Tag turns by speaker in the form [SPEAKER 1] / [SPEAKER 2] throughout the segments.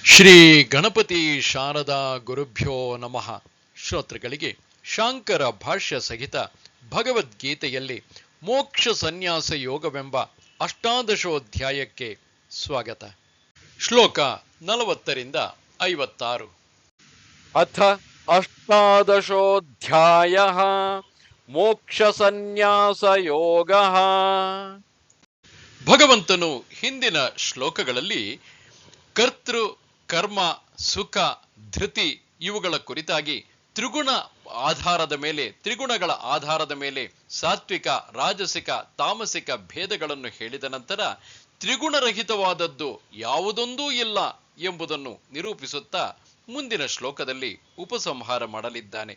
[SPEAKER 1] ಶ್ರೀ ಗಣಪತಿ ಶಾರದಾ ಗುರುಭ್ಯೋ ನಮಃ. ಶ್ರೋತೃಗಳಿಗೆ ಶಾಂಕರ ಭಾಷ್ಯ ಸಹಿತ ಭಗವದ್ಗೀತೆಯಲ್ಲಿ ಮೋಕ್ಷ ಸನ್ಯಾಸ ಯೋಗವೆಂಬ ಅಷ್ಟಾದಶೋಧ್ಯಾಯಕ್ಕೆ ಸ್ವಾಗತ. ಶ್ಲೋಕ 40-56.
[SPEAKER 2] ಅಥ ಅಷ್ಟಾದಶೋಧ್ಯಾಯಃ ಮೋಕ್ಷ ಸನ್ಯಾಸ ಯೋಗಃ.
[SPEAKER 1] ಭಗವಂತನು ಹಿಂದಿನ ಶ್ಲೋಕಗಳಲ್ಲಿ ಕರ್ತೃ, ಕರ್ಮ, ಸುಖ, ಧೃತಿ ಇವುಗಳ ಕುರಿತಾಗಿ ತ್ರಿಗುಣಗಳ ಆಧಾರದ ಮೇಲೆ ಸಾತ್ವಿಕ, ರಾಜಸಿಕ, ತಾಮಸಿಕ ಭೇದಗಳನ್ನು ಹೇಳಿದ ನಂತರ ತ್ರಿಗುಣರಹಿತವಾದದ್ದು ಯಾವುದೊಂದೂ ಇಲ್ಲ ಎಂಬುದನ್ನು ನಿರೂಪಿಸುತ್ತಾ ಮುಂದಿನ ಶ್ಲೋಕದಲ್ಲಿ ಉಪಸಂಹಾರ ಮಾಡಲಿದ್ದಾನೆ.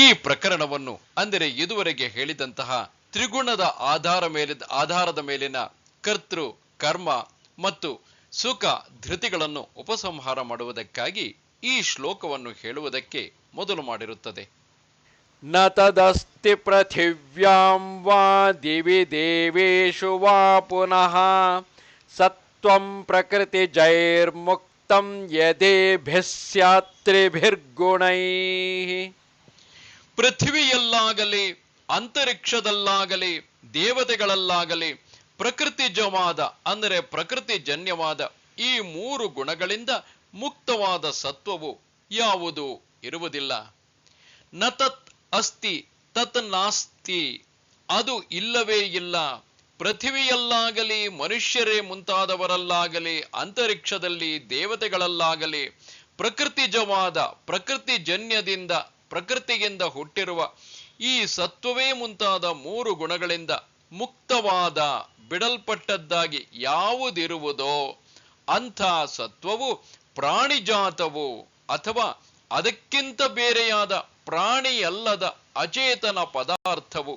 [SPEAKER 1] ಈ ಪ್ರಕರಣವನ್ನು, ಅಂದರೆ ಇದುವರೆಗೆ ಹೇಳಿದಂತಹ ತ್ರಿಗುಣದ ಆಧಾರದ ಮೇಲಿನ ಕರ್ತೃ, ಕರ್ಮ ಮತ್ತು ಸುಖ, ಧೃತಿಗಳನ್ನು ಉಪಸಂಹಾರ ಮಾಡುವುದಕ್ಕಾಗಿ ಈ ಶ್ಲೋಕವನ್ನು ಹೇಳುವುದಕ್ಕೆ ಮೊದಲು ಮಾಡಿರುತ್ತದೆ.
[SPEAKER 2] ನ ತದಸ್ತಿ ಪೃಥಿವ್ಯಾಂ ವಾ ದಿವಿ ದೇವೇಶು ವಾ ಪುನಃ ಸತ್ವಂ ಪ್ರಕೃತಿ ಜೈರ್ಮುಕ್ತಂ ಯದೇಭಿಃ ಸ್ಯಾತ್ರಿಭಿರ್ಗುಣೈಃ.
[SPEAKER 1] ಪೃಥ್ವಿಯಲ್ಲಾಗಲಿ, ಅಂತರಿಕ್ಷದಲ್ಲಾಗಲಿ, ದೇವತೆಗಳಲ್ಲಾಗಲಿ ಪ್ರಕೃತಿಜವಾದ, ಅಂದರೆ ಪ್ರಕೃತಿಜನ್ಯವಾದ ಈ ಮೂರು ಗುಣಗಳಿಂದ ಮುಕ್ತವಾದ ಸತ್ವವು ಯಾವುದೂ ಇರುವುದಿಲ್ಲ. ನ ತತ್ ಅಸ್ತಿ ತತ್ ನಾಸ್ತಿ, ಅದು ಇಲ್ಲವೇ ಇಲ್ಲ. ಪೃಥ್ವಿಯಲ್ಲಾಗಲಿ, ಮನುಷ್ಯರೇ ಮುಂತಾದವರಲ್ಲಾಗಲಿ, ಅಂತರಿಕ್ಷದಲ್ಲಿ ದೇವತೆಗಳಲ್ಲಾಗಲಿ ಪ್ರಕೃತಿಜವಾದ, ಪ್ರಕೃತಿಜನ್ಯದಿಂದ, ಪ್ರಕೃತಿಯಿಂದ ಹುಟ್ಟಿರುವ ಈ ಸತ್ವವೇ ಮುಂತಾದ ಮೂರು ಗುಣಗಳಿಂದ ಮುಕ್ತವಾದ, ಬಿಡಲ್ಪಟ್ಟದ್ದಾಗಿ ಯಾವುದಿರುವುದೋ ಅಂಥ ಸತ್ವವು ಪ್ರಾಣಿಜಾತವು ಅಥವಾ ಅದಕ್ಕಿಂತ ಬೇರೆಯಾದ ಪ್ರಾಣಿಯಲ್ಲದ ಅಚೇತನ ಪದಾರ್ಥವು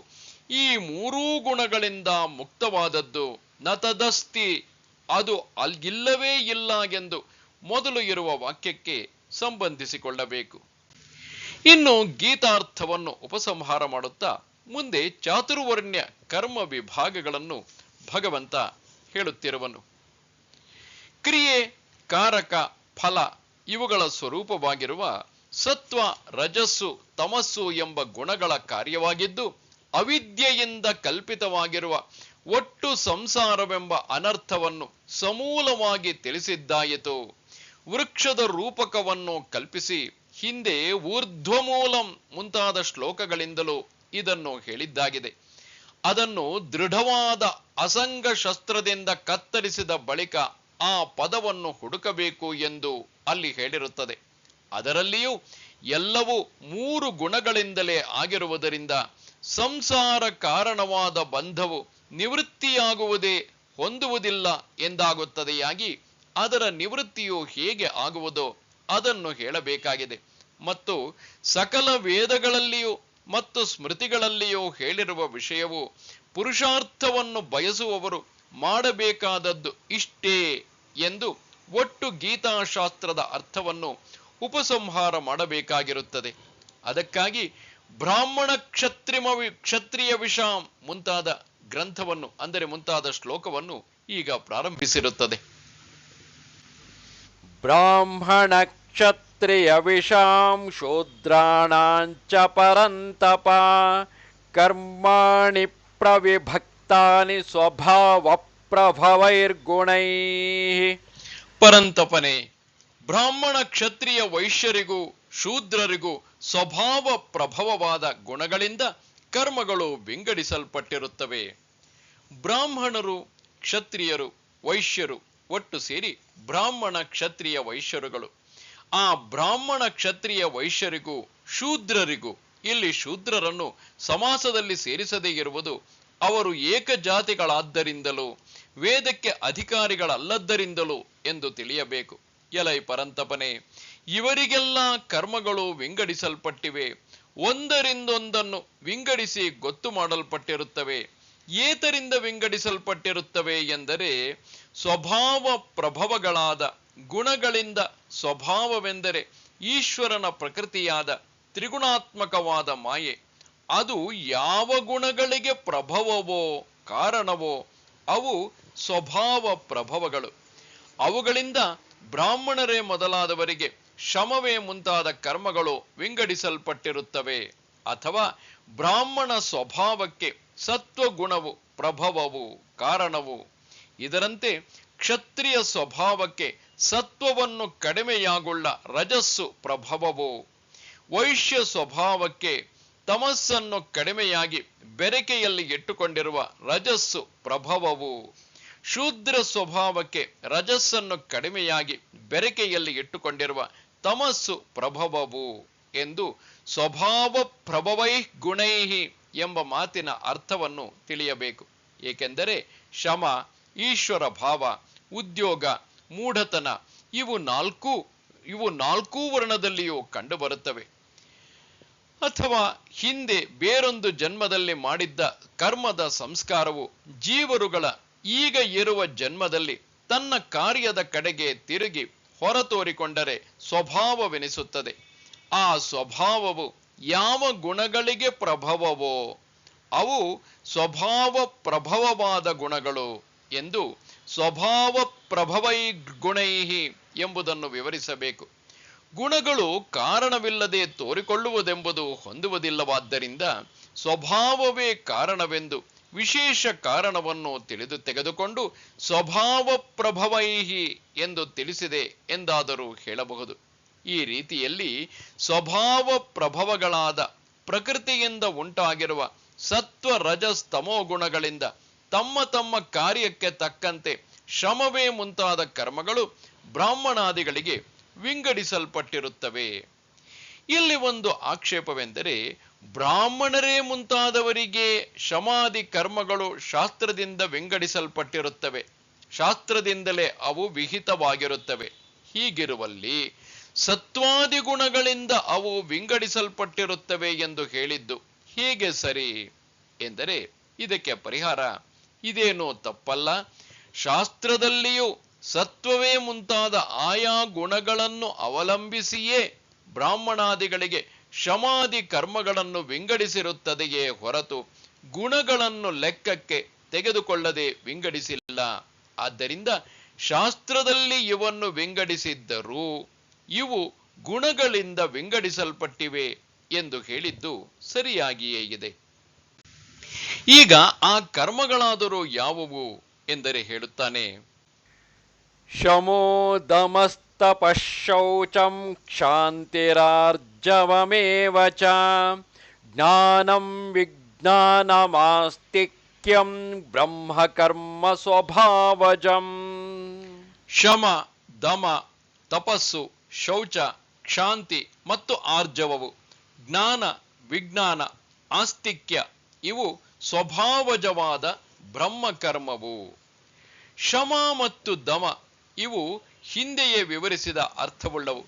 [SPEAKER 1] ಈ ಮೂರೂ ಗುಣಗಳಿಂದ ಮುಕ್ತವಾದದ್ದು. ನ ತದಸ್ತಿ, ಅದು ಇಲ್ಲವೇ ಇಲ್ಲ ಎಂದು ಮೊದಲು ಇರುವ ವಾಕ್ಯಕ್ಕೆ ಸಂಬಂಧಿಸಿಕೊಳ್ಳಬೇಕು. ಇನ್ನು ಗೀತಾರ್ಥವನ್ನು ಉಪಸಂಹಾರ ಮಾಡುತ್ತಾ ಮುಂದೆ ಚಾತುರ್ವರ್ಣ್ಯ ಕರ್ಮ ವಿಭಾಗಗಳನ್ನು ಭಗವಂತ ಹೇಳುತ್ತಿರುವನು. ಕ್ರಿಯೆ, ಕಾರಕ, ಫಲ ಇವುಗಳ ಸ್ವರೂಪವಾಗಿರುವ ಸತ್ವ, ರಜಸ್ಸು, ತಮಸ್ಸು ಎಂಬ ಗುಣಗಳ ಕಾರ್ಯವಾಗಿದ್ದು ಅವಿದ್ಯೆಯಿಂದ ಕಲ್ಪಿತವಾಗಿರುವ ಒಟ್ಟು ಸಂಸಾರವೆಂಬ ಅನರ್ಥವನ್ನು ಸಮೂಲವಾಗಿ ತಿಳಿಸಿದ್ದಾಯಿತು. ವೃಕ್ಷದ ರೂಪಕವನ್ನು ಕಲ್ಪಿಸಿ ಹಿಂದೆ ಊರ್ಧ್ವಮೂಲಂ ಮುಂತಾದ ಶ್ಲೋಕಗಳಿಂದಲೂ ಇದನ್ನು ಹೇಳಿದ್ದಾಗಿದೆ. ಅದನ್ನು ದೃಢವಾದ ಅಸಂಗ ಶಸ್ತ್ರದಿಂದ ಕತ್ತರಿಸಿದ ಬಳಿಕ ಆ ಪದವನ್ನು ಹುಡುಕಬೇಕು ಎಂದು ಅಲ್ಲಿ ಹೇಳಿರುತ್ತದೆ. ಅದರಲ್ಲಿಯೂ ಎಲ್ಲವೂ ಮೂರು ಗುಣಗಳಿಂದಲೇ ಆಗಿರುವುದರಿಂದ ಸಂಸಾರ ಕಾರಣವಾದ ಬಂಧವು ನಿವೃತ್ತಿಯಾಗುವುದೇ ಹೊಂದುವುದಿಲ್ಲ ಎಂದಾಗುತ್ತದೆಯಾಗಿ ಅದರ ನಿವೃತ್ತಿಯು ಹೇಗೆ ಆಗುವುದೋ ಅದನ್ನು ಹೇಳಬೇಕಾಗಿದೆ. ಮತ್ತು ಸಕಲ ವೇದಗಳಲ್ಲಿಯೂ ಮತ್ತು ಸ್ಮೃತಿಗಳಲ್ಲಿಯೂ ಹೇಳಿರುವ ವಿಷಯವು ಪುರುಷಾರ್ಥವನ್ನು ಬಯಸುವವರು ಮಾಡಬೇಕಾದದ್ದು ಇಷ್ಟೇ ಎಂದು ಒಟ್ಟು ಗೀತಾಶಾಸ್ತ್ರದ ಅರ್ಥವನ್ನು ಉಪಸಂಹಾರ ಮಾಡಬೇಕಾಗಿರುತ್ತದೆ. ಅದಕ್ಕಾಗಿ ಬ್ರಾಹ್ಮಣ ಕ್ಷತ್ರಿಯ ವಿಷಾಂ ಮುಂತಾದ ಗ್ರಂಥವನ್ನು, ಅಂದರೆ ಮುಂತಾದ ಶ್ಲೋಕವನ್ನು ಈಗ ಪ್ರಾರಂಭಿಸಿರುತ್ತದೆ.
[SPEAKER 2] ಬ್ರಾಹ್ಮಣ ಕ್ಷತ್ರಿಯ ವಿಷಾಂ ಶೂದ್ರಾಣಾಂಚ ಪರಂತಪ ಕರ್ಮಾಣಿ ಪ್ರವಿಭಕ್ತಾನಿ ಸ್ವಭಾವ ಪ್ರಭವೈರ್ಗುಣೈಃ.
[SPEAKER 1] ಪರಂತಪನೆ, ಬ್ರಾಹ್ಮಣ, ಕ್ಷತ್ರಿಯ, ವೈಶ್ಯರಿಗೂ ಶೂದ್ರರಿಗೂ ಸ್ವಭಾವ ಪ್ರಭವವಾದ ಗುಣಗಳಿಂದ ಕರ್ಮಗಳು ವಿಂಗಡಿಸಲ್ಪಟ್ಟಿರುತ್ತವೆ. ಬ್ರಾಹ್ಮಣರು, ಕ್ಷತ್ರಿಯರು, ವೈಶ್ಯರು ಒಟ್ಟು ಸೇರಿ ಬ್ರಾಹ್ಮಣ, ಕ್ಷತ್ರಿಯ, ವೈಶ್ಯರುಗಳು. ಆ ಬ್ರಾಹ್ಮಣ, ಕ್ಷತ್ರಿಯ, ವೈಶ್ಯರಿಗೂ ಶೂದ್ರರಿಗೂ, ಇಲ್ಲಿ ಶೂದ್ರರನ್ನು ಸಮಾಸದಲ್ಲಿ ಸೇರಿಸದೇ ಇರುವುದು ಅವರು ಏಕಜಾತಿಗಳಾದ್ದರಿಂದಲೂ ವೇದಕ್ಕೆ ಅಧಿಕಾರಿಗಳಲ್ಲದ್ದರಿಂದಲೂ ಎಂದು ತಿಳಿಯಬೇಕು. ಎಲೈ ಪರಂತಪನೆ, ಇವರಿಗೆಲ್ಲ ಕರ್ಮಗಳು ವಿಂಗಡಿಸಲ್ಪಟ್ಟಿವೆ. ಒಂದರಿಂದೊಂದನ್ನು ವಿಂಗಡಿಸಿ ಗೊತ್ತು ಮಾಡಲ್ಪಟ್ಟಿರುತ್ತವೆ. ಏತರಿಂದ ವಿಂಗಡಿಸಲ್ಪಟ್ಟಿರುತ್ತವೆ ಎಂದರೆ ಸ್ವಭಾವ ಪ್ರಭವಗಳಾದ ಗುಣಗಳಿಂದ. ಸ್ವಭಾವವೆಂದರೆ ಈಶ್ವರನ ಪ್ರಕೃತಿಯಾದ ತ್ರಿಗುಣಾತ್ಮಕವಾದ ಮಾಯೆ. ಅದು ಯಾವ ಗುಣಗಳಿಗೆ ಪ್ರಭವವೋ ಕಾರಣವೋ ಅವು ಸ್ವಭಾವ ಪ್ರಭವಗಳು. ಅವುಗಳಿಂದ ಬ್ರಾಹ್ಮಣರೇ ಮೊದಲಾದವರಿಗೆ ಶಮವೇ ಮುಂತಾದ ಕರ್ಮಗಳು ವಿಂಗಡಿಸಲ್ಪಟ್ಟಿರುತ್ತವೆ. ಅಥವಾ ಬ್ರಾಹ್ಮಣ ಸ್ವಭಾವಕ್ಕೆ ಸತ್ವಗುಣವು ಪ್ರಭವವು ಕಾರಣವು. ಇದರಂತೆ ಕ್ಷತ್ರಿಯ ಸ್ವಭಾವಕ್ಕೆ ಸತ್ವವನ್ನು ಕಡಿಮೆಯಾಗುಳ್ಳ ರಜಸ್ಸು ಪ್ರಭವವು, ವೈಶ್ಯ ಸ್ವಭಾವಕ್ಕೆ ತಮಸ್ಸನ್ನು ಕಡಿಮೆಯಾಗಿ ಬೆರಕೆಯಲ್ಲಿ ಇಟ್ಟುಕೊಂಡಿರುವ ರಜಸ್ಸು ಪ್ರಭವವು, ಶೂದ್ರ ಸ್ವಭಾವಕ್ಕೆ ರಜಸ್ಸನ್ನು ಕಡಿಮೆಯಾಗಿ ಬೆರಕೆಯಲ್ಲಿ ಇಟ್ಟುಕೊಂಡಿರುವ ತಮಸ್ಸು ಪ್ರಭವವು ಎಂದು ಸ್ವಭಾವ ಪ್ರಭವೈ ಗುಣೈಹಿ ಎಂಬ ಮಾತಿನ ಅರ್ಥವನ್ನು ತಿಳಿಯಬೇಕು. ಏಕೆಂದರೆ ಶಮ, ಈಶ್ವರ ಭಾವ, ಉದ್ಯೋಗ, ಮೂಢತನ ಇವು ನಾಲ್ಕೂ ವರ್ಣದಲ್ಲಿಯೂ ಕಂಡುಬರುತ್ತವೆ. ಅಥವಾ ಹಿಂದೆ ಬೇರೊಂದು ಜನ್ಮದಲ್ಲಿ ಮಾಡಿದ್ದ ಕರ್ಮದ ಸಂಸ್ಕಾರವು ಜೀವರುಗಳ ಈಗ ಇರುವ ಜನ್ಮದಲ್ಲಿ ತನ್ನ ಕಾರ್ಯದ ಕಡೆಗೆ ತಿರುಗಿ ಹೊರತೋರಿಕೊಂಡರೆ ಸ್ವಭಾವವೆನಿಸುತ್ತದೆ. ಆ ಸ್ವಭಾವವು ಯಾವ ಗುಣಗಳಿಗೆ ಪ್ರಭವವೋ ಅವು ಸ್ವಭಾವ ಪ್ರಭವವಾದ ಗುಣಗಳು ಎಂದು ಸ್ವಭಾವ ಪ್ರಭವೈ ಗುಣೈಹಿ ಎಂಬುದನ್ನು ವಿವರಿಸಬೇಕು. ಗುಣಗಳು ಕಾರಣವಿಲ್ಲದೆ ತೋರಿಕೊಳ್ಳುವುದೆಂಬುದು ಹೊಂದುವುದಿಲ್ಲವಾದ್ದರಿಂದ ಸ್ವಭಾವವೇ ಕಾರಣವೆಂದು ವಿಶೇಷ ಕಾರಣವನ್ನು ತೆಗೆದುಕೊಂಡು ಸ್ವಭಾವ ಪ್ರಭವೈಹಿ ಎಂದು ತಿಳಿಸಿದೆ ಎಂದಾದರೂ ಹೇಳಬಹುದು. ಈ ರೀತಿಯಲ್ಲಿ ಸ್ವಭಾವ ಪ್ರಭವಗಳಾದ ಪ್ರಕೃತಿಯಿಂದ ಉಂಟಾಗಿರುವ ಸತ್ವ ರಜಸ್ ತಮೋ ಗುಣಗಳಿಂದ ತಮ್ಮ ತಮ್ಮ ಕಾರ್ಯಕ್ಕೆ ತಕ್ಕಂತೆ ಶ್ರಮವೇ ಮುಂತಾದ ಕರ್ಮಗಳು ಬ್ರಾಹ್ಮಣಾದಿಗಳಿಗೆ ವಿಂಗಡಿಸಲ್ಪಟ್ಟಿರುತ್ತವೆ. ಇಲ್ಲಿ ಒಂದು ಆಕ್ಷೇಪವೆಂದರೆ, ಬ್ರಾಹ್ಮಣರೇ ಮುಂತಾದವರಿಗೆ ಶಮಾದಿ ಕರ್ಮಗಳು ಶಾಸ್ತ್ರದಿಂದ ವಿಂಗಡಿಸಲ್ಪಟ್ಟಿರುತ್ತವೆ, ಶಾಸ್ತ್ರದಿಂದಲೇ ಅವು ವಿಹಿತವಾಗಿರುತ್ತವೆ. ಹೀಗಿರುವಲ್ಲಿ ಸತ್ವಾದಿ ಗುಣಗಳಿಂದ ಅವು ವಿಂಗಡಿಸಲ್ಪಟ್ಟಿರುತ್ತವೆ ಎಂದು ಹೇಳಿದ್ದು ಹೇಗೆ ಸರಿ ಎಂದರೆ, ಇದಕ್ಕೆ ಪರಿಹಾರ ಇದೇನೋ ತಪ್ಪಲ್ಲ. ಶಾಸ್ತ್ರದಲ್ಲಿಯೂ ಸತ್ವವೇ ಮುಂತಾದ ಆಯಾ ಗುಣಗಳನ್ನು ಅವಲಂಬಿಸಿಯೇ ಬ್ರಾಹ್ಮಣಾದಿಗಳಿಗೆ ಶಮಾದಿ ಕರ್ಮಗಳನ್ನು ವಿಂಗಡಿಸಿರುತ್ತದೆಯೇ ಹೊರತು ಗುಣಗಳನ್ನು ಲೆಕ್ಕಕ್ಕೆ ತೆಗೆದುಕೊಳ್ಳದೆ ವಿಂಗಡಿಸಿಲ್ಲ. ಆದ್ದರಿಂದ ಶಾಸ್ತ್ರದಲ್ಲಿ ಇವನ್ನು ವಿಂಗಡಿಸಿದ್ದರೂ ಇವು ಗುಣಗಳಿಂದ ವಿಂಗಡಿಸಲ್ಪಟ್ಟಿವೆ ಎಂದು ಹೇಳಿದ್ದು ಸರಿಯಾಗಿಯೇ ಇದೆ. ಈಗ ಆ ಕರ್ಮಗಳಾದರೂ ಯಾವುವು ಎಂದರೆ ಹೇಳುತ್ತಾನೆ,
[SPEAKER 2] ಶಮೋ ದಮಸ್ತಪಶೌಚಂ ಕ್ಷಾಂತಿರಾರ್ಜವಮೇವ ಚ ಜ್ಞಾನಂ ವಿಜ್ಞಾನಮಾಸ್ತಿಕ್ಯಂ ಬ್ರಹ್ಮಕರ್ಮ ಸ್ವಭಾವಜಂ.
[SPEAKER 1] ಶಮ, ದಮ, ತಪಸ್ಸು, ಶೌಚ, ಕ್ಷಾಂತಿ ಮತ್ತು ಆರ್ಜವವು, ಜ್ಞಾನ, ವಿಜ್ಞಾನ, ಆಸ್ತಿಕ್ಯ ಇವು ಸ್ವಭಾವಜವಾದ ಬ್ರಹ್ಮಕರ್ಮವು. ಶಮ ಮತ್ತು ದಮ ಇವು ಹಿಂದೆಯೇ ವಿವರಿಸಿದ ಅರ್ಥವುಳ್ಳವು.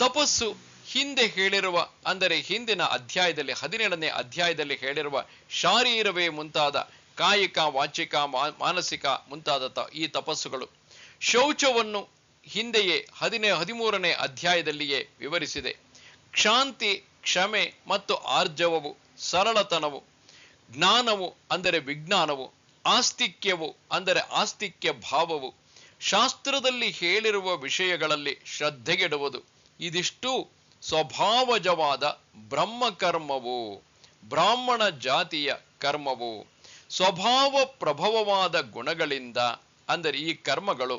[SPEAKER 1] ತಪಸ್ಸು ಹಿಂದೆ ಹೇಳಿರುವ, ಅಂದರೆ ಹಿಂದಿನ ಅಧ್ಯಾಯದಲ್ಲಿ 17ನೇ ಅಧ್ಯಾಯದಲ್ಲಿ ಹೇಳಿರುವ ಶಾರೀರವೇ ಮುಂತಾದ ಕಾಯಿಕ, ವಾಚಿಕ, ಮಾನಸಿಕ ಮುಂತಾದ ಈ ತಪಸ್ಸುಗಳು. ಶೌಚವನ್ನು ಹಿಂದೆಯೇ 13ನೇ ಅಧ್ಯಾಯದಲ್ಲಿಯೇ ವಿವರಿಸಿದೆ. ಕ್ಷಾಂತಿ, ಕ್ಷಮೆ ಮತ್ತು ಆರ್ಜವವು ಸರಳತನವು. ಜ್ಞಾನವು ಅಂದರೆ ವಿಜ್ಞಾನವು, ಆಸ್ತಿಕ್ಯವು ಅಂದರೆ ಆಸ್ತಿಕ್ಯ ಭಾವವು, ಶಾಸ್ತ್ರದಲ್ಲಿ ಹೇಳಿರುವ ವಿಷಯಗಳಲ್ಲಿ ಶ್ರದ್ಧೆಗೆಡುವುದು. ಇದಿಷ್ಟು ಸ್ವಭಾವಜವಾದ ಬ್ರಹ್ಮಕರ್ಮವು, ಬ್ರಾಹ್ಮಣ ಜಾತಿಯ ಕರ್ಮವು. ಸ್ವಭಾವ ಪ್ರಭವವಾದ ಗುಣಗಳಿಂದ ಅಂದರೆ ಈ ಕರ್ಮಗಳು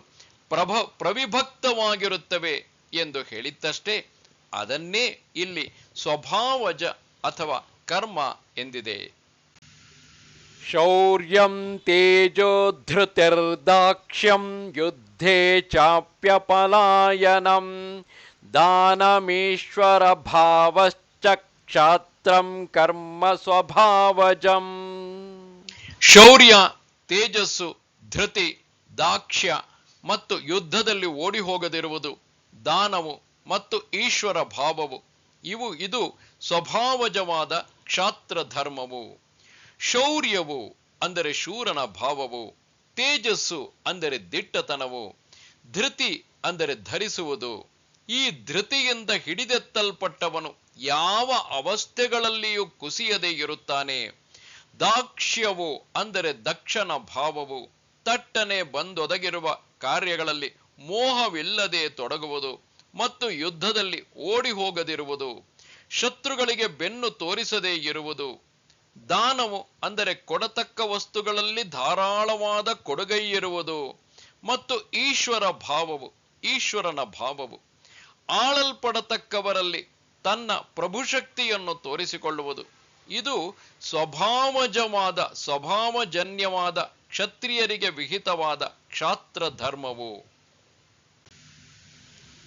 [SPEAKER 1] ಪ್ರವಿಭಕ್ತವಾಗಿರುತ್ತವೆ ಎಂದು ಹೇಳಿದ್ದಷ್ಟೇ. ಅದನ್ನೇ ಇಲ್ಲಿ ಸ್ವಭಾವಜ ಅಥವಾ ಕರ್ಮ ಎಂದಿದೆ.
[SPEAKER 2] ಶೌರ್ಯಂ ತೇಜೋ ಧೃತಿರ್ದಾಕ್ಷ್ಯಂ ಯುದ್ಧೇ ಚಾಪ್ಯಪಲಾಯನಂ ದಾನಮೀಶ್ವರ ಭಾವಶ್ಚ ಕ್ಷಾತ್ರಂ ಕರ್ಮ ಸ್ವಭಾವಜಂ.
[SPEAKER 1] ಶೌರ್ಯ, ತೇಜಸ್ಸು, ಧೃತಿ, ದಾಕ್ಷ್ಯ ಮತ್ತು ಯುದ್ಧದಲ್ಲಿ ಓಡಿ ಹೋಗದಿರುವುದು, ದಾನವು ಮತ್ತು ಈಶ್ವರ ಭಾವವು ಇದು ಸ್ವಭಾವಜವಾದ ಕ್ಷಾತ್ರ ಧರ್ಮವು. ಶೌರ್ಯವು ಅಂದರೆ ಶೂರನ ಭಾವವು, ತೇಜಸ್ಸು ಅಂದರೆ ದಿಟ್ಟತನವು, ಧೃತಿ ಅಂದರೆ ಧರಿಸುವುದು. ಈ ಧೃತಿಯಿಂದ ಹಿಡಿದೆತ್ತಲ್ಪಟ್ಟವನು ಯಾವ ಅವಸ್ಥೆಗಳಲ್ಲಿಯೂ ಕುಸಿಯದೇ ಇರುತ್ತಾನೆ. ದಾಕ್ಷ್ಯವು ಅಂದರೆ ದಕ್ಷನ ಭಾವವು, ತಟ್ಟನೆ ಬಂದೊದಗಿರುವ ಕಾರ್ಯಗಳಲ್ಲಿ ಮೋಹವಿಲ್ಲದೆ ತೊಡಗುವುದು ಮತ್ತು ಯುದ್ಧದಲ್ಲಿ ಓಡಿ ಹೋಗದಿರುವುದು, ಶತ್ರುಗಳಿಗೆ ಬೆನ್ನು ತೋರಿಸದೇ ಇರುವುದು, ದಾನವು ಅಂದರೆ ಕೊಡತಕ್ಕ ವಸ್ತುಗಳಲ್ಲಿ ಧಾರಾಳವಾದ ಕೊಡುಗೈ ಇರುವುದು, ಮತ್ತು ಈಶ್ವರನ ಭಾವವು ಆಳಲ್ಪಡತಕ್ಕವರಲ್ಲಿ ತನ್ನ ಪ್ರಭುಶಕ್ತಿಯನ್ನು ತೋರಿಸಿಕೊಳ್ಳುವುದು. ಇದು ಸ್ವಭಾವಜನ್ಯವಾದ ಕ್ಷತ್ರಿಯರಿಗೆ ವಿಹಿತವಾದ ಕ್ಷಾತ್ರ ಧರ್ಮವು.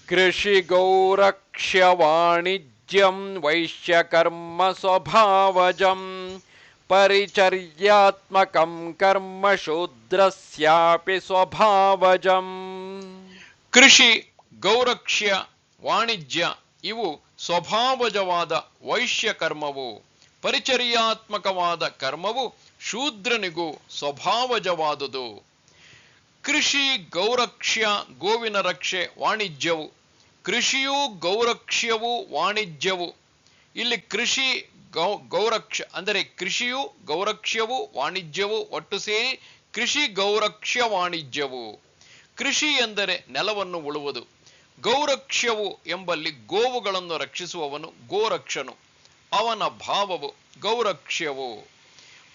[SPEAKER 2] ಕೃಷಿ ಗೌರಕ್ಷ್ಯ ವಾಣಿಜ್ಯಂ ವೈಶ್ಯಕರ್ಮ ಸ್ವಭಾವಜಂ ಪರಿಚರ್ಯಾತ್ಮಕಂ ಕರ್ಮ ಶೂದ್ರಸ್ಯಾಪಿ ಸ್ವಭಾವಜಂ.
[SPEAKER 1] ಕೃಷಿ, ಗೌರಕ್ಷ್ಯ, ವಾಣಿಜ್ಯ ಇವು ಸ್ವಭಾವಜವಾದ ವೈಶ್ಯ ಕರ್ಮವು. ಪರಿಚರ್ಯಾತ್ಮಕವಾದ ಕರ್ಮವು ಶೂದ್ರನಿಗೂ ಸ್ವಭಾವಜವಾದುದು. ಕೃಷಿ, ಗೌರಕ್ಷ್ಯ ಗೋವಿನ ರಕ್ಷೆ, ವಾಣಿಜ್ಯವು. ಕೃಷಿಯೂ ಗೌರಕ್ಷ್ಯವೂ ವಾಣಿಜ್ಯವು. ಇಲ್ಲಿ ಕೃಷಿ ಗೌರಕ್ಷ ಅಂದರೆ ಕೃಷಿಯು ಗೌರಕ್ಷ್ಯವು ವಾಣಿಜ್ಯವು ಒಟ್ಟು ಸೇರಿ ಕೃಷಿ ಗೌರಕ್ಷ್ಯ ವಾಣಿಜ್ಯವು. ಕೃಷಿ ಎಂದರೆ ನೆಲವನ್ನು ಉಳುವುದು. ಗೌರಕ್ಷ್ಯವು ಎಂಬಲ್ಲಿ ಗೋವುಗಳನ್ನು ರಕ್ಷಿಸುವವನು ಗೋರಕ್ಷನು, ಅವನ ಭಾವವು ಗೌರಕ್ಷ್ಯವು.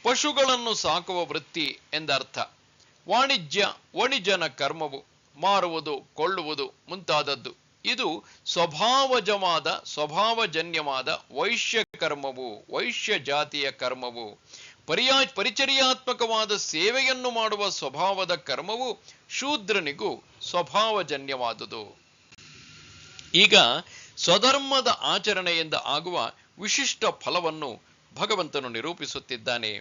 [SPEAKER 1] ಪಶುಗಳನ್ನು ಸಾಕುವ ವೃತ್ತಿ ಎಂದರ್ಥ. ವಾಣಿಜ್ಯ ವಣಿಜನ ಕರ್ಮವು, ಮಾರುವುದು, ಕೊಳ್ಳುವುದು ಮುಂತಾದದ್ದು. ಇದು ಸ್ವಭಾವಜನ್ಯವಾದ ವೈಶ್ಯ ಕರ್ಮವು, ವೈಶ್ಯ ಜಾತಿಯ ಕರ್ಮವು. ಪರಿಚರ್ಯಾತ್ಮಕವಾದ ಸೇವೆಯನ್ನು ಮಾಡುವ ಸ್ವಭಾವದ ಕರ್ಮವು ಶೂದ್ರನಿಗೂ ಸ್ವಭಾವಜನ್ಯವಾದುದು. ಈಗ ಸ್ವಧರ್ಮದ ಆಚರಣೆಯಿಂದ ಆಗುವ ವಿಶಿಷ್ಟ ಫಲವನ್ನು ಭಗವಂತನು ನಿರೂಪಿಸುತ್ತಿದ್ದಾನೆ.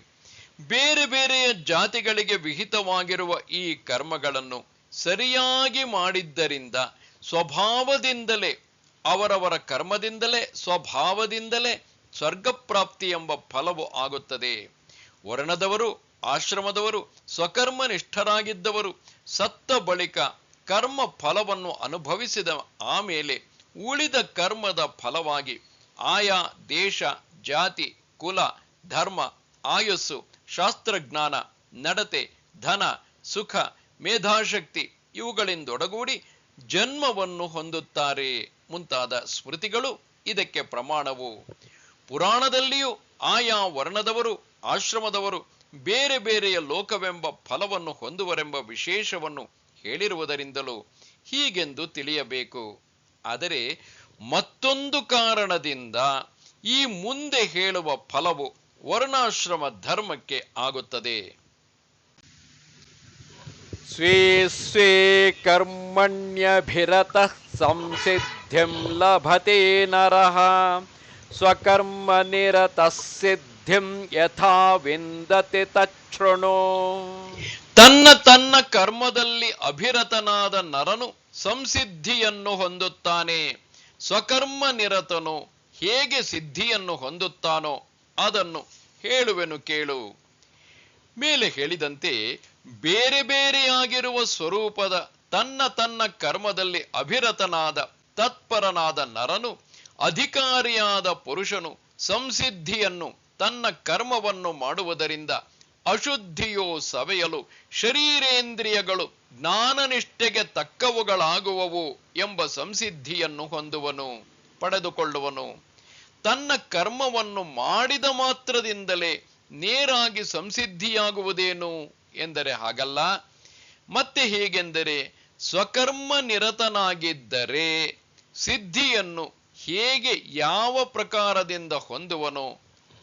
[SPEAKER 1] ಬೇರೆ ಬೇರೆಯ ಜಾತಿಗಳಿಗೆ ವಿಹಿತವಾಗಿರುವ ಈ ಕರ್ಮಗಳನ್ನು ಸರಿಯಾಗಿ ಮಾಡಿದ್ದರಿಂದ ಸ್ವಭಾವದಿಂದಲೇ, ಅವರವರ ಕರ್ಮದಿಂದಲೇ ಸ್ವಭಾವದಿಂದಲೇ ಸ್ವರ್ಗಪ್ರಾಪ್ತಿ ಎಂಬ ಫಲವು ಆಗುತ್ತದೆ. ವರ್ಣದವರು, ಆಶ್ರಮದವರು, ಸ್ವಕರ್ಮನಿಷ್ಠರಾಗಿದ್ದವರು ಸತ್ತ ಬಳಿಕ ಕರ್ಮ ಫಲವನ್ನು ಅನುಭವಿಸಿದ ಆಮೇಲೆ ಉಳಿದ ಕರ್ಮದ ಫಲವಾಗಿ ಆಯಾ ದೇಶ, ಜಾತಿ, ಕುಲ, ಧರ್ಮ, ಆಯಸ್ಸು, ಶಾಸ್ತ್ರಜ್ಞಾನ, ನಡತೆ, ಧನ, ಸುಖ, ಮೇಧಾಶಕ್ತಿ ಇವುಗಳಿಂದೊಡಗೂಡಿ ಜನ್ಮವನ್ನು ಹೊಂದುತ್ತಾರೆ ಮುಂತಾದ ಸ್ಮೃತಿಗಳು ಇದಕ್ಕೆ ಪ್ರಮಾಣವು. ಪುರಾಣದಲ್ಲಿಯೂ ಆಯಾ ವರ್ಣದವರು, ಆಶ್ರಮದವರು ಬೇರೆ ಬೇರೆಯ ಲೋಕವೆಂಬ ಫಲವನ್ನು ಹೊಂದುವರೆಂಬ ವಿಶೇಷವನ್ನು ಹೇಳಿರುವುದರಿಂದಲೂ ಹೀಗೆಂದು ತಿಳಿಯಬೇಕು. ಆದರೆ ಮತ್ತೊಂದು ಕಾರಣದಿಂದ ಈ ಮುಂದೆ ಹೇಳುವ ಫಲವು ವರ್ಣಾಶ್ರಮ ಧರ್ಮಕ್ಕೆ ಆಗುತ್ತದೆ.
[SPEAKER 2] ಸ್ವೇ ಸ್ವೇ ಕರ್ಮಣ್ಯಭಿರತಃ ಸಂಸಿದ್ಧಿಂ ಲಭತೆ ನರಃ ಸ್ವಕರ್ಮ ನಿರತಃ ಸಿದ್ಧಿಂ ಯಥಾ ವಿಂದತಿ ತಚ್ಛೃಣು.
[SPEAKER 1] ತನ್ನ ಕರ್ಮದಲ್ಲಿ ಅಭಿರತನಾದ ನರನು ಸಂಸಿದ್ಧಿಯನ್ನು ಹೊಂದುತ್ತಾನೆ. ಸ್ವಕರ್ಮ ನಿರತನು ಹೇಗೆ ಸಿದ್ಧಿಯನ್ನು ಹೊಂದುತ್ತಾನೋ ಅದನ್ನು ಹೇಳುವೆನು ಕೇಳು. ಮೇಲೆ ಹೇಳಿದಂತೆ ಬೇರೆ ಬೇರೆಯಾಗಿರುವ ಸ್ವರೂಪದ ತನ್ನ ಕರ್ಮದಲ್ಲಿ ಅಭಿರತನಾದ ತತ್ಪರನಾದ ನರನು, ಅಧಿಕಾರಿಯಾದ ಪುರುಷನು ಸಂಸಿದ್ಧಿಯನ್ನು ತನ್ನ ಕರ್ಮವನ್ನು ಮಾಡುವುದರಿಂದ ಅಶುದ್ಧಿಯೋ ಸವೆಯಲು ಶರೀರೇಂದ್ರಿಯಗಳು ಜ್ಞಾನನಿಷ್ಠೆಗೆ ತಕ್ಕವುಗಳಾಗುವವು ಎಂಬ ಸಂಸಿದ್ಧಿಯನ್ನು ಹೊಂದುವನು, ಪಡೆದುಕೊಳ್ಳುವನು. ತನ್ನ ಕರ್ಮವನ್ನು ಮಾಡಿದ ಮಾತ್ರದಿಂದಲೇ ನೇರಾಗಿ ಸಂಸಿದ್ಧಿಯಾಗುವುದೇನು ಎಂದರೆ ಹಾಗಲ್ಲ. ಮತ್ತೆ ಹೇಗೆಂದರೆ ಸ್ವಕರ್ಮ ನಿರತನಾಗಿದ್ದರೆ ಸಿದ್ಧಿಯನ್ನು ಹೇಗೆ ಯಾವ ಪ್ರಕಾರದಿಂದ ಹೊಂದುವನೋ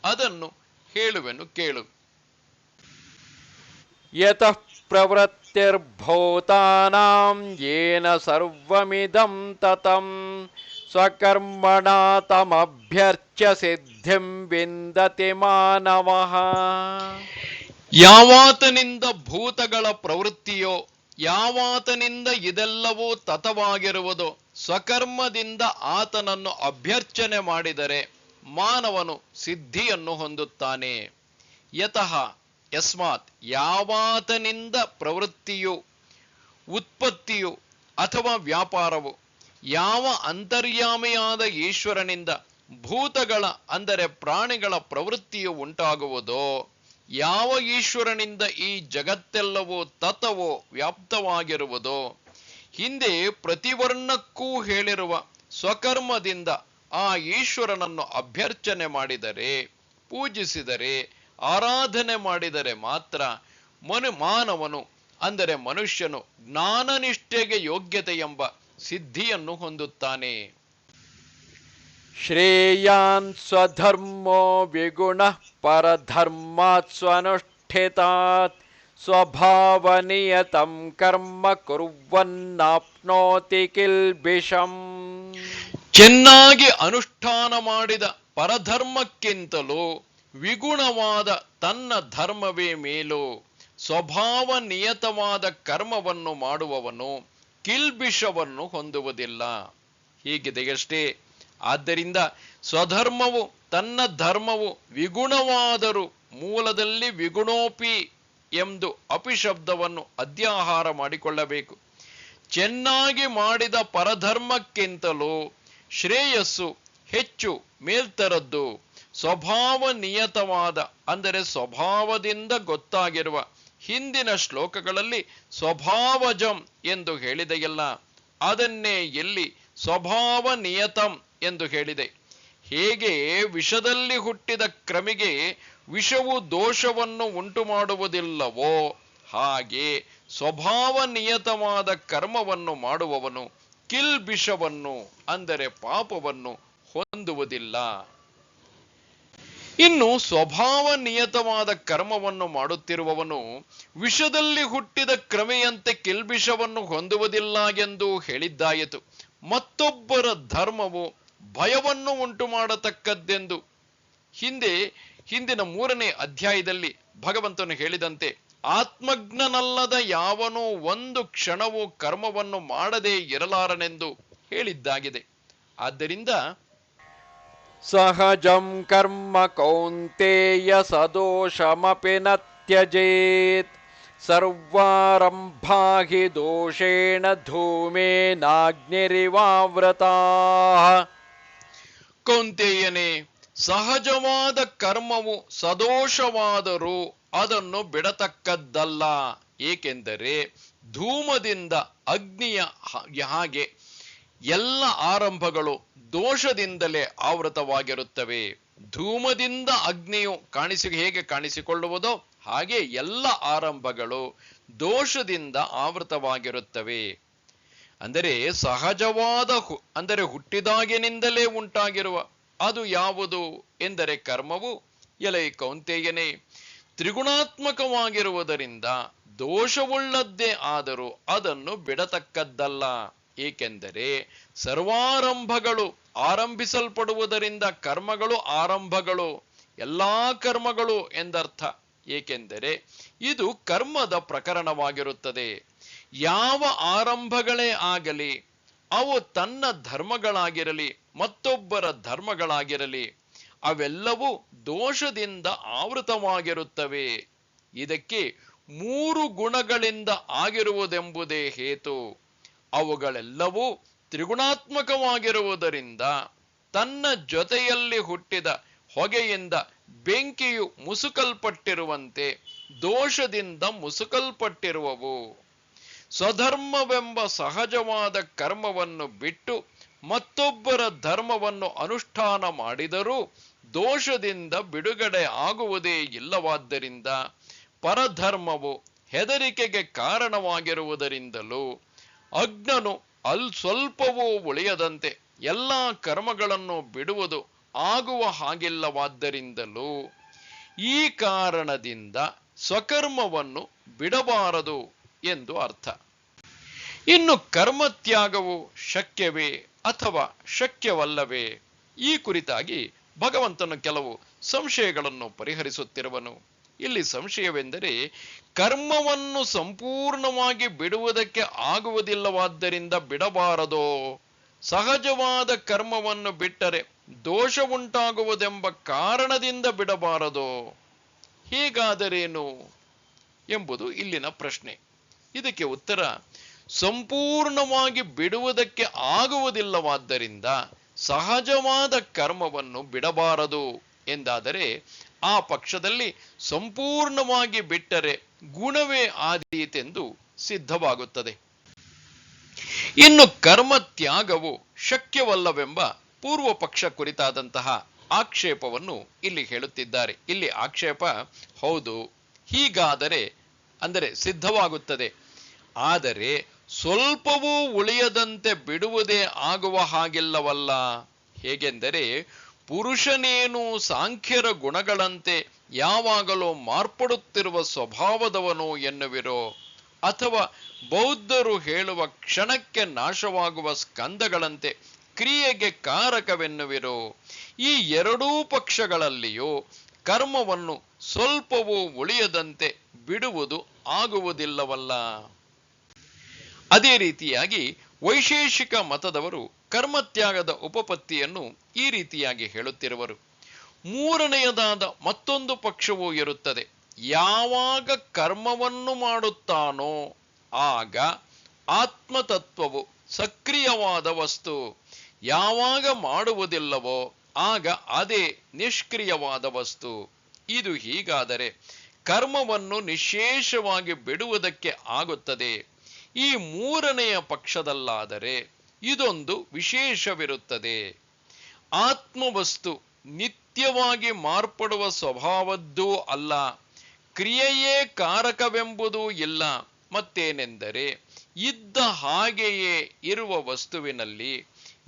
[SPEAKER 1] ಅದನ್ನು ಹೇಳುವೆನು ಕೇಳು.
[SPEAKER 2] ಯತಃ ಪ್ರವೃತ್ತಿರ್ಭೂತಾನಾಂ ಯೇನ ಸರ್ವಮಿದಂ ತತಂ ಸ್ವಕರ್ಮಣಾ ತಮಭ್ಯರ್ಚ್ಯ ಸಿದ್ಧಿಂ ವಿಂದತಿ ಮಾನವಃ.
[SPEAKER 1] ಯಾವಾತನಿಂದ ಭೂತಗಳ ಪ್ರವೃತ್ತಿಯೋ, ಯಾವಾತನಿಂದ ಇದೆಲ್ಲವೂ ತತವಾಗಿರುವುದೋ ಸ್ವಕರ್ಮದಿಂದ ಆತನನ್ನು ಅಭ್ಯರ್ಚನೆ ಮಾಡಿದರೆ ಮಾನವನು ಸಿದ್ಧಿಯನ್ನು ಹೊಂದುತ್ತಾನೆ. ಯತಃ ಯಸ್ಮಾತ್, ಯಾವಾತನಿಂದ ಪ್ರವೃತ್ತಿಯು, ಉತ್ಪತ್ತಿಯು ಅಥವಾ ವ್ಯಾಪಾರವು ಯಾವ ಅಂತರ್ಯಾಮಿಯಾದ ಈಶ್ವರನಿಂದ ಭೂತಗಳ ಅಂದರೆ ಪ್ರಾಣಿಗಳ ಪ್ರವೃತ್ತಿಯು ಉಂಟಾಗುವುದೋ, ಯಾವ ಈಶ್ವರನಿಂದ ಈ ಜಗತ್ತೆಲ್ಲವೂ ತತವೋ ವ್ಯಾಪ್ತವಾಗಿರುವುದೋ, ಹಿಂದೆ ಪ್ರತಿವರ್ಣಕ್ಕೂ ಹೇಳಿರುವ ಸ್ವಕರ್ಮದಿಂದ ಆ ಈಶ್ವರನನ್ನು ಅಭ್ಯರ್ಚನೆ ಮಾಡಿದರೆ, ಪೂಜಿಸಿದರೆ, ಆರಾಧನೆ ಮಾಡಿದರೆ ಮಾತ್ರ ಮಾನವನು ಅಂದರೆ ಮನುಷ್ಯನು ಜ್ಞಾನನಿಷ್ಠೆಗೆ ಯೋಗ್ಯತೆ ಎಂಬ ಸಿದ್ಧಿಯನ್ನು ಹೊಂದುತ್ತಾನೆ.
[SPEAKER 2] ಶ್ರೇಯಾನ್ ಸ್ವಧರ್ಮೋ ವಿಗುಣಃ ಪರಧರ್ಮಾತ್ ಸ್ವನುಷ್ಠಿತಾತ್ ಸ್ವಭಾವನಿಯತಂ ಕರ್ಮ ಕುರ್ವನ್ನಾಪ್ನೋತಿ ಕಿಲ್ಬಿಷಂ.
[SPEAKER 1] ಚೆನ್ನಾಗಿ ಅನುಷ್ಠಾನ ಮಾಡಿದ ಪರಧರ್ಮಕ್ಕಿಂತಲೂ ವಿಗುಣವಾದ ತನ್ನ ಧರ್ಮವೇ ಮೇಲು. ಸ್ವಭಾವ ನಿಯತವಾದ ಕರ್ಮವನ್ನು ಮಾಡುವವನು ಕಿಲ್ಬಿಷವನ್ನು ಹೊಂದುವುದಿಲ್ಲ. ಹೀಗಿದೆಯಷ್ಟೇ. ಆದ್ದರಿಂದ ಸ್ವಧರ್ಮವು ತನ್ನ ಧರ್ಮವು ವಿಗುಣವಾದರೂ ಮೂಲದಲ್ಲಿ ವಿಗುಣೋಪಿ ಎಂದು ಅಪಿಶಬ್ದವನ್ನು ಅಧ್ಯಾಹಾರ ಮಾಡಿಕೊಳ್ಳಬೇಕು. ಚೆನ್ನಾಗಿ ಮಾಡಿದ ಪರಧರ್ಮಕ್ಕಿಂತಲೂ ಶ್ರೇಯಸ್ಸು ಹೆಚ್ಚು ಮೇಲ್ತರದ್ದು ಸ್ವಭಾವ ನಿಯತವಾದ ಅಂದರೆ ಸ್ವಭಾವದಿಂದ ಗೊತ್ತಾಗಿರುವ. ಹಿಂದಿನ ಶ್ಲೋಕಗಳಲ್ಲಿ ಸ್ವಭಾವಜಂ ಎಂದು ಹೇಳಿದೆಯಲ್ಲ, ಅದನ್ನೇ ಎಲ್ಲಿ ಸ್ವಭಾವ ನಿಯತಂ ಎಂದು ಹೇಳಿದೆ. ಹೇಗೆ ವಿಷದಲ್ಲಿ ಹುಟ್ಟಿದ ಕ್ರಮಿಗೆ ವಿಷವು ದೋಷವನ್ನು ಉಂಟು ಮಾಡುವುದಿಲ್ಲವೋ, ಹಾಗೆ ಸ್ವಭಾವ ನಿಯತವಾದ ಕರ್ಮವನ್ನು ಮಾಡುವವನು ಕಿಲ್ಬಿಷವನ್ನು ಅಂದರೆ ಪಾಪವನ್ನು ಹೊಂದುವುದಿಲ್ಲ. ಇನ್ನು ಸ್ವಭಾವ ನಿಯತವಾದ ಕರ್ಮವನ್ನು ಮಾಡುತ್ತಿರುವವನು ವಿಷದಲ್ಲಿ ಹುಟ್ಟಿದ ಕ್ರಮೆಯಂತೆ ಕಿಲ್ಬಿಷವನ್ನು ಹೊಂದುವುದಿಲ್ಲ ಎಂದು ಹೇಳಿದ್ದಾಯಿತು. ಮತ್ತೊಬ್ಬರ ಧರ್ಮವು ಭಯವನ್ನು ಉಂಟು ಮಾಡತಕ್ಕದ್ದೆಂದು ಹಿಂದಿನ 3ನೇ ಅಧ್ಯಾಯದಲ್ಲಿ ಭಗವಂತನು ಹೇಳಿದಂತೆ, ಆತ್ಮಜ್ಞನಲ್ಲದ ಯಾವನೂ ಒಂದು ಕ್ಷಣವೂ ಕರ್ಮವನ್ನು ಮಾಡದೇ ಇರಲಾರನೆಂದು ಹೇಳಿದ್ದಾಗಿದೆ. ಆದ್ದರಿಂದ
[SPEAKER 2] ಸಹಜಂ ಕರ್ಮ ಕೌಂತೇಯ ಸದೋಷಮಪಿ ನ ತ್ಯಜೇತ್ ಸರ್ವಾರಂಭಾ ಹಿ ದೋಷೇಣ ಧೂಮೇನಾಗ್ನಿರಿವಾವೃತಾಃ.
[SPEAKER 1] ಕೌಂತೇಯನೇ, ಸಹಜವಾದ ಕರ್ಮವು ಸದೋಷವಾದರೂ ಅದನ್ನು ಬಿಡತಕ್ಕದ್ದಲ್ಲ. ಏಕೆಂದರೆ ಧೂಮದಿಂದ ಅಗ್ನಿಯ ಹಾಗೆ ಎಲ್ಲ ಆರಂಭಗಳು ದೋಷದಿಂದಲೇ ಆವೃತವಾಗಿರುತ್ತವೆ. ಧೂಮದಿಂದ ಅಗ್ನಿಯು ಹೇಗೆ ಕಾಣಿಸಿಕೊಳ್ಳುವುದೋ ಹಾಗೆ ಎಲ್ಲ ಆರಂಭಗಳು ದೋಷದಿಂದ ಆವೃತವಾಗಿರುತ್ತವೆ. ಅಂದರೆ ಸಹಜವಾದ ಅಂದರೆ ಹುಟ್ಟಿದಾಗಿನಿಂದಲೇ ಉಂಟಾಗಿರುವ ಅದು ಯಾವುದು ಎಂದರೆ ಕರ್ಮವು ಎಲೈ ಕೌಂತೇಯನೇ ತ್ರಿಗುಣಾತ್ಮಕವಾಗಿರುವುದರಿಂದ ದೋಷವುಳ್ಳದ್ದೇ ಆದರೂ ಅದನ್ನು ಬಿಡತಕ್ಕದ್ದಲ್ಲ. ಏಕೆಂದರೆ ಸರ್ವಾರಂಭಗಳು ಆರಂಭಿಸಲ್ಪಡುವುದರಿಂದ ಕರ್ಮಗಳು ಆರಂಭಗಳು, ಎಲ್ಲಾ ಕರ್ಮಗಳು ಎಂದರ್ಥ. ಏಕೆಂದರೆ ಇದು ಕರ್ಮದ ಪ್ರಕರಣವಾಗಿರುತ್ತದೆ. ಯಾವ ಆರಂಭಗಳೇ ಆಗಲಿ ಅವು ತನ್ನ ಧರ್ಮಗಳಾಗಿರಲಿ ಮತ್ತೊಬ್ಬರ ಧರ್ಮಗಳಾಗಿರಲಿ ಅವೆಲ್ಲವೂ ದೋಷದಿಂದ ಆವೃತವಾಗಿರುತ್ತವೆ. ಇದಕ್ಕೆ 3 ಗುಣಗಳಿಂದ ಆಗಿರುವುದೆಂಬುದೇ ಹೇತು. ಅವುಗಳೆಲ್ಲವೂ ತ್ರಿಗುಣಾತ್ಮಕವಾಗಿರುವುದರಿಂದ ತನ್ನ ಜೊತೆಯಲ್ಲಿ ಹುಟ್ಟಿದ ಹೊಗೆಯಿಂದ ಬೆಂಕಿಯು ಮುಸುಕಲ್ಪಟ್ಟಿರುವಂತೆ ದೋಷದಿಂದ ಮುಸುಕಲ್ಪಟ್ಟಿರುವವು. ಸ್ವಧರ್ಮವೆಂಬ ಸಹಜವಾದ ಕರ್ಮವನ್ನು ಬಿಟ್ಟು ಮತ್ತೊಬ್ಬರ ಧರ್ಮವನ್ನು ಅನುಷ್ಠಾನ ಮಾಡಿದರೂ ದೋಷದಿಂದ ಬಿಡುಗಡೆ ಆಗುವುದೇ ಇಲ್ಲವಾದ್ದರಿಂದ ಪರಧರ್ಮವು ಹೆದರಿಕೆಗೆ ಕಾರಣವಾಗಿರುವುದರಿಂದಲೂ ಅಜ್ಞನು ಸ್ವಲ್ಪವೂ ಉಳಿಯದಂತೆ ಎಲ್ಲ ಕರ್ಮಗಳನ್ನು ಬಿಡುವುದು ಆಗುವ ಹಾಗಿಲ್ಲವಾದ್ದರಿಂದಲೂ ಈ ಕಾರಣದಿಂದ ಸ್ವಕರ್ಮವನ್ನು ಬಿಡಬಾರದು ಎಂದು ಅರ್ಥ. ಇನ್ನು ಕರ್ಮತ್ಯಾಗವು ಶಕ್ಯವೇ ಅಥವಾ ಶಕ್ಯವಲ್ಲವೇ? ಈ ಕುರಿತಾಗಿ ಭಗವಂತನು ಕೆಲವು ಸಂಶಯಗಳನ್ನು ಪರಿಹರಿಸುತ್ತಿರುವನು. ಇಲ್ಲಿ ಸಂಶಯವೆಂದರೆ ಕರ್ಮವನ್ನು ಸಂಪೂರ್ಣವಾಗಿ ಬಿಡುವುದಕ್ಕೆ ಆಗುವುದಿಲ್ಲವಾದ್ದರಿಂದ ಬಿಡಬಾರದೋ, ಸಹಜವಾದ ಕರ್ಮವನ್ನು ಬಿಟ್ಟರೆ ದೋಷ ಉಂಟಾಗುವುದೆಂಬ ಕಾರಣದಿಂದ ಬಿಡಬಾರದೋ, ಹೀಗಾದರೇನು ಎಂಬುದು ಇಲ್ಲಿನ ಪ್ರಶ್ನೆ. ಇದಕ್ಕೆ ಉತ್ತರ, ಸಂಪೂರ್ಣವಾಗಿ ಬಿಡುವುದಕ್ಕೆ ಆಗುವುದಿಲ್ಲವಾದ್ದರಿಂದ ಸಹಜವಾದ ಕರ್ಮವನ್ನು ಬಿಡಬಾರದು ಎಂದಾದರೆ ಆ ಪಕ್ಷದಲ್ಲಿ ಸಂಪೂರ್ಣವಾಗಿ ಬಿಟ್ಟರೆ ಗುಣವೇ ಆದೀತೆಂದು ಸಿದ್ಧವಾಗುತ್ತದೆ. ಇನ್ನು ಕರ್ಮ ತ್ಯಾಗವು ಶಕ್ಯವಲ್ಲವೆಂಬ ಪೂರ್ವ ಪಕ್ಷ ಕುರಿತಾದಂತಹ ಆಕ್ಷೇಪವನ್ನು ಇಲ್ಲಿ ಹೇಳುತ್ತಿದ್ದಾರೆ. ಇಲ್ಲಿ ಆಕ್ಷೇಪ, ಹೌದು, ಹೀಗಾದರೆ ಅಂದರೆ ಸಿದ್ಧವಾಗುತ್ತದೆ, ಆದರೆ ಸ್ವಲ್ಪವೂ ಉಳಿಯದಂತೆ ಬಿಡುವುದೇ ಆಗುವ ಹಾಗಿಲ್ಲವಲ್ಲ. ಹೇಗೆಂದರೆ, ಪುರುಷನೇನು ಸಾಂಖ್ಯರ ಗುಣಗಳಂತೆ ಯಾವಾಗಲೂ ಮಾರ್ಪಡುತ್ತಿರುವ ಸ್ವಭಾವದವನು ಎನ್ನುವಿರೋ, ಅಥವಾ ಬೌದ್ಧರು ಹೇಳುವ ಕ್ಷಣಕ್ಕೆ ನಾಶವಾಗುವ ಸ್ಕಂದಗಳಂತೆ ಕ್ರಿಯೆಗೆ ಕಾರಕವೆನ್ನುವಿರೋ. ಈ ಎರಡೂ ಪಕ್ಷಗಳಲ್ಲಿಯೂ ಕರ್ಮವನ್ನು ಸ್ವಲ್ಪವೂ ಉಳಿಯದಂತೆ ಬಿಡುವುದು ಆಗುವುದಿಲ್ಲವಲ್ಲ. ಅದೇ ರೀತಿಯಾಗಿ ವೈಶೇಷಿಕ ಮತದವರು ಕರ್ಮತ್ಯಾಗದ ಉಪಪತ್ತಿಯನ್ನು ಈ ರೀತಿಯಾಗಿ ಹೇಳುತ್ತಿರುವರು. ಮೂರನೆಯದಾದ ಮತ್ತೊಂದು ಪಕ್ಷವೂ ಇರುತ್ತದೆ. ಯಾವಾಗ ಕರ್ಮವನ್ನು ಮಾಡುತ್ತಾನೋ ಆಗ ಆತ್ಮತತ್ವವು ಸಕ್ರಿಯವಾದ ವಸ್ತು, ಯಾವಾಗ ಮಾಡುವುದಿಲ್ಲವೋ ಆಗ ಅದೇ ನಿಷ್ಕ್ರಿಯವಾದ ವಸ್ತು. ಇದು ಹೀಗಾದರೆ ಕರ್ಮವನ್ನು ನಿಶೇಷವಾಗಿ ಬಿಡುವುದಕ್ಕೆ ಆಗುತ್ತದೆ. ಈ ಮೂರನೆಯ ಪಕ್ಷದಲ್ಲಾದರೆ ಇದೊಂದು ವಿಶೇಷವಿರುತ್ತದೆ. ಆತ್ಮವಸ್ತು ನಿತ್ಯವಾಗಿ ಮಾರ್ಪಡುವ ಸ್ವಭಾವದ್ದೂ ಅಲ್ಲ, ಕ್ರಿಯೆಯೇ ಕಾರಕವೆಂಬುದೂ ಇಲ್ಲ. ಮತ್ತೇನೆಂದರೆ, ಇದ್ದ ಹಾಗೆಯೇ ಇರುವ ವಸ್ತುವಿನಲ್ಲಿ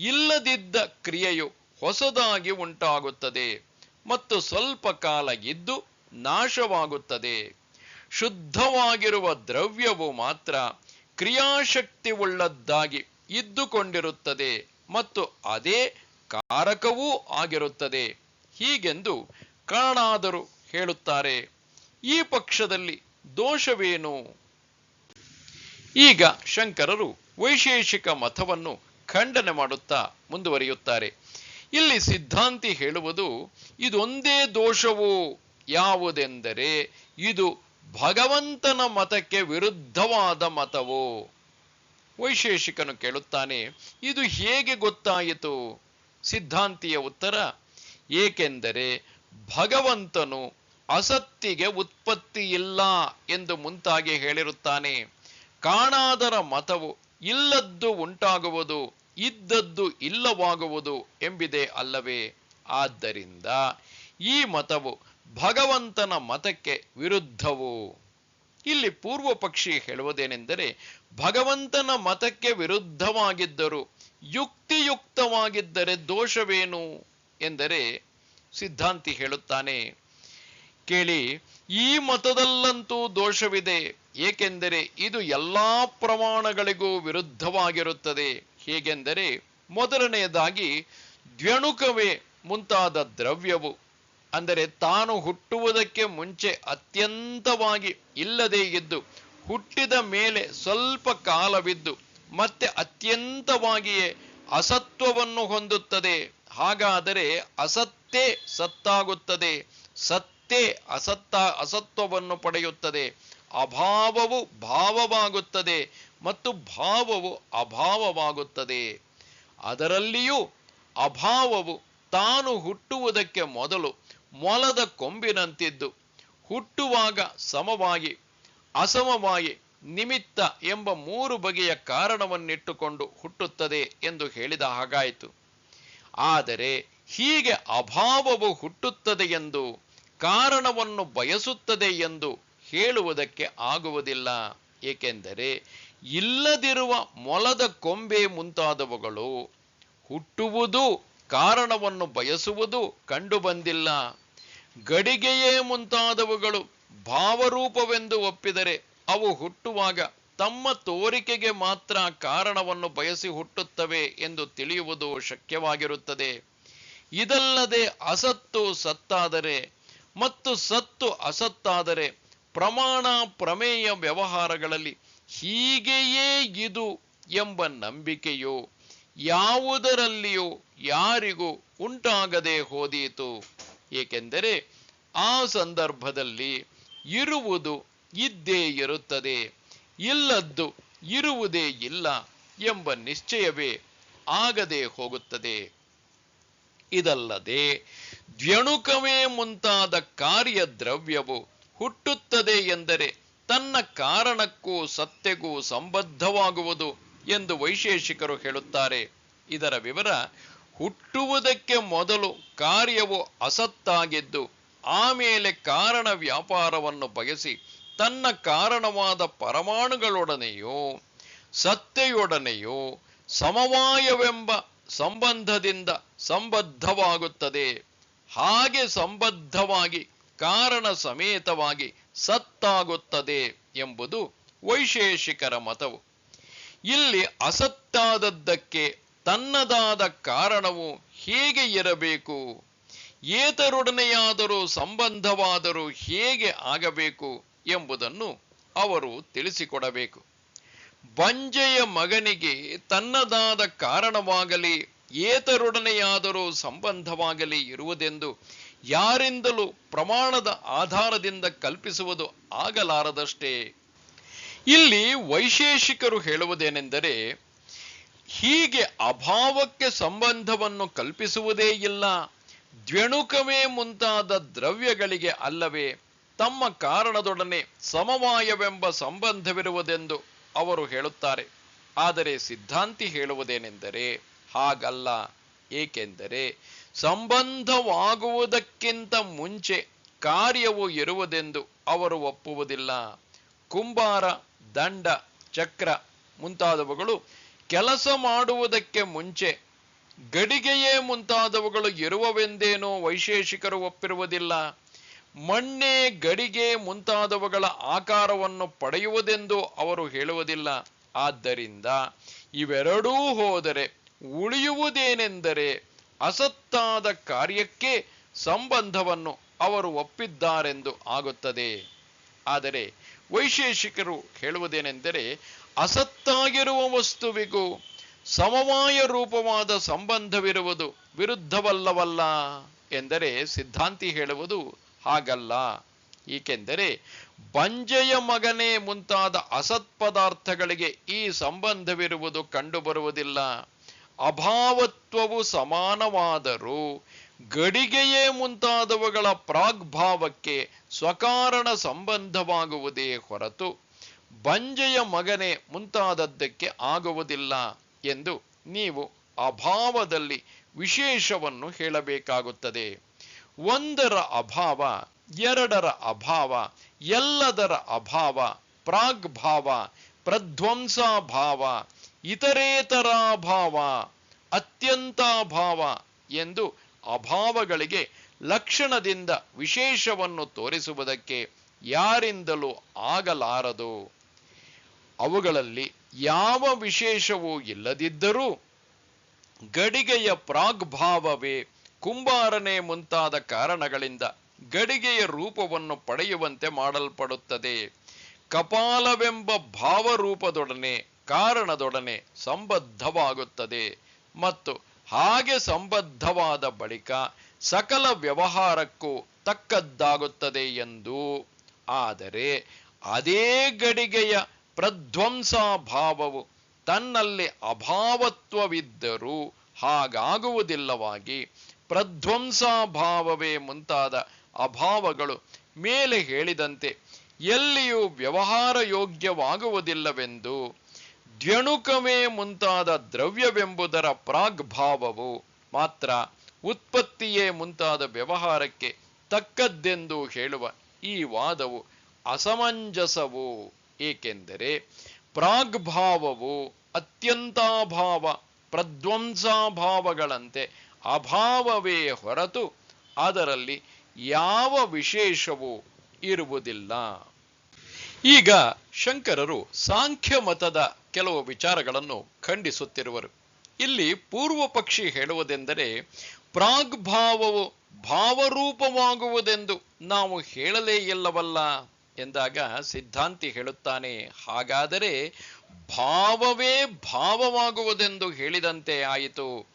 [SPEAKER 1] ಇಲ್ಲದಿದ್ದ ಕ್ರಿಯೆಯು ಹೊಸದಾಗಿ ಉಂಟಾಗುತ್ತದೆ ಮತ್ತು ಸ್ವಲ್ಪ ಕಾಲ ಇದ್ದು ನಾಶವಾಗುತ್ತದೆ. ಶುದ್ಧವಾಗಿರುವ ದ್ರವ್ಯವು ಮಾತ್ರ ಕ್ರಿಯಾಶಕ್ತಿ ಉಳ್ಳದ್ದಾಗಿ ಇದ್ದುಕೊಂಡಿರುತ್ತದೆ ಮತ್ತು ಅದೇ ಕಾರಕವೂ ಆಗಿರುತ್ತದೆ. ಹೀಗೆಂದು ಕಾಣಾದರು ಹೇಳುತ್ತಾರೆ. ಈ ಪಕ್ಷದಲ್ಲಿ ದೋಷವೇನು? ಈಗ ಶಂಕರರು ವೈಶೇಷಿಕ ಮತವನ್ನು ಖಂಡನೆ ಮಾಡುತ್ತಾ ಮುಂದುವರಿಯುತ್ತಾರೆ. ಇಲ್ಲಿ ಸಿದ್ಧಾಂತಿ ಹೇಳುವುದು ಇದೊಂದೇ ದೋಷವು. ಯಾವುದೆಂದರೆ, ಇದು ಭಗವಂತನ ಮತಕ್ಕೆ ವಿರುದ್ಧವಾದ ಮತವು. ವೈಶೇಷಿಕನು ಕೇಳುತ್ತಾನೆ, ಇದು ಹೇಗೆ ಗೊತ್ತಾಯಿತು? ಸಿದ್ಧಾಂತಿಯ ಉತ್ತರ, ಏಕೆಂದರೆ ಭಗವಂತನು ಅಸತ್ತಿಗೆ ಉತ್ಪತ್ತಿಯಿಲ್ಲ ಎಂದು ಮುಂತಾಗಿ ಹೇಳಿರುತ್ತಾನೆ. ಕಾಣಾದರ ಮತವು ಇಲ್ಲದ್ದು ಉಂಟಾಗುವುದು, ಇದ್ದದ್ದು ಇಲ್ಲವಾಗುವುದು ಎಂಬಿದೆ ಅಲ್ಲವೇ? ಆದ್ದರಿಂದ ಈ ಮತವು ಭಗವಂತನ ಮತಕ್ಕೆ ವಿರುದ್ಧವು. ಇಲ್ಲಿ ಪೂರ್ವ ಪಕ್ಷಿ ಹೇಳುವುದೇನೆಂದರೆ, ಭಗವಂತನ ಮತಕ್ಕೆ ವಿರುದ್ಧವಾಗಿದ್ದರೂ ಯುಕ್ತಿಯುಕ್ತವಾಗಿದ್ದರೆ ದೋಷವೇನು ಎಂದರೆ, ಸಿದ್ಧಾಂತಿ ಹೇಳುತ್ತಾನೆ, ಕೇಳಿ, ಈ ಮತದಲ್ಲಂತೂ ದೋಷವಿದೆ. ಏಕೆಂದರೆ ಇದು ಎಲ್ಲಾ ಪ್ರಮಾಣಗಳಿಗೂ ವಿರುದ್ಧವಾಗಿರುತ್ತದೆ. ಹೇಗೆಂದರೆ, ಮೊದಲನೆಯದಾಗಿ ದ್ವ್ಯಣುಕವೇ ಮುಂತಾದ ದ್ರವ್ಯವು, ಅಂದರೆ ತಾನು ಹುಟ್ಟುವುದಕ್ಕೆ ಮುಂಚೆ ಅತ್ಯಂತವಾಗಿ ಇಲ್ಲದೇ ಇದ್ದು ಹುಟ್ಟಿದ ಮೇಲೆ ಸ್ವಲ್ಪ ಕಾಲವಿದ್ದು ಮತ್ತೆ ಅತ್ಯಂತವಾಗಿಯೇ ಅಸತ್ವವನ್ನು ಹೊಂದುತ್ತದೆ. ಹಾಗಾದರೆ ಅಸತ್ತೇ ಸತ್ತಾಗುತ್ತದೆ, ಸತ್ತೇ ಅಸತ್ವವನ್ನು ಪಡೆಯುತ್ತದೆ. ಅಭಾವವು ಭಾವವಾಗುತ್ತದೆ ಮತ್ತು ಭಾವವು ಅಭಾವವಾಗುತ್ತದೆ. ಅದರಲ್ಲಿಯೂ ಅಭಾವವು ತಾನು ಹುಟ್ಟುವುದಕ್ಕೆ ಮೊದಲು ಮೊಲದ ಕೊಂಬಿನಂತಿದ್ದು ಹುಟ್ಟುವಾಗ ಸಮವಾಗಿ ಅಸಮವಾಗಿ ನಿಮಿತ್ತ ಎಂಬ 3 ಬಗೆಯ ಕಾರಣವನ್ನಿಟ್ಟುಕೊಂಡು ಹುಟ್ಟುತ್ತದೆ ಎಂದು ಹೇಳಿದ ಹಾಗಾಯಿತು. ಆದರೆ ಹೀಗೆ ಅಭಾವವು ಹುಟ್ಟುತ್ತದೆ ಎಂದು, ಕಾರಣವನ್ನು ಬಯಸುತ್ತದೆ ಎಂದು ಹೇಳುವುದಕ್ಕೆ ಆಗುವುದಿಲ್ಲ. ಏಕೆಂದರೆ ಇಲ್ಲದಿರುವ ಮೊಲದ ಕೊಂಬೆ ಮುಂತಾದವುಗಳು ಹುಟ್ಟುವುದು, ಕಾರಣವನ್ನು ಬಯಸುವುದು ಕಂಡುಬಂದಿಲ್ಲ. ಗಡಿಗೆಯೇ ಮುಂತಾದವುಗಳು ಭಾವರೂಪವೆಂದು ಒಪ್ಪಿದರೆ ಅವು ಹುಟ್ಟುವಾಗ ತಮ್ಮ ತೋರಿಕೆಗೆ ಮಾತ್ರ ಕಾರಣವನ್ನು ಬಯಸಿ ಹುಟ್ಟುತ್ತವೆ ಎಂದು ತಿಳಿಯುವುದು ಶಕ್ಯವಾಗಿರುತ್ತದೆ. ಇದಲ್ಲದೆ ಅಸತ್ತು ಸತ್ತಾದರೆ ಮತ್ತು ಸತ್ತು ಅಸತ್ತಾದರೆ ಪ್ರಮಾಣ ಪ್ರಮೇಯ ವ್ಯವಹಾರಗಳಲ್ಲಿ ಹೀಗೆಯೇ ಇದು ಎಂಬ ನಂಬಿಕೆಯು ಯಾವುದರಲ್ಲಿಯೂ ಯಾರಿಗೂ ಉಂಟಾಗದೆ ಹೋದೀತು. ಏಕೆಂದರೆ ಆ ಸಂದರ್ಭದಲ್ಲಿ ಇರುವುದು ಇದ್ದೇ ಇರುತ್ತದೆ, ಇಲ್ಲದ್ದು ಇರುವುದೇ ಇಲ್ಲ ಎಂಬ ನಿಶ್ಚಯವೇ ಆಗದೆ ಹೋಗುತ್ತದೆ. ಇದಲ್ಲದೆ ದ್ವ್ಯಣುಕವೇ ಮುಂತಾದ ಕಾರ್ಯದ್ರವ್ಯವು ಹುಟ್ಟುತ್ತದೆ ಎಂದರೆ ತನ್ನ ಕಾರಣಕ್ಕೂ ಸತ್ತೆಗೂ ಸಂಬದ್ಧವಾಗುವುದು ಎಂದು ವೈಶೇಷಿಕರು ಹೇಳುತ್ತಾರೆ. ಇದರ ವಿವರ: ಹುಟ್ಟುವುದಕ್ಕೆ ಮೊದಲು ಕಾರ್ಯವು ಅಸತ್ತಾಗಿದ್ದು ಆಮೇಲೆ ಕಾರಣ ವ್ಯಾಪಾರವನ್ನು ಬಯಸಿ ತನ್ನ ಕಾರಣವಾದ ಪರಮಾಣುಗಳೊಡನೆಯೋ ಸತ್ತೆಯೊಡನೆಯೋ ಸಮವಾಯವೆಂಬ ಸಂಬಂಧದಿಂದ ಸಂಬದ್ಧವಾಗುತ್ತದೆ. ಹಾಗೆ ಸಂಬದ್ಧವಾಗಿ ಕಾರಣ ಸಮೇತವಾಗಿ ಸತ್ತಾಗುತ್ತದೆ ಎಂಬುದು ವೈಶೇಷಿಕರ ಮತವು. ಇಲ್ಲಿ ಅಸತ್ತಾದದ್ದಕ್ಕೆ ತನ್ನದಾದ ಕಾರಣವು ಹೇಗೆ ಇರಬೇಕು, ಏತರೊಡನೆಯಾದರೂ ಸಂಬಂಧವಾದರೂ ಹೇಗೆ ಆಗಬೇಕು ಎಂಬುದನ್ನು ಅವರು ತಿಳಿಸಿಕೊಡಬೇಕು. ಬಂಜೆಯ ಮಗನಿಗೆ ತನ್ನದಾದ ಕಾರಣವಾಗಲಿ ಏತರೊಡನೆಯಾದರೂ ಸಂಬಂಧವಾಗಲಿ ಇರುವುದೆಂದು ಯಾರಿಂದಲೂ ಪ್ರಮಾಣದ ಆಧಾರದಿಂದ ಕಲ್ಪಿಸುವುದು ಆಗಲಾರದಷ್ಟೇ. ಇಲ್ಲಿ ವೈಶೇಷಿಕರು ಹೇಳುವುದೇನೆಂದರೆ, ಹೀಗೆ ಅಭಾವಕ್ಕೆ ಸಂಬಂಧವನ್ನು ಕಲ್ಪಿಸುವುದೇ ಇಲ್ಲ. ದ್ವ್ಯಣುಕವೇ ಮುಂತಾದ ದ್ರವ್ಯಗಳಿಗೆ ಅಲ್ಲವೇ ತಮ್ಮ ಕಾರಣದೊಡನೆ ಸಮವಾಯವೆಂಬ ಸಂಬಂಧವಿರುವುದೆಂದು ಅವರು ಹೇಳುತ್ತಾರೆ. ಆದರೆ ಸಿದ್ಧಾಂತಿ ಹೇಳುವುದೇನೆಂದರೆ ಹಾಗಲ್ಲ. ಏಕೆಂದರೆ ಸಂಬಂಧವಾಗುವುದಕ್ಕಿಂತ ಮುಂಚೆ ಕಾರ್ಯವು ಇರುವುದೆಂದು ಅವರು ಒಪ್ಪುವುದಿಲ್ಲ. ಕುಂಬಾರ, ದಂಡ, ಚಕ್ರ ಮುಂತಾದವುಗಳು ಕೆಲಸ ಮಾಡುವುದಕ್ಕೆ ಮುಂಚೆ ಗಡಿಗೆಯೇ ಮುಂತಾದವುಗಳು ಇರುವವೆಂದೇನೋ ವೈಶೇಷಿಕರು ಒಪ್ಪಿರುವುದಿಲ್ಲ. ಮಣ್ಣೆ, ಗಡಿಗೆ ಮುಂತಾದವುಗಳ ಆಕಾರವನ್ನು ಪಡೆಯುವುದೆಂದು ಅವರು ಹೇಳುವುದಿಲ್ಲ. ಆದ್ದರಿಂದ ಇವೆರಡೂ ಹೋದರೆ ಉಳಿಯುವುದೇನೆಂದರೆ ಅಸತ್ತಾದ ಕಾರ್ಯಕ್ಕೆ ಸಂಬಂಧವನ್ನು ಅವರು ಒಪ್ಪಿದ್ದಾರೆಂದು ಆಗುತ್ತದೆ. ಆದರೆ ವೈಶೇಷಿಕರು ಹೇಳುವುದೇನೆಂದರೆ, ಅಸತ್ತಾಗಿರುವ ವಸ್ತುವಿಗೂ ಸಮವಾಯ ರೂಪವಾದ ಸಂಬಂಧವಿರುವುದು ವಿರುದ್ಧವಲ್ಲವಲ್ಲ ಎಂದರೆ ಸಿದ್ಧಾಂತಿ ಹೇಳುವುದು ಹಾಗಲ್ಲ. ಏಕೆಂದರೆ ಬಂಜೆಯ ಮಗನೇ ಮುಂತಾದ ಅಸತ್ ಪದಾರ್ಥಗಳಿಗೆ ಈ ಸಂಬಂಧವಿರುವುದು ಕಂಡುಬರುವುದಿಲ್ಲ. ಅಭಾವತ್ವವು ಸಮಾನವಾದರೂ ಗಡಿಗೆಯೇ ಮುಂತಾದವುಗಳ ಪ್ರಾಗ್ಭಾವಕ್ಕೆ ಸ್ವಕಾರಣ ಸಂಬಂಧವಾಗುವುದೇ ಹೊರತು ಬಂಜೆಯ ಮಗನೇ ಮುಂತಾದದ್ದಕ್ಕೆ ಆಗುವುದಿಲ್ಲ ಎಂದು ನೀವು ಅಭಾವದಲ್ಲಿ ವಿಶೇಷವನ್ನು ಹೇಳಬೇಕಾಗುತ್ತದೆ. ಒಂದರ ಅಭಾವ, ಎರಡರ ಅಭಾವ, ಎಲ್ಲದರ ಅಭಾವ, ಪ್ರಾಗ್ಭಾವ, ಪ್ರಧ್ವಂಸಾಭಾವ, ಇತರೇತರಾಭಾವ, ಅತ್ಯಂತಾಭಾವ ಎಂದು ಅಭಾವಗಳಿಗೆ ಲಕ್ಷಣದಿಂದ ವಿಶೇಷವನ್ನು ತೋರಿಸುವುದಕ್ಕೆ ಯಾರಿಂದಲೂ ಆಗಲಾರದು. ಅವುಗಳಲ್ಲಿ ಯಾವ ವಿಶೇಷವೂ ಇಲ್ಲದಿದ್ದರೂ ಗಡಿಗೆಯ ಪ್ರಾಗ್ಭಾವವೇ ಕುಂಬಾರನೆ ಮುಂತಾದ ಕಾರಣಗಳಿಂದ ಗಡಿಗೆಯ ರೂಪವನ್ನು ಪಡೆಯುವಂತೆ ಮಾಡಲ್ಪಡುತ್ತದೆ. ಕಪಾಲವೆಂಬ ಭಾವರೂಪದೊಡನೆ ಕಾರಣದೊಡನೆ ಸಂಬದ್ಧವಾಗುತ್ತದೆ ಮತ್ತು ಹಾಗೆ ಸಂಬದ್ಧವಾದ ಬಳಿಕ ಸಕಲ ವ್ಯವಹಾರಕ್ಕೂ ತಕ್ಕದ್ದಾಗುತ್ತದೆ ಎಂದು. ಆದರೆ ಅದೇ ಗಡಿಗೆಯ ಪ್ರಧ್ವಂಸಾಭಾವವು ತನ್ನಲ್ಲಿ ಅಭಾವತ್ವವಿದ್ದರೂ ಹಾಗಾಗುವುದಿಲ್ಲವಾಗಿ ಪ್ರಧ್ವಂಸಾಭಾವವೇ ಮುಂತಾದ ಅಭಾವಗಳು ಮೇಲೆ ಹೇಳಿದಂತೆ ಎಲ್ಲಿಯೂ ವ್ಯವಹಾರ ಯೋಗ್ಯವಾಗುವುದಿಲ್ಲವೆಂದು, ದ್ವ್ಯಣುಕವೇ ಮುಂತಾದ ದ್ರವ್ಯವೆಂಬುದರ ಪ್ರಾಗ್ಭಾವವು ಮಾತ್ರ ಉತ್ಪತ್ತಿಯೇ ಮುಂತಾದ ವ್ಯವಹಾರಕ್ಕೆ ತಕ್ಕದ್ದೆಂದು ಹೇಳುವ ಈ ವಾದವು ಅಸಮಂಜಸವು. ಏಕೆಂದರೆ ಪ್ರಾಗ್ಭಾವವು ಅತ್ಯಂತಾಭಾವ, ಪ್ರಧ್ವಂಸಾಭಾವಗಳಂತೆ ಅಭಾವವೇ ಹೊರತು ಅದರಲ್ಲಿ ಯಾವ ವಿಶೇಷವೂ ಇರುವುದಿಲ್ಲ. ಈಗ ಶಂಕರರು ಸಾಂಖ್ಯ ಮತದ ಕೆಲವು ವಿಚಾರಗಳನ್ನು ಖಂಡಿಸುತ್ತಿರುವರು. ಇಲ್ಲಿ ಪೂರ್ವ ಪಕ್ಷಿ ಹೇಳುವುದೆಂದರೆ, ಪ್ರಾಗ್ಭಾವವು ಭಾವರೂಪವಾಗುವುದೆಂದು ನಾವು ಹೇಳಲೇ ಇಲ್ಲವಲ್ಲ ಎಂದಾಗ ಸಿದ್ಧಾಂತಿ ಹೇಳುತ್ತಾನೆ, ಹಾಗಾದರೆ ಭಾವವೇ ಭಾವವಾಗುವುದೆಂದು ಹೇಳಿದಂತೆ ಆಯಿತು.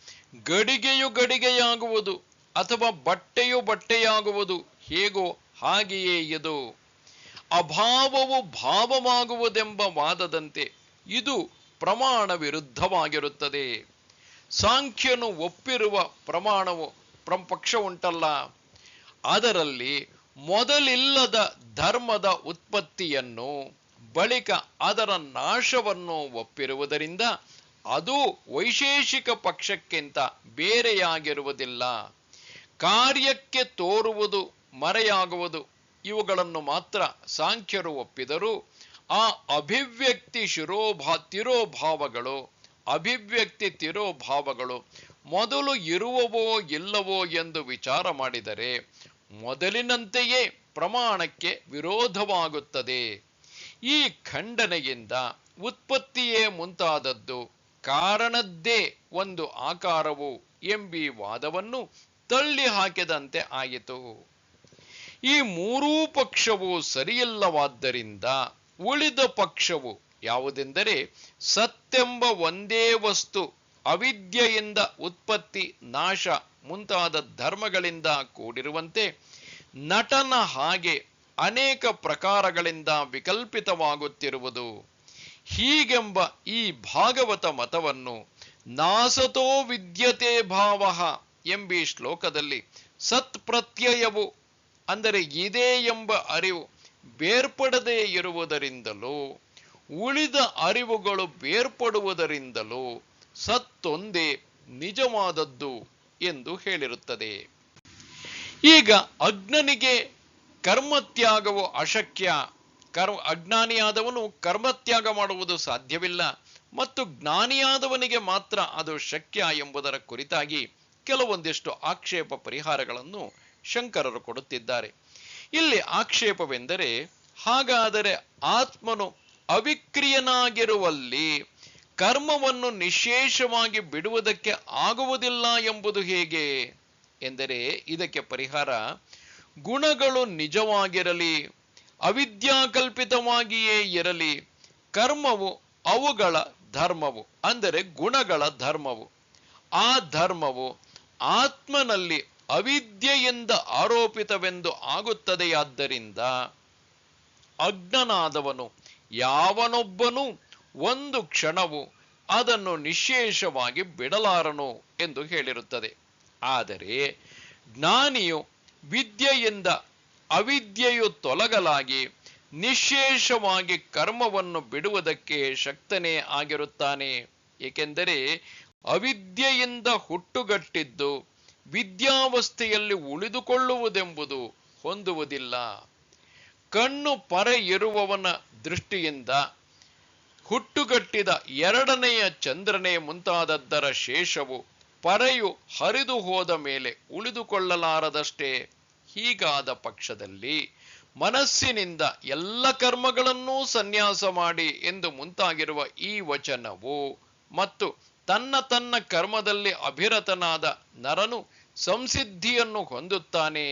[SPEAKER 1] ಗಡಿಗೆಯು ಗಡಿಗೆಯಾಗುವುದು ಅಥವಾ ಬಟ್ಟೆಯು ಬಟ್ಟೆಯಾಗುವುದು ಹೇಗೋ ಹಾಗೆಯೇ ಇದು. ಅಭಾವವು ಭಾವವಾಗುವುದೆಂಬ ವಾದದಂತೆ ಇದು ಪ್ರಮಾಣ ವಿರುದ್ಧವಾಗಿರುತ್ತದೆ. ಸಾಂಖ್ಯನು ಒಪ್ಪಿರುವ ಪ್ರಮಾಣವು ಪಕ್ಷ ಉಂಟಲ್ಲ, ಅದರಲ್ಲಿ ಮೊದಲಿಲ್ಲದ ಧರ್ಮದ ಉತ್ಪತ್ತಿಯನ್ನು ಬಳಿಕ ಅದರ ನಾಶವನ್ನು ಒಪ್ಪಿರುವುದರಿಂದ ಅದು ವೈಶೇಷಿಕ ಪಕ್ಷಕ್ಕಿಂತ ಬೇರೆಯಾಗಿರುವುದಿಲ್ಲ. ಕಾರ್ಯಕ್ಕೆ ತೋರುವುದು ಮರೆಯಾಗುವುದು ಇವುಗಳನ್ನು ಮಾತ್ರ ಸಾಂಖ್ಯರು ಒಪ್ಪಿದರೂ ಆ ಅಭಿವ್ಯಕ್ತಿ ತಿರೋಭಾವಗಳು ಅಭಿವ್ಯಕ್ತಿ ತಿರೋಭಾವಗಳು ಮೊದಲು ಇರುವವೋ ಇಲ್ಲವೋ ಎಂದು ವಿಚಾರ ಮಾಡಿದರೆ ಮೊದಲಿನಂತೆಯೇ ಪ್ರಮಾಣಕ್ಕೆ ವಿರೋಧವಾಗುತ್ತದೆ. ಈ ಖಂಡನೆಯಿಂದ ಉತ್ಪತ್ತಿಯೇ ಮುಂತಾದದ್ದು ಕಾರಣದ್ದೇ ಒಂದು ಆಕಾರವು ಎಂಬಿ ವಾದವನ್ನು ತಳ್ಳಿ ಹಾಕಿದಂತೆ ಆಯಿತು. ಈ ಮೂರೂ ಪಕ್ಷವು ಸರಿಯಿಲ್ಲವಾದ್ದರಿಂದ ಉಳಿದ ಪಕ್ಷವು ಯಾವುದೆಂದರೆ ಸತ್ತೆಂಬ ಒಂದೇ ವಸ್ತು ಅವಿದ್ಯೆಯಿಂದ ಉತ್ಪತ್ತಿ ನಾಶ ಮುಂತಾದ ಧರ್ಮಗಳಿಂದ ಕೂಡಿರುವಂತೆ ನಟನ ಹಾಗೆ ಅನೇಕ ಪ್ರಕಾರಗಳಿಂದ ವಿಕಲ್ಪಿತವಾಗುತ್ತಿರುವುದು. ಹೀಗೆಂಬ ಈ ಭಾಗವತ ಮತವನ್ನು ನಾಸತೋ ವಿದ್ಯತೆ ಭಾವ ಎಂಬಿ ಶ್ಲೋಕದಲ್ಲಿ ಸತ್ಪ್ರತ್ಯಯವು ಅಂದರೆ ಇದೆ ಎಂಬ ಅರಿವು ಬೇರ್ಪಡದೇ ಇರುವುದರಿಂದಲೂ ಉಳಿದ ಅರಿವುಗಳು ಬೇರ್ಪಡುವುದರಿಂದಲೂ ಸತ್ತೊಂದೇ ನಿಜವಾದದ್ದು ಎಂದು ಹೇಳಿರುತ್ತದೆ. ಈಗ ಅಜ್ಞನಿಗೆ ಕರ್ಮತ್ಯಾಗವು ಅಶಕ್ಯ, ಅಜ್ಞಾನಿಯಾದವನು ಕರ್ಮತ್ಯಾಗ ಮಾಡುವುದು ಸಾಧ್ಯವಿಲ್ಲ ಮತ್ತು ಜ್ಞಾನಿಯಾದವನಿಗೆ ಮಾತ್ರ ಅದು ಶಕ್ಯ ಎಂಬುದರ ಕುರಿತಾಗಿ ಕೆಲವೊಂದಿಷ್ಟು ಆಕ್ಷೇಪ ಪರಿಹಾರಗಳನ್ನು ಶಂಕರರು ಕೊಡುತ್ತಿದ್ದಾರೆ. ಇಲ್ಲಿ ಆಕ್ಷೇಪವೆಂದರೆ, ಹಾಗಾದರೆ ಆತ್ಮನು ಅವಿಕ್ರಿಯನಾಗಿರುವಲ್ಲಿ ಕರ್ಮವನ್ನು ನಿಶೇಷವಾಗಿ ಬಿಡುವುದಕ್ಕೆ ಆಗುವುದಿಲ್ಲ ಎಂಬುದು ಹೇಗೆ ಎಂದರೆ, ಇದಕ್ಕೆ ಪರಿಹಾರ, ಗುಣಗಳು ನಿಜವಾಗಿರಲಿ ಅವಿದ್ಯಾಕಲ್ಪಿತವಾಗಿಯೇ ಇರಲಿ, ಕರ್ಮವು ಅವುಗಳ ಧರ್ಮವು ಅಂದರೆ ಗುಣಗಳ ಧರ್ಮವು. ಆ ಧರ್ಮವು ಆತ್ಮನಲ್ಲಿ ಅವಿದ್ಯೆಯಿಂದ ಆರೋಪಿತವೆಂದು ಆಗುತ್ತದೆಯಾದ್ದರಿಂದ ಅಜ್ಞನಾದವನು ಯಾವನೊಬ್ಬನೂ ಒಂದು ಕ್ಷಣವು ಅದನ್ನು ನಿಶೇಷವಾಗಿ ಬಿಡಲಾರನು ಎಂದು ಹೇಳಿರುತ್ತದೆ. ಆದರೆ ಜ್ಞಾನಿಯು ವಿದ್ಯೆಯಿಂದ ಅವಿದ್ಯೆಯು ತೊಲಗಲಾಗಿ ನಿಶೇಷವಾಗಿ ಕರ್ಮವನ್ನು ಬಿಡುವುದಕ್ಕೆ ಶಕ್ತನೇ ಆಗಿರುತ್ತಾನೆ. ಏಕೆಂದರೆ ಅವಿದ್ಯೆಯಿಂದ ಹುಟ್ಟುಗಟ್ಟಿದ್ದು ವಿದ್ಯಾವಸ್ಥೆಯಲ್ಲಿ ಉಳಿದುಕೊಳ್ಳುವುದೆಂಬುದು ಹೊಂದುವುದಿಲ್ಲ. ಕಣ್ಣು ಪರೆ ಇರುವವನ ದೃಷ್ಟಿಯಿಂದ ಹುಟ್ಟುಗಟ್ಟಿದ ಎರಡನೆಯ ಚಂದ್ರನೇ ಮುಂತಾದದ್ದರ ಶೇಷವು ಪರೆಯು ಹರಿದು ಹೋದ ಮೇಲೆ ಉಳಿದುಕೊಳ್ಳಲಾರದಷ್ಟೇ. ಹೀಗಾದ ಪಕ್ಷದಲ್ಲಿ ಮನಸ್ಸಿನಿಂದ ಎಲ್ಲ ಕರ್ಮಗಳನ್ನೂ ಸನ್ಯಾಸ ಮಾಡಿ ಎಂದು ಮುಂತಾಗಿರುವ ಈ ವಚನವು ಮತ್ತು ತನ್ನ ಕರ್ಮದಲ್ಲಿ ಅಭಿರತನಾದ ನರನು ಸಂಸಿದ್ಧಿಯನ್ನು ಹೊಂದುತ್ತಾನೆ,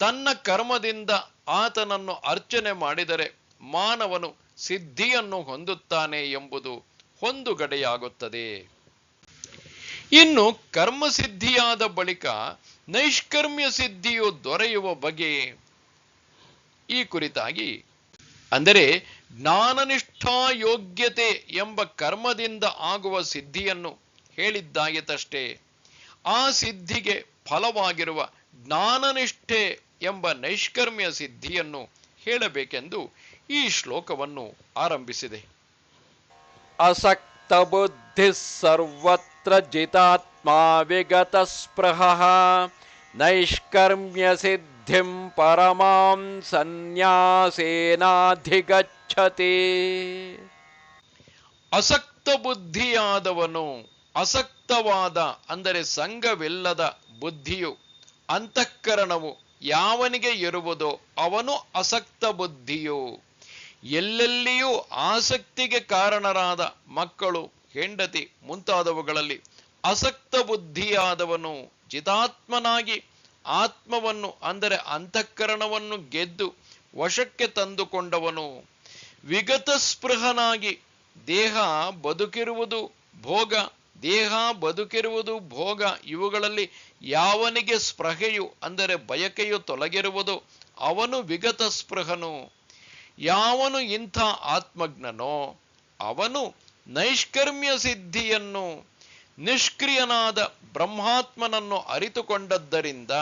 [SPEAKER 1] ತನ್ನ ಕರ್ಮದಿಂದ ಆತನನ್ನು ಅರ್ಚನೆ ಮಾಡಿದರೆ ಮಾನವನು ಸಿದ್ಧಿಯನ್ನು ಹೊಂದುತ್ತಾನೆ ಎಂಬುದು ಹೊಂದುಗಡೆಯಾಗುತ್ತದೆ. ಇನ್ನು ಕರ್ಮಸಿದ್ಧಿಯಾದ ಬಳಿಕ ನೈಷ್ಕರ್ಮ್ಯ ಸಿದ್ಧಿಯು ದೊರೆಯುವ ಬಗೆ ಈ ಕುರಿತಾಗಿ, ಅಂದರೆ ಜ್ಞಾನನಿಷ್ಠಾ ಯೋಗ್ಯತೆ ಎಂಬ ಕರ್ಮದಿಂದ ಆಗುವ ಸಿದ್ಧಿಯನ್ನು ಹೇಳಿದ್ದಾಯಿತಷ್ಟೇ. ಆ ಸಿದ್ಧಿಗೆ ಫಲವಾಗಿರುವ ಜ್ಞಾನನಿಷ್ಠೆ ಎಂಬ ನೈಷ್ಕರ್ಮ್ಯ ಸಿದ್ಧಿಯನ್ನು ಹೇಳಬೇಕೆಂದು ಈ ಶ್ಲೋಕವನ್ನು ಆರಂಭಿಸಿದೆ.
[SPEAKER 2] ಅಸಕ್ತ ಬುದ್ಧಿ ಸರ್ವತ್ರ ಜಿತಾತ್ಮಾ ವಿಗತ ಸ್ಪೃಹಃ ನೈಷ್ಕರ್ಮ್ಯ ಸಿದ್ಧಿಂ ಪರಮಾಂ ಸನ್ಯಾಸೇನಾಧಿಗಚ್ಚತಿ.
[SPEAKER 1] ಅಸಕ್ತ ಬುದ್ಧಿಯಾದವನು, ಅಸಕ್ತವಾದ ಅಂದರೆ ಸಂಘವಿಲ್ಲದ ಬುದ್ಧಿಯು ಅಂತಃಕರಣವು ಯಾವನಿಗೆ ಇರುವುದೋ ಅವನು ಅಸಕ್ತ ಬುದ್ಧಿಯು. ಎಲ್ಲೆಲ್ಲಿಯೂ ಆಸಕ್ತಿಗೆ ಕಾರಣರಾದ ಮಕ್ಕಳು, ಹೆಂಡತಿ ಮುಂತಾದವುಗಳಲ್ಲಿ ಅಸಕ್ತ ಬುದ್ಧಿಯಾದವನು ಜಿತಾತ್ಮನಾಗಿ ಆತ್ಮವನ್ನು ಅಂದರೆ ಅಂತಃಕರಣವನ್ನು ಗೆದ್ದು ವಶಕ್ಕೆ ತಂದುಕೊಂಡವನು. ವಿಗತ ಸ್ಪೃಹನಾಗಿ ದೇಹ ಬದುಕಿರುವುದು ಭೋಗ ಇವುಗಳಲ್ಲಿ ಯಾವನಿಗೆ ಸ್ಪೃಹೆಯು ಅಂದರೆ ಬಯಕೆಯು ತೊಲಗಿರುವುದೋ ಅವನು ವಿಗತ ಸ್ಪೃಹನು. ಯಾವನು ಇಂಥ ಆತ್ಮಜ್ಞನೋ ಅವನು ನೈಷ್ಕರ್ಮ್ಯ ಸಿದ್ಧಿಯನ್ನು, ನಿಷ್ಕ್ರಿಯನಾದ ಬ್ರಹ್ಮಾತ್ಮನನ್ನು ಅರಿತುಕೊಂಡದ್ದರಿಂದ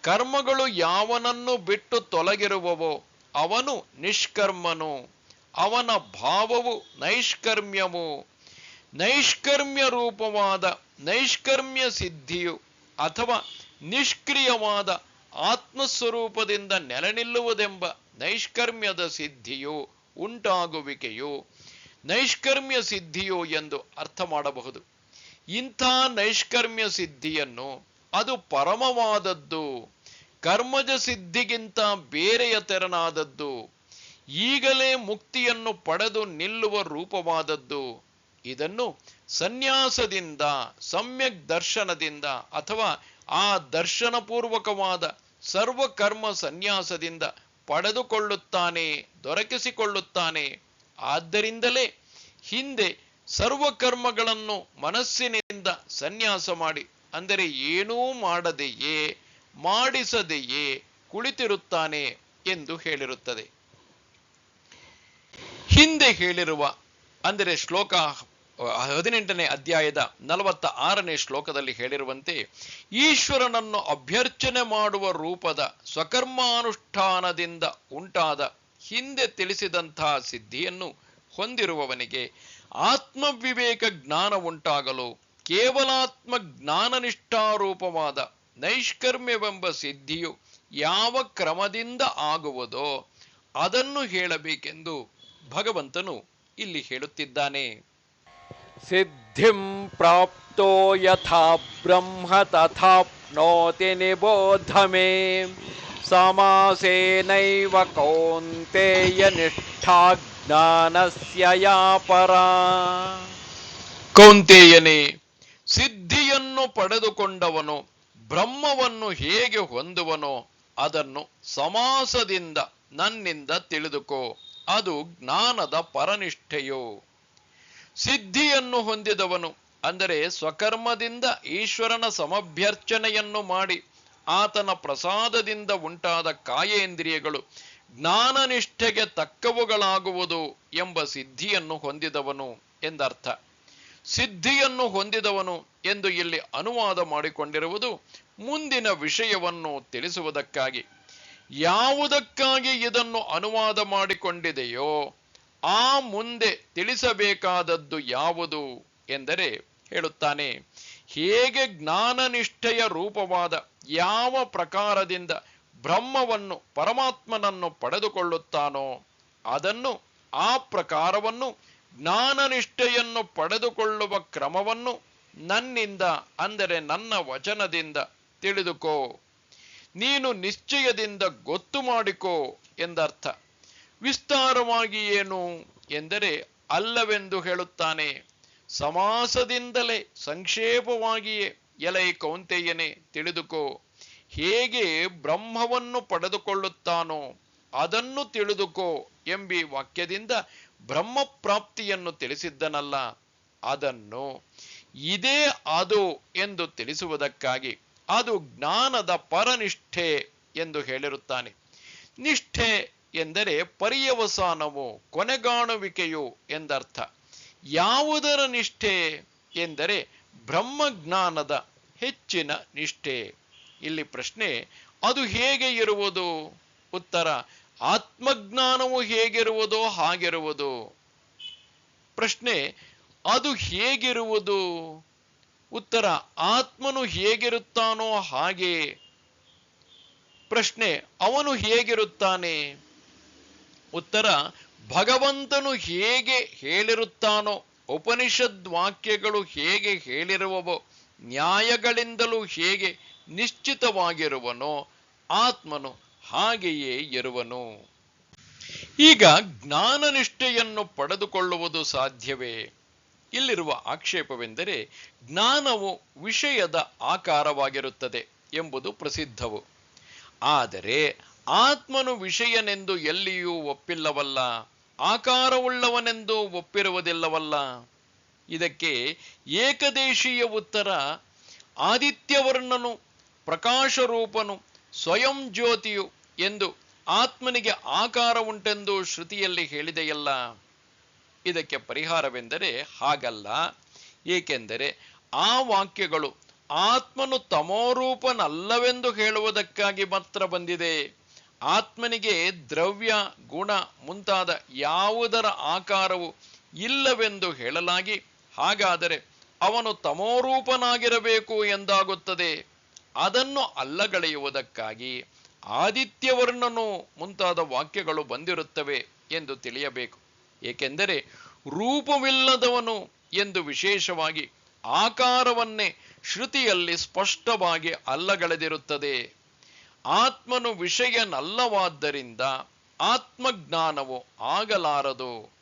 [SPEAKER 1] ಕರ್ಮಗಳು ಯಾವನನ್ನು ಬಿಟ್ಟು ತೊಲಗಿರುವವೋ ಅವನು ನಿಷ್ಕರ್ಮನು. ಅವನ ಭಾವವು ನೈಷ್ಕರ್ಮ್ಯವು. ನೈಷ್ಕರ್ಮ್ಯ ರೂಪವಾದ ನೈಷ್ಕರ್ಮ್ಯ ಸಿದ್ಧಿಯು ಅಥವಾ ನಿಷ್ಕ್ರಿಯವಾದ ಆತ್ಮಸ್ವರೂಪದಿಂದ ನೆಲೆನಿಲ್ಲುವುದೆಂಬ ನೈಷ್ಕರ್ಮ್ಯದ ಸಿದ್ಧಿಯು ಉಂಟಾಗುವಿಕೆಯು ನೈಷ್ಕರ್ಮ್ಯ ಸಿದ್ಧಿಯು ಎಂದು ಅರ್ಥ ಮಾಡಬಹುದು. ಇಂಥ ನೈಷ್ಕರ್ಮ್ಯ ಸಿದ್ಧಿಯನ್ನು ಅದು ಪರಮವಾದದ್ದು, ಕರ್ಮಜ ಸಿದ್ಧಿಗಿಂತ ಬೇರೆಯ ತೆರನಾದದ್ದು, ಈಗಲೇ ಮುಕ್ತಿಯನ್ನು ಪಡೆದು ನಿಲ್ಲುವ ರೂಪವಾದದ್ದು. ಇದನ್ನು ಸನ್ಯಾಸದಿಂದ, ಸಮ್ಯಕ್ ದರ್ಶನದಿಂದ ಅಥವಾ ಆ ದರ್ಶನಪೂರ್ವಕವಾದ ಸರ್ವಕರ್ಮ ಸನ್ಯಾಸದಿಂದ ಪಡೆದುಕೊಳ್ಳುತ್ತಾನೆ, ದೊರಕಿಸಿಕೊಳ್ಳುತ್ತಾನೆ. ಆದ್ದರಿಂದಲೇ ಹಿಂದೆ ಸರ್ವಕರ್ಮಗಳನ್ನು ಮನಸ್ಸಿನಿಂದ ಸನ್ಯಾಸ ಮಾಡಿ, ಅಂದರೆ ಏನೂ ಮಾಡದೆಯೇ ಮಾಡಿಸದೆಯೇ ಕುಳಿತಿರುತ್ತಾನೆ ಎಂದು ಹೇಳಿರುತ್ತದೆ. ಹಿಂದೆ ಹೇಳಿರುವ ಅಂದರೆ ಶ್ಲೋಕ 18ನೇ ಅಧ್ಯಾಯದ 46ನೇ ಶ್ಲೋಕದಲ್ಲಿ ಹೇಳಿರುವಂತೆ ಈಶ್ವರನನ್ನು ಅಭ್ಯರ್ಚನೆ ಮಾಡುವ ರೂಪದ ಸ್ವಕರ್ಮಾನುಷ್ಠಾನದಿಂದ ಉಂಟಾದ ಹಿಂದೆ ತಿಳಿಸಿದಂತಹ ಸಿದ್ಧಿಯನ್ನು ಹೊಂದಿರುವವನಿಗೆ ಆತ್ಮವಿವೇಕ ಜ್ಞಾನ ಉಂಟಾಗಲು ಕೇವಲಾತ್ಮ ಜ್ಞಾನನಿಷ್ಠಾರೂಪವಾದ ನೈಷ್ಕರ್ಮ್ಯವೆಂಬ ಸಿದ್ಧಿಯು ಯಾವ ಕ್ರಮದಿಂದ ಆಗುವುದೋ ಅದನ್ನು ಹೇಳಬೇಕೆಂದು ಭಗವಂತನು ಇಲ್ಲಿ ಹೇಳುತ್ತಿದ್ದಾನೆ.
[SPEAKER 2] ಸಿದ್ಧಿಂ ಪ್ರಾಪ್ತೋ ಯಥಾ ಬ್ರಹ್ಮ ತಥಾಪ್ನೋತಿ ನಿಬೋಧ ಮೇ ಸಮಾಸೇನೈವ ಕೌಂತೇಯ ನಿಷ್ಠಾ ಜ್ಞಾನಸ್ಯ ಯಾ ಪರಾ.
[SPEAKER 1] ಕೌಂತೇಯನೇ, ಸಿದ್ಧಿಯನ್ನು ಪಡೆದುಕೊಂಡವನು ಬ್ರಹ್ಮವನ್ನು ಹೇಗೆ ಹೊಂದುವನೋ ಅದನ್ನು ಸಮಾಸದಿಂದ ನನ್ನಿಂದ ತಿಳಿದುಕೋ. ಅದು ಜ್ಞಾನದ ಪರನಿಷ್ಠೆಯೋ. ಸಿದ್ಧಿಯನ್ನು ಹೊಂದಿದವನು ಅಂದರೆ ಸ್ವಕರ್ಮದಿಂದ ಈಶ್ವರನ ಸಮಭ್ಯರ್ಚನೆಯನ್ನು ಮಾಡಿ ಆತನ ಪ್ರಸಾದದಿಂದ ಉಂಟಾದ ಕಾಯೇಂದ್ರಿಯಗಳು ಜ್ಞಾನನಿಷ್ಠೆಗೆ ತಕ್ಕವುಗಳಾಗುವುದು ಎಂಬ ಸಿದ್ಧಿಯನ್ನು ಹೊಂದಿದವನು ಎಂದರ್ಥ. ಸಿದ್ಧಿಯನ್ನು ಹೊಂದಿದವನು ಎಂದು ಇಲ್ಲಿ ಅನುವಾದ ಮಾಡಿಕೊಂಡಿರುವುದು ಮುಂದಿನ ವಿಷಯವನ್ನು ತಿಳಿಸುವುದಕ್ಕಾಗಿ. ಯಾವುದಕ್ಕಾಗಿ ಇದನ್ನು ಅನುವಾದ ಮಾಡಿಕೊಂಡಿದೆಯೋ ಆ ಮುಂದೆ ತಿಳಿಸಬೇಕಾದದ್ದು ಯಾವುದು ಎಂದರೆ ಹೇಳುತ್ತಾನೆ, ಹೇಗೆ ಜ್ಞಾನನಿಷ್ಠೆಯ ರೂಪವಾದ ಯಾವ ಪ್ರಕಾರದಿಂದ ಬ್ರಹ್ಮವನ್ನು ಪರಮಾತ್ಮನನ್ನು ಪಡೆದುಕೊಳ್ಳುತ್ತಾನೋ ಅದನ್ನು, ಆ ಪ್ರಕಾರವನ್ನು, ಜ್ಞಾನನಿಷ್ಠೆಯನ್ನು ಪಡೆದುಕೊಳ್ಳುವ ಕ್ರಮವನ್ನು ನನ್ನಿಂದ ಅಂದರೆ ನನ್ನ ವಚನದಿಂದ ತಿಳಿದುಕೋ. ನೀನು ನಿಶ್ಚಯದಿಂದ ಗೊತ್ತು ಮಾಡಿಕೋ ಎಂದರ್ಥ. ವಿಸ್ತಾರವಾಗಿ ಏನು ಎಂದರೆ ಅಲ್ಲವೆಂದು ಹೇಳುತ್ತಾನೆ. ಸಮಾಸದಿಂದಲೇ ಸಂಕ್ಷೇಪವಾಗಿಯೇ ಎಲೈ ಕೌಂತೆಯನೇ ತಿಳಿದುಕೋ. ಹೇಗೆ ಬ್ರಹ್ಮವನ್ನು ಪಡೆದುಕೊಳ್ಳುತ್ತಾನೋ ಅದನ್ನು ತಿಳಿದುಕೋ ಎಂಬಿ ವಾಕ್ಯದಿಂದ ಬ್ರಹ್ಮ ಪ್ರಾಪ್ತಿಯನ್ನು ತಿಳಿಸಿದ್ದನಲ್ಲ, ಅದನ್ನು ಇದೇ ಅದು ಎಂದು ತಿಳಿಸುವುದಕ್ಕಾಗಿ ಅದು ಜ್ಞಾನದ ಪರನಿಷ್ಠೆ ಎಂದು ಹೇಳಿರುತ್ತಾನೆ. ನಿಷ್ಠೆ ಎಂದರೆ ಪರ್ಯವಸಾನವು, ಕೊನೆಗಾಣುವಿಕೆಯು ಎಂದರ್ಥ. ಯಾವುದರ ನಿಷ್ಠೆ ಎಂದರೆ ಬ್ರಹ್ಮಜ್ಞಾನದ ಹೆಚ್ಚಿನ ನಿಷ್ಠೆ. ಇಲ್ಲಿ ಪ್ರಶ್ನೆ, ಅದು ಹೇಗೆ ಇರುವುದು? ಉತ್ತರ, ಆತ್ಮಜ್ಞಾನವು ಹೇಗಿರುವುದೋ ಹಾಗಿರುವುದು. ಪ್ರಶ್ನೆ, ಅದು ಹೇಗಿರುವುದು? ಉತ್ತರ, ಆತ್ಮನು ಹೇಗಿರುತ್ತಾನೋ ಹಾಗೆ. ಪ್ರಶ್ನೆ, ಅವನು ಹೇಗಿರುತ್ತಾನೆ? ಉತ್ತರ, ಭಗವಂತನು ಹೇಗೆ ಹೇಳಿರುತ್ತಾನೋ, ಉಪನಿಷದ್ ವಾಕ್ಯಗಳು ಹೇಗೆ ಹೇಳಿರುವವೋ, ನ್ಯಾಯಗಳಿಂದಲೂ ಹೇಗೆ ನಿಶ್ಚಿತವಾಗಿರುವನೋ ಆತ್ಮನು ಹಾಗೆಯೇ ಇರುವನು. ಈಗ ಜ್ಞಾನನಿಷ್ಠೆಯನ್ನು ಪಡೆದುಕೊಳ್ಳುವುದು ಸಾಧ್ಯವೇ? ಇಲ್ಲಿರುವ ಆಕ್ಷೇಪವೆಂದರೆ ಜ್ಞಾನವು ವಿಷಯದ ಆಕಾರವಾಗಿರುತ್ತದೆ ಎಂಬುದು ಪ್ರಸಿದ್ಧವು. ಆದರೆ ಆತ್ಮನು ವಿಷಯನೆಂದು ಎಲ್ಲಿಯೂ ಒಪ್ಪಿಲ್ಲವಲ್ಲ, ಆಕಾರವುಳ್ಳವನೆಂದು ಒಪ್ಪಿರುವುದಿಲ್ಲವಲ್ಲ. ಇದಕ್ಕೆ ಏಕದೇಶೀಯ ಉತ್ತರ, ಆದಿತ್ಯವರ್ಣನು, ಪ್ರಕಾಶರೂಪನು, ಸ್ವಯಂ ಜ್ಯೋತಿಯು ಎಂದು ಆತ್ಮನಿಗೆ ಆಕಾರ ಉಂಟೆಂದು ಶ್ರುತಿಯಲ್ಲಿ ಹೇಳಿದೆಯಲ್ಲ. ಇದಕ್ಕೆ ಪರಿಹಾರವೆಂದರೆ ಹಾಗಲ್ಲ. ಏಕೆಂದರೆ ಆ ವಾಕ್ಯಗಳು ಆತ್ಮನು ತಮೋರೂಪನಲ್ಲವೆಂದು ಹೇಳುವುದಕ್ಕಾಗಿ ಮಾತ್ರ ಬಂದಿದೆ. ಆತ್ಮನಿಗೆ ದ್ರವ್ಯ ಗುಣ ಮುಂತಾದ ಯಾವುದರ ಆಕಾರವು ಇಲ್ಲವೆಂದು ಹೇಳಲಾಗಿ, ಹಾಗಾದರೆ ಅವನು ತಮೋರೂಪನಾಗಿರಬೇಕು ಎಂದಾಗುತ್ತದೆ. ಅದನ್ನು ಅಲ್ಲಗಳೆಯುವುದಕ್ಕಾಗಿ ಆದಿತ್ಯವರ್ಣನು ಮುಂತಾದ ವಾಕ್ಯಗಳು ಬಂದಿರುತ್ತವೆ ಎಂದು ತಿಳಿಯಬೇಕು. ಏಕೆಂದರೆ ರೂಪವಿಲ್ಲದವನು ಎಂದು ವಿಶೇಷವಾಗಿ ಆಕಾರವನ್ನೇ ಶ್ರುತಿಯಲ್ಲಿ ಸ್ಪಷ್ಟವಾಗಿ ಅಲ್ಲಗಳೆದಿರುತ್ತದೆ. ಆತ್ಮನು ವಿಷಯನಲ್ಲವಾದ್ದರಿಂದ ಆತ್ಮಜ್ಞಾನವು ಆಗಲಾರದು.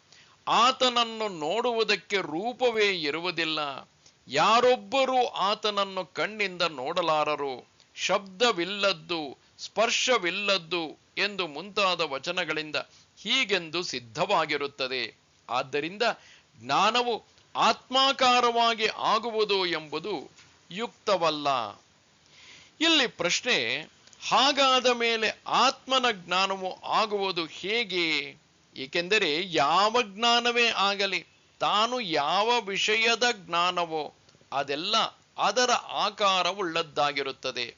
[SPEAKER 1] ಆತನನ್ನು ನೋಡುವುದಕ್ಕೆ ರೂಪವೇ ಇರುವುದಿಲ್ಲ. ಯಾರೊಬ್ಬರೂ ಆತನನ್ನು ಕಣ್ಣಿಂದ ನೋಡಲಾರರು. ಶಬ್ದವಿಲ್ಲದ್ದು, ಸ್ಪರ್ಶವಿಲ್ಲದ್ದು ಎಂದು ಮುಂತಾದ ವಚನಗಳಿಂದ ಹೀಗೆಂದು ಸಿದ್ಧವಾಗಿರುತ್ತದೆ. ಆದ್ದರಿಂದ ಜ್ಞಾನವು ಆತ್ಮಾಕಾರವಾಗಿ ಆಗುವುದು ಎಂಬುದು ಯುಕ್ತವಲ್ಲ. ಇಲ್ಲಿ ಪ್ರಶ್ನೆ, ಹಾಗಾದ ಮೇಲೆ ಆತ್ಮನ ಜ್ಞಾನವು ಆಗುವುದು ಹೇಗೆ? ಏಕೆಂದರೆ ಯಾವ ಜ್ಞಾನವೇ ಆಗಲಿ, ತಾನು ಯಾವ ವಿಷಯದ ಜ್ಞಾನವೋ ಅದೆಲ್ಲ ಅದರ ಆಕಾರವುಳ್ಳದ್ದಾಗಿರುತ್ತದೆ.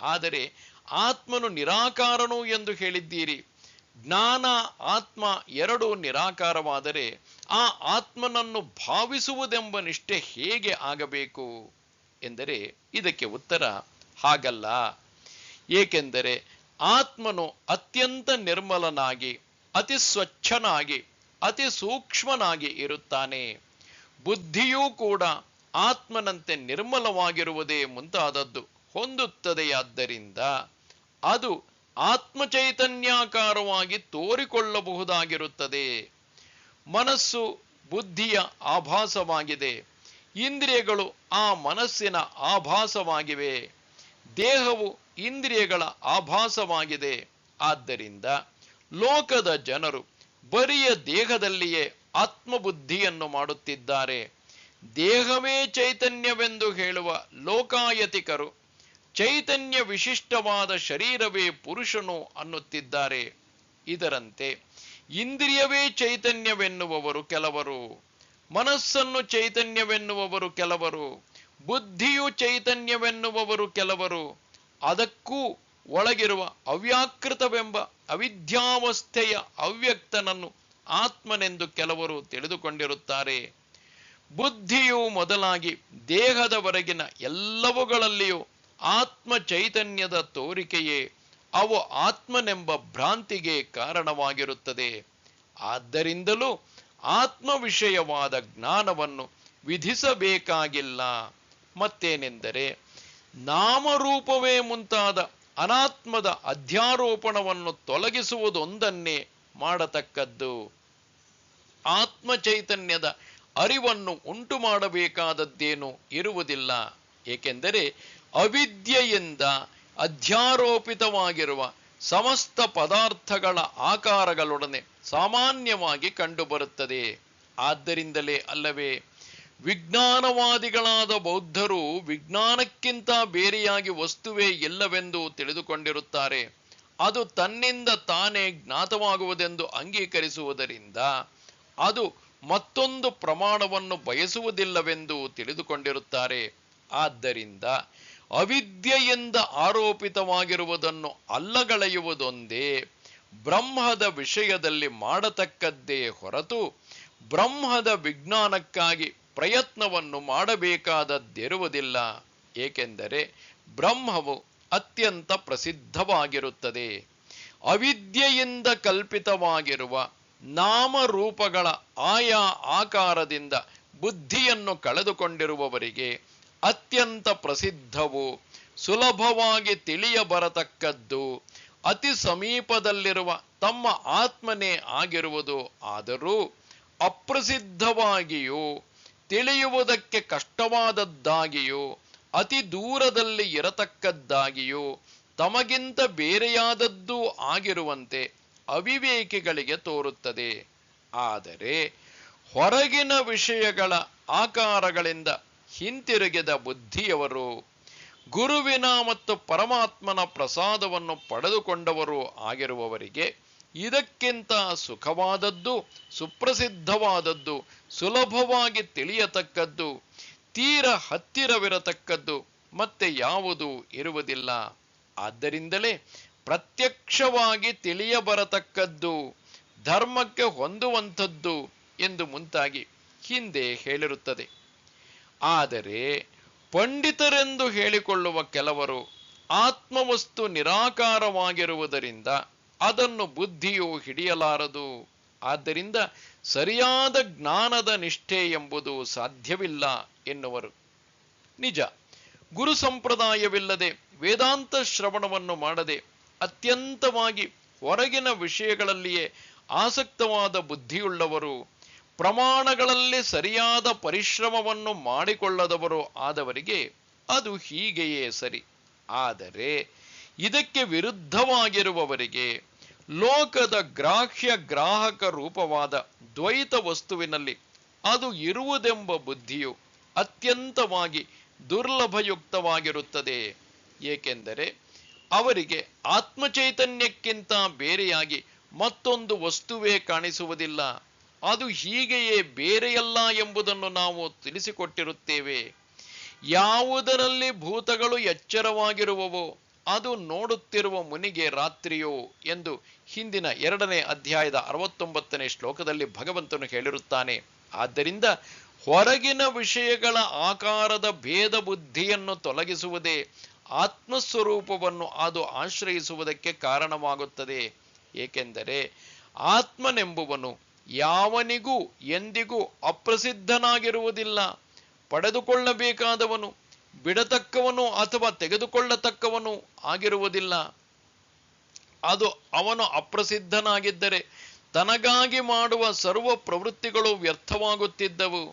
[SPEAKER 1] ಆದರೆ ಆತ್ಮನು ನಿರಾಕಾರನು ಎಂದು ಹೇಳಿದ್ದೀರಿ. ಜ್ಞಾನ ಆತ್ಮ ಎರಡೂ ನಿರಾಕಾರವಾದರೆ ಆ ಆತ್ಮನನ್ನು ಭಾವಿಸುವುದೆಂಬ ನಿಷ್ಠೆ ಹೇಗೆ ಆಗಬೇಕು ಎಂದರೆ, ಇದಕ್ಕೆ ಉತ್ತರ ಹಾಗಲ್ಲ. ಏಕೆಂದರೆ ಆತ್ಮನು ಅತ್ಯಂತ ನಿರ್ಮಲನಾಗಿ, ಅತಿ ಸ್ವಚ್ಛನಾಗಿ, ಅತಿ ಸೂಕ್ಷ್ಮನಾಗಿ ಇರುತ್ತಾನೆ. ಬುದ್ಧಿಯೂ ಕೂಡ ಆತ್ಮನಂತೆ ನಿರ್ಮಲವಾಗಿರುವುದೇ ಮುಂತಾದದ್ದು ಹೊಂದುತ್ತದೆಯಾದ್ದರಿಂದ ಅದು ಆತ್ಮಚೈತನ್ಯಾಕಾರವಾಗಿ ತೋರಿಕೊಳ್ಳಬಹುದಾಗಿರುತ್ತದೆ. ಮನಸ್ಸು ಬುದ್ಧಿಯ ಆಭಾಸವಾಗಿದೆ. ಇಂದ್ರಿಯಗಳು ಆ ಮನಸ್ಸಿನ ಆಭಾಸವಾಗಿವೆ. ದೇಹವು ಇಂದ್ರಿಯಗಳ ಆಭಾಸವಾಗಿದೆ. ಆದ್ದರಿಂದ ಲೋಕದ ಜನರು ಬರಿಯ ದೇಹದಲ್ಲಿಯೇ ಆತ್ಮಬುದ್ಧಿಯನ್ನು ಮಾಡುತ್ತಿದ್ದಾರೆ. ದೇಹವೇ ಚೈತನ್ಯವೆಂದು ಹೇಳುವ ಲೋಕಾಯತಿಕರು ಚೈತನ್ಯ ವಿಶಿಷ್ಟವಾದ ಶರೀರವೇ ಪುರುಷನು ಅನ್ನುತ್ತಿದ್ದಾರೆ. ಇದರಂತೆ ಇಂದ್ರಿಯವೇ ಚೈತನ್ಯವೆನ್ನುವವರು ಕೆಲವರು, ಮನಸ್ಸನ್ನು ಚೈತನ್ಯವೆನ್ನುವವರು ಕೆಲವರು, ಬುದ್ಧಿಯು ಚೈತನ್ಯವೆನ್ನುವವರು ಕೆಲವರು, ಅದಕ್ಕೂ ಒಳಗಿರುವ ಅವ್ಯಾಕೃತವೆಂಬ ಅವಿದ್ಯಾವಸ್ಥೆಯ ಅವ್ಯಕ್ತನನ್ನು ಆತ್ಮನೆಂದು ಕೆಲವರು ತಿಳಿದುಕೊಂಡಿರುತ್ತಾರೆ. ಬುದ್ಧಿಯು ಮೊದಲಾಗಿ ದೇಹದವರೆಗಿನ ಎಲ್ಲವುಗಳಲ್ಲಿಯೂ ಆತ್ಮ ಚೈತನ್ಯದ ತೋರಿಕೆಯೇ ಅವು ಆತ್ಮನೆಂಬ ಭ್ರಾಂತಿಗೆ ಕಾರಣವಾಗಿರುತ್ತದೆ. ಆದ್ದರಿಂದಲೂ ಆತ್ಮ ವಿಷಯವಾದ ಜ್ಞಾನವನ್ನು ವಿಧಿಸಬೇಕಾಗಿಲ್ಲ. ಮತ್ತೇನೆಂದರೆ, ನಾಮರೂಪವೇ ಮುಂತಾದ ಅನಾತ್ಮದ ಅಧ್ಯಾರೋಪಣವನ್ನು ತೊಲಗಿಸುವುದೊಂದನ್ನೇ ಮಾಡತಕ್ಕದ್ದು. ಆತ್ಮ ಚೈತನ್ಯದ ಅರಿವನ್ನು ಉಂಟು ಮಾಡಬೇಕಾದದ್ದೇನು ಇರುವುದಿಲ್ಲ. ಏಕೆಂದರೆ ಅವಿದ್ಯೆಯಿಂದ ಅಧ್ಯಾರೋಪಿತವಾಗಿರುವ ಸಮಸ್ತ ಪದಾರ್ಥಗಳ ಆಕಾರಗಳೊಡನೆ ಸಾಮಾನ್ಯವಾಗಿ ಕಂಡುಬರುತ್ತದೆ. ಆದ್ದರಿಂದಲೇ ಅಲ್ಲವೇ ವಿಜ್ಞಾನವಾದಿಗಳಾದ ಬೌದ್ಧರು ವಿಜ್ಞಾನಕ್ಕಿಂತ ಬೇರೆಯಾಗಿ ವಸ್ತುವೇ ಇಲ್ಲವೆಂದು ತಿಳಿದುಕೊಂಡಿರುತ್ತಾರೆ. ಅದು ತನ್ನಿಂದ ತಾನೇ ಜ್ಞಾತವಾಗುವುದೆಂದು ಅಂಗೀಕರಿಸುವುದರಿಂದ ಅದು ಮತ್ತೊಂದು ಪ್ರಮಾಣವನ್ನು ಬಯಸುವುದಿಲ್ಲವೆಂದು ತಿಳಿದುಕೊಂಡಿರುತ್ತಾರೆ. ಆದ್ದರಿಂದ ಅವಿದ್ಯೆಯಿಂದ ಆರೋಪಿತವಾಗಿರುವುದನ್ನು ಅಲ್ಲಗಳೆಯುವುದೊಂದೇ ಬ್ರಹ್ಮದ ವಿಷಯದಲ್ಲಿ ಮಾಡತಕ್ಕದ್ದೇ ಹೊರತು ಬ್ರಹ್ಮದ ವಿಜ್ಞಾನಕ್ಕಾಗಿ ಪ್ರಯತ್ನವನ್ನು ಮಾಡಬೇಕಾದದ್ದಿರುವುದಿಲ್ಲ. ಏಕೆಂದರೆ ಬ್ರಹ್ಮವು ಅತ್ಯಂತ ಪ್ರಸಿದ್ಧವಾಗಿರುತ್ತದೆ. ಅವಿದ್ಯೆಯಿಂದ ಕಲ್ಪಿತವಾಗಿರುವ ನಾಮರೂಪಗಳ ಆಯಾ ಆಕಾರದಿಂದ ಬುದ್ಧಿಯನ್ನು ಕಳೆದುಕೊಂಡಿರುವವರಿಗೆ ಅತ್ಯಂತ ಪ್ರಸಿದ್ಧವು, ಸುಲಭವಾಗಿ ತಿಳಿಯಬರತಕ್ಕದ್ದು, ಅತಿ ಸಮೀಪದಲ್ಲಿರುವ ತಮ್ಮ ಆತ್ಮನೇ ಆಗಿರುವುದು. ಆದರೂ ಅಪ್ರಸಿದ್ಧವಾಗಿಯೂ ತಿಳಿಯುವುದಕ್ಕೆ ಕಷ್ಟವಾದದ್ದಾಗಿಯೂ ಅತಿ ದೂರದಲ್ಲಿ ಇರತಕ್ಕದ್ದಾಗಿಯೂ ತಮಗಿಂತ ಬೇರೆಯಾದದ್ದೂ ಆಗಿರುವಂತೆ ಅವಿವೇಕಿಗಳಿಗೆ ತೋರುತ್ತದೆ. ಆದರೆ ಹೊರಗಿನ ವಿಷಯಗಳ ಆಕಾರಗಳಿಂದ ಹಿಂತಿರುಗಿದ ಬುದ್ಧಿಯವರು, ಗುರುವಿನ ಮತ್ತು ಪರಮಾತ್ಮನ ಪ್ರಸಾದವನ್ನು ಪಡೆದುಕೊಂಡವರು ಆಗಿರುವವರಿಗೆ ಇದಕ್ಕಿಂತ ಸುಖವಾದದ್ದು, ಸುಪ್ರಸಿದ್ಧವಾದದ್ದು, ಸುಲಭವಾಗಿ ತಿಳಿಯತಕ್ಕದ್ದು, ತೀರ ಹತ್ತಿರವಿರತಕ್ಕದ್ದು ಮತ್ತೆ ಯಾವುದೂ ಇರುವುದಿಲ್ಲ. ಆದ್ದರಿಂದಲೇ ಪ್ರತ್ಯಕ್ಷವಾಗಿ ತಿಳಿಯಬರತಕ್ಕದ್ದು, ಧರ್ಮಕ್ಕೆ ಹೊಂದುವಂಥದ್ದು ಎಂದು ಮುಂತಾಗಿ ಹಿಂದೆ ಹೇಳಿರುತ್ತದೆ. ಆದರೆ ಪಂಡಿತರೆಂದು ಹೇಳಿಕೊಳ್ಳುವ ಕೆಲವರು ಆತ್ಮವಸ್ತು ನಿರಾಕಾರವಾಗಿರುವುದರಿಂದ ಅದನ್ನು ಬುದ್ಧಿಯು ಹಿಡಿಯಲಾರದು, ಆದ್ದರಿಂದ ಸರಿಯಾದ ಜ್ಞಾನದ ನಿಷ್ಠೆ ಎಂಬುದು ಸಾಧ್ಯವಿಲ್ಲ ಎನ್ನುವರು. ನಿಜ, ಗುರು ಸಂಪ್ರದಾಯವಿಲ್ಲದೆ ವೇದಾಂತ ಶ್ರವಣವನ್ನು ಮಾಡದೆ ಅತ್ಯಂತವಾಗಿ ಹೊರಗಿನ ವಿಷಯಗಳಲ್ಲಿಯೇ ಆಸಕ್ತವಾದ ಬುದ್ಧಿಯುಳ್ಳವರು, ಪ್ರಮಾಣಗಳಲ್ಲಿ ಸರಿಯಾದ ಪರಿಶ್ರಮವನ್ನು ಮಾಡಿಕೊಳ್ಳದವರು ಆದವರಿಗೆ ಅದು ಹೀಗೆಯೇ ಸರಿ. ಆದರೆ ಇದಕ್ಕೆ ವಿರುದ್ಧವಾಗಿರುವವರಿಗೆ ಲೋಕದ ಗ್ರಾಹ್ಯ ಗ್ರಾಹಕ ರೂಪವಾದ ದ್ವೈತ ವಸ್ತುವಿನಲ್ಲಿ ಅದು ಇರುವುದೆಂಬ ಬುದ್ಧಿಯು ಅತ್ಯಂತವಾಗಿ ದುರ್ಲಭಯುಕ್ತವಾಗಿರುತ್ತದೆ. ಏಕೆಂದರೆ ಅವರಿಗೆ ಆತ್ಮಚೈತನ್ಯಕ್ಕಿಂತ ಬೇರೆಯಾಗಿ ಮತ್ತೊಂದು ವಸ್ತುವೇ ಕಾಣಿಸುವುದಿಲ್ಲ. ಅದು ಹೀಗೆಯೇ ಬೇರೆಯಲ್ಲ ಎಂಬುದನ್ನು ನಾವು ತಿಳಿಸಿಕೊಟ್ಟಿರುತ್ತೇವೆ. ಯಾವುದರಲ್ಲಿ ಭೂತಗಳು ಎಚ್ಚರವಾಗಿರುವವೋ ಅದು ನೋಡುತ್ತಿರುವ ಮುನಿಗೆ ರಾತ್ರಿಯೋ ಎಂದು ಹಿಂದಿನ 2ನೇ ಅಧ್ಯಾಯದ 69ನೇ ಶ್ಲೋಕದಲ್ಲಿ ಭಗವಂತನು ಹೇಳಿರುತ್ತಾನೆ. ಆದ್ದರಿಂದ ಹೊರಗಿನ ವಿಷಯಗಳ ಆಕಾರದ ಭೇದ ಬುದ್ಧಿಯನ್ನು ತೊಲಗಿಸುವುದೇ ಆತ್ಮಸ್ವರೂಪವನ್ನು ಅದು ಆಶ್ರಯಿಸುವುದಕ್ಕೆ ಕಾರಣವಾಗುತ್ತದೆ. ಏಕೆಂದರೆ ಆತ್ಮನೆಂಬುವನು ಯಾವನಿಗೂ ಎಂದಿಗೂ ಅಪ್ರಸಿದ್ಧನಾಗಿರುವುದಿಲ್ಲ. ಪಡೆದುಕೊಳ್ಳಬೇಕಾದವನು, ಬಿಡತಕ್ಕವನು ಅಥವಾ ತೆಗೆದುಕೊಳ್ಳತಕ್ಕವನು ಆಗಿರುವುದಿಲ್ಲ. ಅದು ಅವನು ಅಪ್ರಸಿದ್ಧನಾಗಿದ್ದರೆ ತನಗಾಗಿ ಮಾಡುವ ಸರ್ವ ಪ್ರವೃತ್ತಿಗಳು ವ್ಯರ್ಥವಾಗುತ್ತಿದ್ದವು.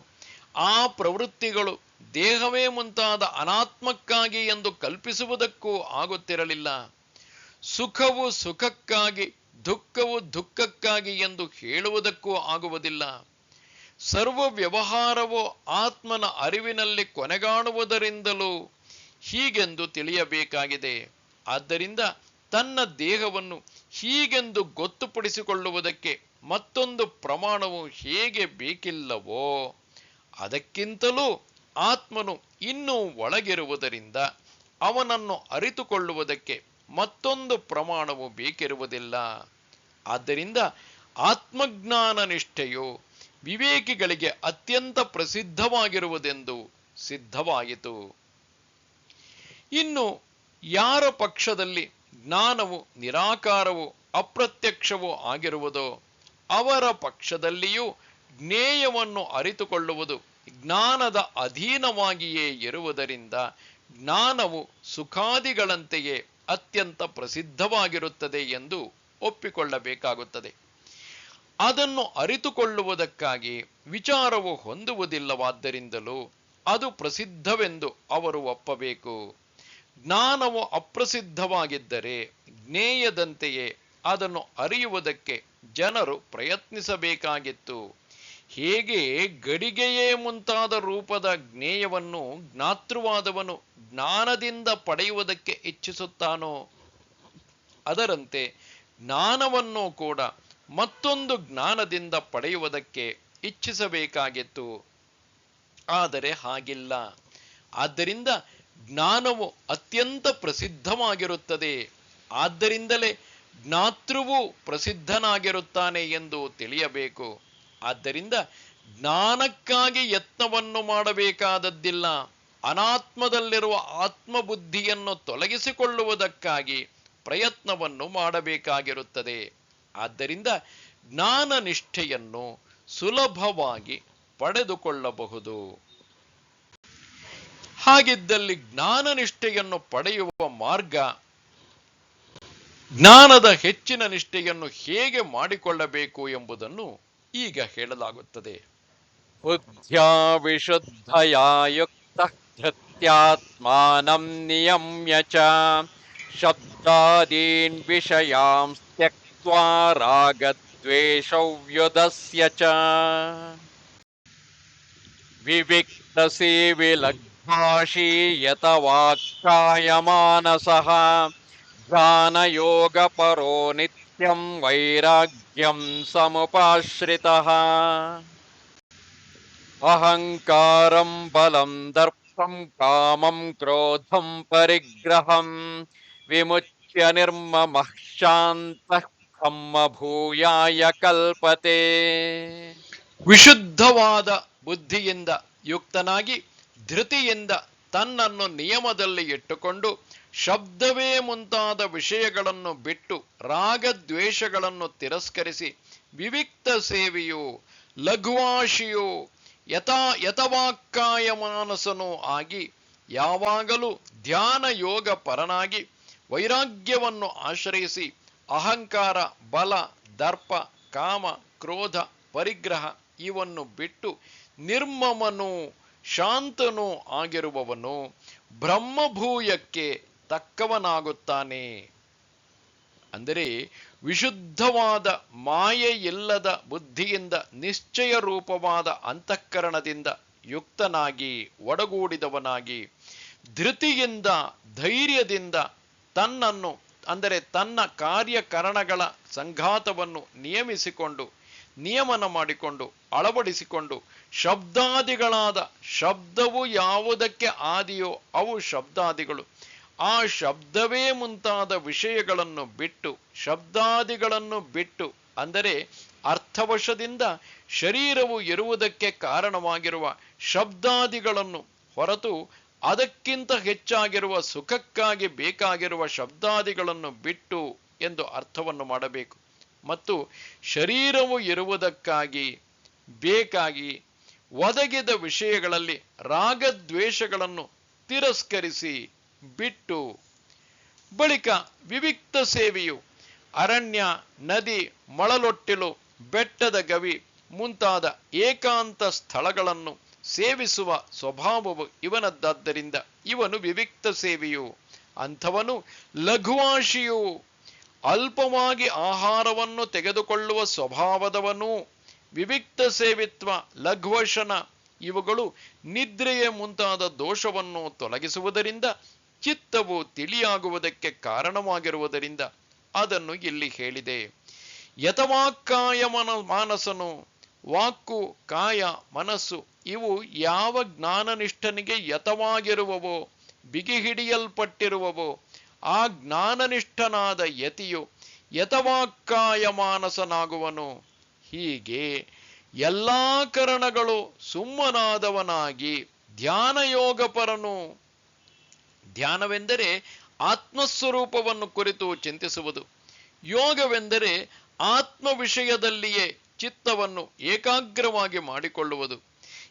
[SPEAKER 1] ಆ ಪ್ರವೃತ್ತಿಗಳು ದೇಹವೇ ಮುಂತಾದ ಅನಾತ್ಮಕ್ಕಾಗಿ ಎಂದು ಕಲ್ಪಿಸುವುದಕ್ಕೂ ಆಗುತ್ತಿರಲಿಲ್ಲ. ಸುಖವು ಸುಖಕ್ಕಾಗಿ, ದುಃಖವು ದುಃಖಕ್ಕಾಗಿ ಎಂದು ಹೇಳುವುದಕ್ಕೂ ಆಗುವುದಿಲ್ಲ. ಸರ್ವ ವ್ಯವಹಾರವು ಆತ್ಮನ ಅರಿವಿನಲ್ಲಿ ಕೊನೆಗಾಣುವುದರಿಂದಲೂ ಹೀಗೆಂದು ತಿಳಿಯಬೇಕಾಗಿದೆ. ಆದ್ದರಿಂದ ತನ್ನ ದೇಹವನ್ನು ಹೀಗೆಂದು ಗೊತ್ತುಪಡಿಸಿಕೊಳ್ಳುವುದಕ್ಕೆ ಮತ್ತೊಂದು ಪ್ರಮಾಣವು ಹೇಗೆ ಬೇಕಿಲ್ಲವೋ, ಅದಕ್ಕಿಂತಲೂ ಆತ್ಮನು ಇನ್ನೂ ಒಳಗಿರುವುದರಿಂದ ಅವನನ್ನು ಅರಿತುಕೊಳ್ಳುವುದಕ್ಕೆ ಮತ್ತೊಂದು ಪ್ರಮಾಣವು ಬೇಕಿರುವುದಿಲ್ಲ. ಆದ್ದರಿಂದ ಆತ್ಮಜ್ಞಾನ ನಿಷ್ಠೆಯು ವಿವೇಕಿಗಳಿಗೆ ಅತ್ಯಂತ ಪ್ರಸಿದ್ಧವಾಗಿರುವುದೆಂದು ಸಿದ್ಧವಾಯಿತು. ಇನ್ನು ಯಾರ ಪಕ್ಷದಲ್ಲಿ ಜ್ಞಾನವು ನಿರಾಕಾರವೂ ಅಪ್ರತ್ಯಕ್ಷವೂ ಆಗಿರುವುದೋ ಅವರ ಪಕ್ಷದಲ್ಲಿಯೂ ಜ್ಞೇಯವನ್ನು ಅರಿತುಕೊಳ್ಳುವುದು ಜ್ಞಾನದ ಅಧೀನವಾಗಿಯೇ ಇರುವುದರಿಂದ ಜ್ಞಾನವು ಸುಖಾದಿಗಳಂತೆಯೇ ಅತ್ಯಂತ ಪ್ರಸಿದ್ಧವಾಗಿರುತ್ತದೆ ಎಂದು ಒಪ್ಪಿಕೊಳ್ಳಬೇಕಾಗುತ್ತದೆ. ಅದನ್ನು ಅರಿತುಕೊಳ್ಳುವುದಕ್ಕಾಗಿ ವಿಚಾರವು ಹೊಂದುವುದಿಲ್ಲವಾದ್ದರಿಂದಲೂ ಅದು ಪ್ರಸಿದ್ಧವೆಂದು ಅವರು ಒಪ್ಪಬೇಕು. ಜ್ಞಾನವು ಅಪ್ರಸಿದ್ಧವಾಗಿದ್ದರೆ ಜ್ಞೇಯದಂತೆಯೇ ಅದನ್ನು ಅರಿಯುವುದಕ್ಕೆ ಜನರು ಪ್ರಯತ್ನಿಸಬೇಕಾಗಿತ್ತು. ಹೇಗೆ ಗಡಿಗೆಯೇ ಮುಂತಾದ ರೂಪದ ಜ್ಞೇಯವನ್ನು ಜ್ಞಾತೃವಾದವನು ಜ್ಞಾನದಿಂದ ಪಡೆಯುವುದಕ್ಕೆ ಇಚ್ಛಿಸುತ್ತಾನೋ, ಅದರಂತೆ ಜ್ಞಾನವನ್ನು ಕೂಡ ಮತ್ತೊಂದು ಜ್ಞಾನದಿಂದ ಪಡೆಯುವುದಕ್ಕೆ ಇಚ್ಛಿಸಬೇಕಾಗಿತ್ತು. ಆದರೆ ಹಾಗಿಲ್ಲ. ಆದ್ದರಿಂದ ಜ್ಞಾನವು ಅತ್ಯಂತ ಪ್ರಸಿದ್ಧವಾಗಿರುತ್ತದೆ. ಆದ್ದರಿಂದಲೇ ಜ್ಞಾತೃವು ಪ್ರಸಿದ್ಧನಾಗಿರುತ್ತಾನೆ ಎಂದು ತಿಳಿಯಬೇಕು. ಆದ್ದರಿಂದ ಜ್ಞಾನಕ್ಕಾಗಿ ಯತ್ನವನ್ನು ಮಾಡಬೇಕಾದದ್ದಿಲ್ಲ. ಅನಾತ್ಮದಲ್ಲಿರುವ ಆತ್ಮಬುದ್ಧಿಯನ್ನು ತೊಲಗಿಸಿಕೊಳ್ಳುವುದಕ್ಕಾಗಿ ಪ್ರಯತ್ನವನ್ನು ಮಾಡಬೇಕಾಗಿರುತ್ತದೆ. ಆದ್ದರಿಂದ ಜ್ಞಾನ ನಿಷ್ಠೆಯನ್ನು ಸುಲಭವಾಗಿ ಪಡೆದುಕೊಳ್ಳಬಹುದು. ಹಾಗಿದ್ದಲ್ಲಿ ಜ್ಞಾನ ನಿಷ್ಠೆಯನ್ನು ಪಡೆಯುವ ಮಾರ್ಗ, ಜ್ಞಾನದ ಹೆಚ್ಚಿನ ನಿಷ್ಠೆಯನ್ನು ಹೇಗೆ ಮಾಡಿಕೊಳ್ಳಬೇಕು ಎಂಬುದನ್ನು ಈಗ ಹೇಳಲಾಗುತ್ತದೆ.
[SPEAKER 2] ಬುದ್ಧ್ಯಾ ವಿಶುದ್ಧಯಾ ಯುಕ್ತಃ ಧೃತ್ಯಾತ್ಮಾನಂ ನಿಯಮ್ಯ ಚ ಶಬ್ದಾದೀನ್ ವಿಷಯಾಂ ತ್ಯಕ್ತ್ವಾ ರಾಗದ್ವೇಷೌ ವ್ಯುದಸ್ಯ ಚ ವಿವಿಕ್ತಸೇವಿ ಲಗ್ಭಾಷೀ ಯತ ವಾಕ್ಕಾಯಮಾನಸಃ ಧ್ಯಾನಯೋಗ ಪರೋ ನಿತ್ಯಂ ವೈರಾಗ್ಯಂ ಸಮುಪಾಶ್ರಿತಃ ಅಹಂಕಾರಂ ಬಲಂ ದರ್ಪಂ ಕಾಮಂ ಕ್ರೋಧಂ ಪರಿಗ್ರಹಂ ವಿಮುಚ್ಯ ನಿತ್ಯ ನಿರ್ಮಮಃ ಶಾಂತಃ ಬ್ರಹ್ಮಭೂಯಾಯ ಕಲ್ಪತೆ.
[SPEAKER 1] ವಿಶುದ್ಧವಾದ ಬುದ್ಧಿಯಿಂದ ಯುಕ್ತನಾಗಿ ಧೃತಿಯಿಂದ ತನ್ನನ್ನು ನಿಯಮದಲ್ಲಿ ಇಟ್ಟುಕೊಂಡು ಶಬ್ದವೇ ಮುಂತಾದ ವಿಷಯಗಳನ್ನು ಬಿಟ್ಟು ರಾಗದ್ವೇಷಗಳನ್ನು ತಿರಸ್ಕರಿಸಿ ವಿವಿಕ್ತ ಸೇವೆಯು ಲಘುವಾಶಿಯು ಯಥವಾಕ್ಕಾಯ ಮಾನಸನೂ ಆಗಿ ಯಾವಾಗಲೂ ಧ್ಯಾನ ಯೋಗ ಪರನಾಗಿ ವೈರಾಗ್ಯವನ್ನು ಆಶ್ರಯಿಸಿ ಅಹಂಕಾರ ಬಲ ದರ್ಪ ಕಾಮ ಕ್ರೋಧ ಪರಿಗ್ರಹ ಇವನ್ನು ಬಿಟ್ಟು ನಿರ್ಮಮನೂ ಶಾಂತನೂ ಆಗಿರುವವನು ಬ್ರಹ್ಮಭೂಯಕ್ಕೆ ತಕ್ಕವನಾಗುತ್ತಾನೆ. ಅಂದರೆ ವಿಶುದ್ಧವಾದ ಮಾಯೆಯಿಲ್ಲದ ಬುದ್ಧಿಯಿಂದ ನಿಶ್ಚಯ ರೂಪವಾದ ಅಂತಃಕರಣದಿಂದ ಯುಕ್ತನಾಗಿ ಒಡಗೂಡಿದವನಾಗಿ ಧೃತಿಯಿಂದ ಧೈರ್ಯದಿಂದ ತನ್ನನ್ನು ಅಂದರೆ ತನ್ನ ಕಾರ್ಯಕರಣಗಳ ಸಂಘಾತವನ್ನು ನಿಯಮಿಸಿಕೊಂಡು ನಿಯಮನ ಮಾಡಿಕೊಂಡು ಅಳವಡಿಸಿಕೊಂಡು ಶಬ್ದಾದಿಗಳಾದ ಶಬ್ದವು ಯಾವುದಕ್ಕೆ ಆದಿಯೋ ಅವು ಶಬ್ದಾದಿಗಳು, ಆ ಶಬ್ದವೇ ಮುಂತಾದ ವಿಷಯಗಳನ್ನು ಬಿಟ್ಟು ಶಬ್ದಾದಿಗಳನ್ನು ಬಿಟ್ಟು ಅಂದರೆ ಅರ್ಥವಶದಿಂದ ಶರೀರವು ಇರುವುದಕ್ಕೆ ಕಾರಣವಾಗಿರುವ ಶಬ್ದಾದಿಗಳನ್ನು ಹೊರತು ಅದಕ್ಕಿಂತ ಹೆಚ್ಚಾಗಿರುವ ಸುಖಕ್ಕಾಗಿ ಬೇಕಾಗಿರುವ ಶಬ್ದಾದಿಗಳನ್ನು ಬಿಟ್ಟು ಎಂದು ಅರ್ಥವನ್ನು ಮಾಡಬೇಕು. ಮತ್ತು ಶರೀರವು ಇರುವುದಕ್ಕಾಗಿ ಬೇಕಾಗಿ ಒದಗಿದ ವಿಷಯಗಳಲ್ಲಿ ರಾಗದ್ವೇಷಗಳನ್ನು ತಿರಸ್ಕರಿಸಿ ಬಿಟ್ಟು ಬಳಿಕ ವಿವಿಕ್ತ ಸೇವೆಯು ಅರಣ್ಯ ನದಿ ಮಳಲೊಟ್ಟಿಲು ಬೆಟ್ಟದ ಗವಿ ಮುಂತಾದ ಏಕಾಂತ ಸ್ಥಳಗಳನ್ನು ಸೇವಿಸುವ ಸ್ವಭಾವವು ಇವನದ್ದಾದ್ದರಿಂದ ಇವನು ವಿವಿಕ್ತ ಸೇವೆಯು. ಅಂಥವನು ಲಘುವಾಶಿಯು ಅಲ್ಪವಾಗಿ ಆಹಾರವನ್ನು ತೆಗೆದುಕೊಳ್ಳುವ ಸ್ವಭಾವದವನು. ವಿವಿಕ್ತ ಸೇವಿತ್ವ ಲಘುವಶನ ಇವುಗಳು ನಿದ್ರೆಯ ಮುಂತಾದ ದೋಷವನ್ನು ತೊಲಗಿಸುವುದರಿಂದ ಚಿತ್ತವು ತಿಳಿಯಾಗುವುದಕ್ಕೆ ಕಾರಣವಾಗಿರುವುದರಿಂದ ಅದನ್ನು ಇಲ್ಲಿ ಹೇಳಿದೆ. ಯಥವಾಕ್ಕಾಯ ಮಾನಸನು ವಾಕು ಕಾಯ ಮನಸ್ಸು ಇವು ಯಾವ ಜ್ಞಾನನಿಷ್ಠನಿಗೆ ಯತವಾಗಿರುವವೋ ಬಿಗಿ ಹಿಡಿಯಲ್ಪಟ್ಟಿರುವವೋ ಆ ಜ್ಞಾನನಿಷ್ಠನಾದ ಯತಿಯು ಯಥವಾಕ್ಕಾಯ ಮಾನಸನಾಗುವನು. ಹೀಗೆ ಎಲ್ಲಾ ಕರಣಗಳು ಸುಮ್ಮನಾದವನಾಗಿ ಧ್ಯಾನಯೋಗಪರನು. ಧ್ಯಾನವೆಂದರೆ ಆತ್ಮಸ್ವರೂಪವನ್ನು ಕುರಿತು ಚಿಂತಿಸುವುದು. ಯೋಗವೆಂದರೆ ಆತ್ಮ ವಿಷಯದಲ್ಲಿಯೇ ಚಿತ್ತವನ್ನು ಏಕಾಗ್ರವಾಗಿ ಮಾಡಿಕೊಳ್ಳುವುದು.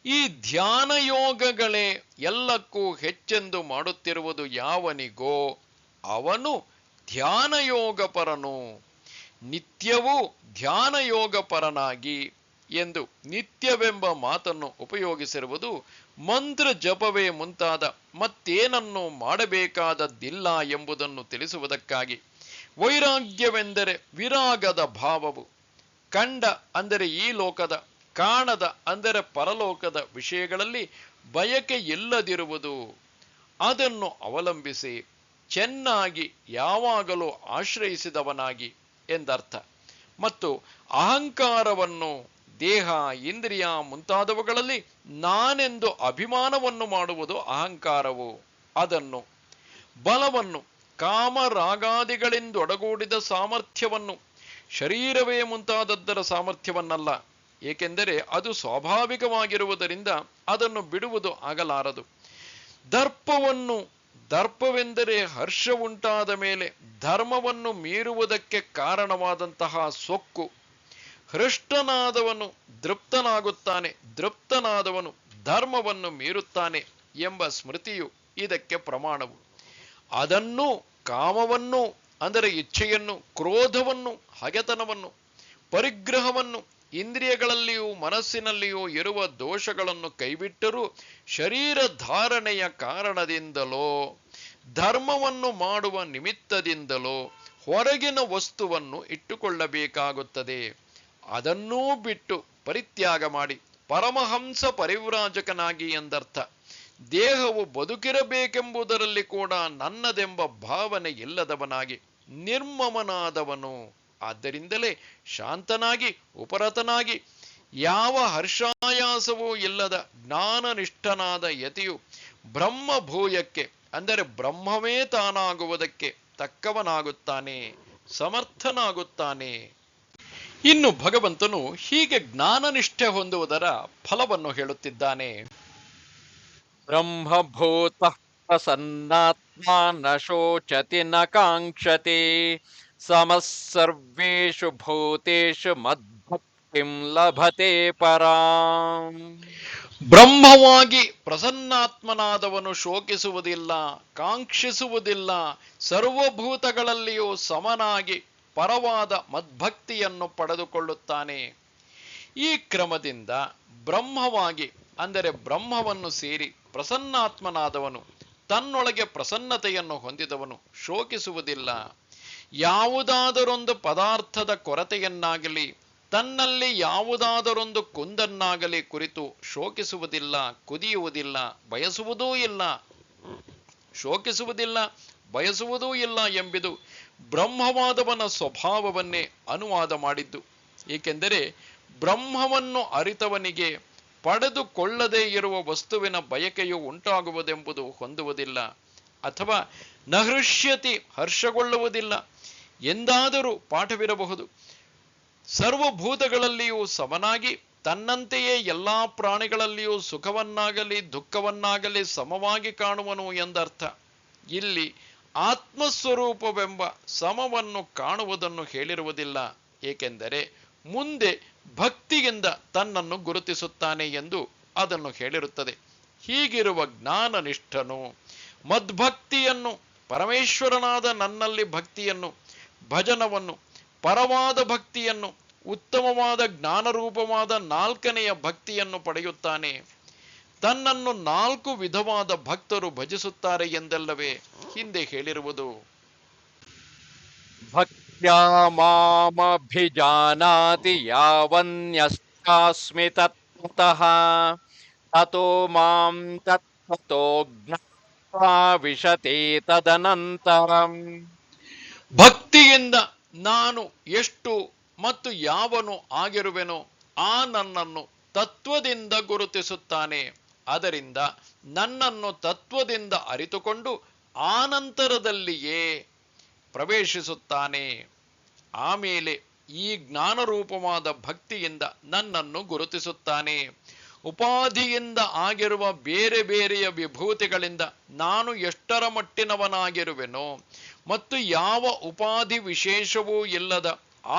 [SPEAKER 1] ಈ ಧ್ಯಾನ ಯೋಗಗಳೇ ಎಲ್ಲಕ್ಕೂ ಹೆಚ್ಚೆಂದು ಮಾಡುತ್ತಿರುವುದು ಯಾವನಿಗೋ ಅವನು ಧ್ಯಾನಯೋಗ ಪರನು. ನಿತ್ಯವೂ ಧ್ಯಾನಯೋಗ ಪರನಾಗಿ ಎಂದು ನಿತ್ಯವೆಂಬ ಮಾತನ್ನು ಉಪಯೋಗಿಸಿರುವುದು ಮಂತ್ರ ಜಪವೇ ಮುಂತಾದ ಮತ್ತೇನನ್ನು ಮಾಡಬೇಕಾದದ್ದಿಲ್ಲ ಎಂಬುದನ್ನು ತಿಳಿಸುವುದಕ್ಕಾಗಿ. ವೈರಾಗ್ಯವೆಂದರೆ ವಿರಾಗದ ಭಾವವು. ಕಂಡ ಅಂದರೆ ಈ ಲೋಕದ, ಕಾಣದ ಅಂದರೆ ಪರಲೋಕದ ವಿಷಯಗಳಲ್ಲಿ ಬಯಕೆ ಇಲ್ಲದಿರುವುದು. ಅದನ್ನು ಅವಲಂಬಿಸಿ ಚೆನ್ನಾಗಿ ಯಾವಾಗಲೂ ಆಶ್ರಯಿಸಿದವನಾಗಿ ಎಂದರ್ಥ. ಮತ್ತು ಅಹಂಕಾರವನ್ನು ದೇಹ ಇಂದ್ರಿಯ ಮುಂತಾದವುಗಳಲ್ಲಿ ನಾನೆಂದು ಅಭಿಮಾನವನ್ನು ಮಾಡುವುದು ಅಹಂಕಾರವು. ಅದನ್ನು ಬಲವನ್ನು ಕಾಮರಾಗಾದಿಗಳಿಂದೊಡಗೂಡಿದ ಸಾಮರ್ಥ್ಯವನ್ನು, ಶರೀರವೇ ಮುಂತಾದದ್ದರ ಸಾಮರ್ಥ್ಯವನ್ನಲ್ಲ. ಏಕೆಂದರೆ ಅದು ಸ್ವಾಭಾವಿಕವಾಗಿರುವುದರಿಂದ ಅದನ್ನು ಬಿಡುವುದು ಆಗಲಾರದು. ದರ್ಪವನ್ನು, ದರ್ಪವೆಂದರೆ ಹರ್ಷ ಉಂಟಾದ ಮೇಲೆ ಧರ್ಮವನ್ನು ಮೀರುವುದಕ್ಕೆ ಕಾರಣವಾದಂತಹ ಸೊಕ್ಕು. ಹೃಷ್ಟನಾದವನು ದೃಪ್ತನಾಗುತ್ತಾನೆ, ದೃಪ್ತನಾದವನು ಧರ್ಮವನ್ನು ಮೀರುತ್ತಾನೆ ಎಂಬ ಸ್ಮೃತಿಯು ಇದಕ್ಕೆ ಪ್ರಮಾಣವು. ಅದನ್ನು ಕಾಮವನ್ನು ಅಂದರೆ ಇಚ್ಛೆಯನ್ನು, ಕ್ರೋಧವನ್ನು, ಹಗೆತನವನ್ನು, ಪರಿಗ್ರಹವನ್ನು, ಇಂದ್ರಿಯಗಳಲ್ಲಿಯೂ ಮನಸ್ಸಿನಲ್ಲಿಯೂ ಇರುವ ದೋಷಗಳನ್ನು ಕೈಬಿಟ್ಟರೂ ಶರೀರ ಧಾರಣೆಯ ಕಾರಣದಿಂದಲೋ ಧರ್ಮವನ್ನು ಮಾಡುವ ನಿಮಿತ್ತದಿಂದಲೋ ಹೊರಗಿನ ವಸ್ತುವನ್ನು ಇಟ್ಟುಕೊಳ್ಳಬೇಕಾಗುತ್ತದೆ. ಅದನ್ನೂ ಬಿಟ್ಟು ಪರಿತ್ಯಾಗ ಮಾಡಿ ಪರಮಹಂಸ ಪರಿವ್ರಾಜಕನಾಗಿ ಎಂದರ್ಥ. ದೇಹವು ಬದುಕಿರಬೇಕೆಂಬುದರಲ್ಲಿ ಕೂಡ ನನ್ನದೆಂಬ ಭಾವನೆ ಇಲ್ಲದವನಾಗಿ ನಿರ್ಮಮನಾದವನು. ಆದ್ದರಿಂದಲೇ ಶಾಂತನಾಗಿ ಉಪರತನಾಗಿ ಯಾವ ಹರ್ಷಾಯಾಸವೂ ಇಲ್ಲದ ಜ್ಞಾನನಿಷ್ಠನಾದ ಯತಿಯು ಬ್ರಹ್ಮಭೂಯಕ್ಕೆ ಅಂದರೆ ಬ್ರಹ್ಮವೇ ತಾನಾಗುವುದಕ್ಕೆ ತಕ್ಕವನಾಗುತ್ತಾನೆ, ಸಮರ್ಥನಾಗುತ್ತಾನೆ. ಇನ್ನು ಭಗವಂತನು ಹೀಗೆ ಜ್ಞಾನನಿಷ್ಠೆ ಹೊಂದುವುದರ ಫಲವನ್ನು ಹೇಳುತ್ತಿದ್ದಾನೆ.
[SPEAKER 2] ಬ್ರಹ್ಮಭೂತ ಪ್ರಸನ್ನಾತ್ಮ ನ ಶೋಚತಿ ನ ಕಾಂಕ್ಷತೆ ಸಮಃ ಸರ್ವೇಷು ಭೂತೇಷು ಮದ್ಭಕ್ತಿಂ ಲಭತೆ ಪರಾಂ.
[SPEAKER 1] ಬ್ರಹ್ಮವಾಗಿ ಪ್ರಸನ್ನಾತ್ಮನಾದವನು ಶೋಕಿಸುವುದಿಲ್ಲ, ಕಾಂಕ್ಷಿಸುವುದಿಲ್ಲ, ಸರ್ವಭೂತಗಳಲ್ಲಿಯೂ ಸಮನಾಗಿ ಪರವಾದ ಮದ್ಭಕ್ತಿಯನ್ನು ಪಡೆದುಕೊಳ್ಳುತ್ತಾನೆ. ಈ ಕ್ರಮದಿಂದ ಬ್ರಹ್ಮವಾಗಿ ಅಂದರೆ ಬ್ರಹ್ಮವನ್ನು ಸೇರಿ ಪ್ರಸನ್ನಾತ್ಮನಾದವನು, ತನ್ನೊಳಗೆ ಪ್ರಸನ್ನತೆಯನ್ನು ಹೊಂದಿದವನು ಶೋಕಿಸುವುದಿಲ್ಲ. ಯಾವುದಾದರೊಂದು ಪದಾರ್ಥದ ಕೊರತೆಯನ್ನಾಗಲಿ ತನ್ನಲ್ಲಿ ಯಾವುದಾದರೊಂದು ಕುಂದನ್ನಾಗಲಿ ಕುರಿತು ಶೋಕಿಸುವುದಿಲ್ಲ, ಕುದಿಯುವುದಿಲ್ಲ, ಬಯಸುವುದೂ ಇಲ್ಲ. ಶೋಕಿಸುವುದಿಲ್ಲ, ಬಯಸುವುದೂ ಇಲ್ಲ ಎಂಬುದು ಬ್ರಹ್ಮವಾದವನ ಸ್ವಭಾವವನ್ನೇ ಅನುವಾದ ಮಾಡಿದ್ದು. ಏಕೆಂದರೆ ಬ್ರಹ್ಮವನ್ನು ಅರಿತವನಿಗೆ ಪಡೆದುಕೊಳ್ಳದೇ ಇರುವ ವಸ್ತುವಿನ ಬಯಕೆಯು ಉಂಟಾಗುವುದೆಂಬುದು ಹೊಂದುವುದಿಲ್ಲ, ಅಥವಾ ನಹೃಷ್ಯತಿ ಹರ್ಷಗೊಳ್ಳುವುದಿಲ್ಲ ಎಂದಾದರೂ ಪಾಠವಿರಬಹುದು. ಸರ್ವಭೂತಗಳಲ್ಲಿಯೂ ಸಮನಾಗಿ ತನ್ನಂತೆಯೇ ಎಲ್ಲಾ ಪ್ರಾಣಿಗಳಲ್ಲಿಯೂ ಸುಖವನ್ನಾಗಲಿ ದುಃಖವನ್ನಾಗಲಿ ಸಮವಾಗಿ ಕಾಣುವನು ಎಂದರ್ಥ. ಇಲ್ಲಿ ಆತ್ಮಸ್ವರೂಪವೆಂಬ ಸಮವನ್ನು ಕಾಣುವುದನ್ನು ಹೇಳಿರುವುದಿಲ್ಲ, ಏಕೆಂದರೆ ಮುಂದೆ ಭಕ್ತಿಯಿಂದ ತನ್ನನ್ನು ಗುರುತಿಸುತ್ತಾನೆ ಎಂದು ಅದನ್ನು ಹೇಳಿರುತ್ತದೆ. ಹೀಗಿರುವ ಜ್ಞಾನನಿಷ್ಠನು ಮದ್ಭಕ್ತಿಯನ್ನು, ಪರಮೇಶ್ವರನಾದ ನನ್ನಲ್ಲಿ ಭಕ್ತಿಯನ್ನು, ಭಜನವನ್ನು, ಪರವಾದ ಭಕ್ತಿಯನ್ನು, ಉತ್ತಮವಾದ ಜ್ಞಾನರೂಪವಾದ ನಾಲ್ಕನೆಯ ಭಕ್ತಿಯನ್ನು ಪಡೆಯುತ್ತಾನೆ. ತನ್ನನ್ನು 4 ವಿಧವಾದ ಭಕ್ತರು ಭಜಿಸುತ್ತಾರೆ ಎಂದಲ್ಲವೇ ಹಿಂದೆ ಹೇಳಿರುವುದು.
[SPEAKER 2] ಭಕ್ತ್ಯಾ ಮಾಮಭಿಜಾನಾತಿ ಯಾವನ್ಯಸ್ತಾಸ್ಮಿ ತತ್ವತಃ ತತೋ ಮಾಂ ತತ್ವತೋ ಜ್ಞಾತ್ವಾ ವಿಶತೆ ತದನಂತರಂ.
[SPEAKER 1] ಭಕ್ತಿಯಿಂದ ನಾನು ಎಷ್ಟು ಮತ್ತು ಯಾವನು ಆಗಿರುವೆನೋ ಆ ನನ್ನನ್ನು ತತ್ವದಿಂದ ಗುರುತಿಸುತ್ತಾನೆ. ಅದರಿಂದ ನನ್ನನ್ನು ತತ್ವದಿಂದ ಅರಿತುಕೊಂಡು ಆನಂತರದಲ್ಲಿಯೇ ಪ್ರವೇಶಿಸುತ್ತಾನೆ. ಆಮೇಲೆ ಈ ಜ್ಞಾನರೂಪವಾದ ಭಕ್ತಿಯಿಂದ ನನ್ನನ್ನು ಗುರುತಿಸುತ್ತಾನೆ. ಉಪಾಧಿಯಿಂದ ಆಗಿರುವ ಬೇರೆ ಬೇರೆಯ ವಿಭೂತಿಗಳಿಂದ ನಾನು ಎಷ್ಟರ ಮಟ್ಟಿನವನಾಗಿರುವೆನೋ ಮತ್ತು ಯಾವ ಉಪಾಧಿ ವಿಶೇಷವೂ ಇಲ್ಲದ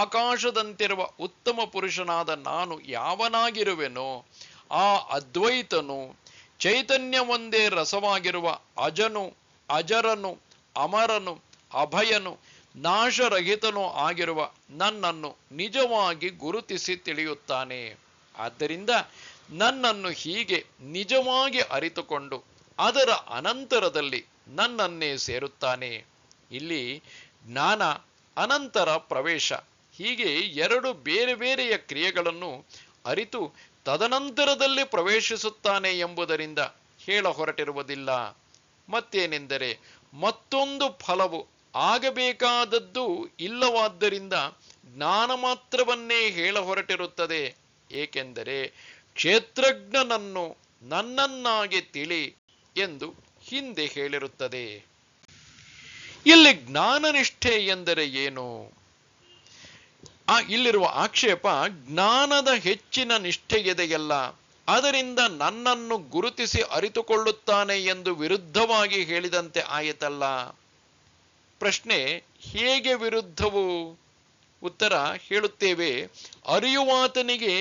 [SPEAKER 1] ಆಕಾಶದಂತಿರುವ ಉತ್ತಮ ಪುರುಷನಾದ ನಾನು ಯಾವನಾಗಿರುವೆನೋ ಆ ಅದ್ವೈತನು, ಚೈತನ್ಯವೊಂದೇ ರಸವಾಗಿರುವ ಅಜನು, ಅಜರನು, ಅಮರನು, ಅಭಯನು, ನಾಶರಹಿತನೂ ಆಗಿರುವ ನನ್ನನ್ನು ನಿಜವಾಗಿ ಗುರುತಿಸಿ ತಿಳಿಯುತ್ತಾನೆ. ಆದ್ದರಿಂದ ನನ್ನನ್ನು ಹೀಗೆ ನಿಜವಾಗಿ ಅರಿತುಕೊಂಡು ಅದರ ಅನಂತರದಲ್ಲಿ ನನ್ನನ್ನೇ ಸೇರುತ್ತಾನೆ. ಇಲ್ಲಿ ಜ್ಞಾನ, ಅನಂತರ ಪ್ರವೇಶ, ಹೀಗೆ 2 ಬೇರೆ ಬೇರೆಯ ಕ್ರಿಯೆಗಳನ್ನು ಅರಿತು ತದನಂತರದಲ್ಲಿ ಪ್ರವೇಶಿಸುತ್ತಾನೆ ಎಂಬುದರಿಂದ ಹೇಳ ಹೊರಟಿರುವುದಿಲ್ಲ. ಮತ್ತೇನೆಂದರೆ ಮತ್ತೊಂದು ಫಲವು ಆಗಬೇಕಾದದ್ದು ಇಲ್ಲವಾದ್ದರಿಂದ ಜ್ಞಾನ ಮಾತ್ರವನ್ನೇ ಹೇಳ ಹೊರಟಿರುತ್ತದೆ. ಏಕೆಂದರೆ ಕ್ಷೇತ್ರಜ್ಞನನ್ನು ನನ್ನನ್ನಾಗಿ ತಿಳಿ ಎಂದು ಹಿಂದೆ ಹೇಳಿರುತ್ತದೆ. ಇಲ್ಲಿ ಜ್ಞಾನನಿಷ್ಠೆ ಎಂದರೆ ಏನು? ಇಲ್ಲಿರುವ ಆಕ್ಷೇಪ ಜ್ಞಾನದ ಹೆಚ್ಚಿನ ನಿಷ್ಠೆ ಇದೆಯಲ್ಲ, ಅದರಿಂದ ನನ್ನನ್ನು ಗುರುತಿಸಿ ಅರಿತುಕೊಳ್ಳುತ್ತಾನೆ ಎಂದು ವಿರುದ್ಧವಾಗಿ ಹೇಳಿದಂತೆ ಆಯಿತಲ್ಲ. ಪ್ರಶ್ನೆ, ಹೇಗೆ ವಿರುದ್ಧವು? ಉತ್ತರ ಹೇಳುತ್ತೇವೆ. ಅರಿಯುವಾತನಿಗೆ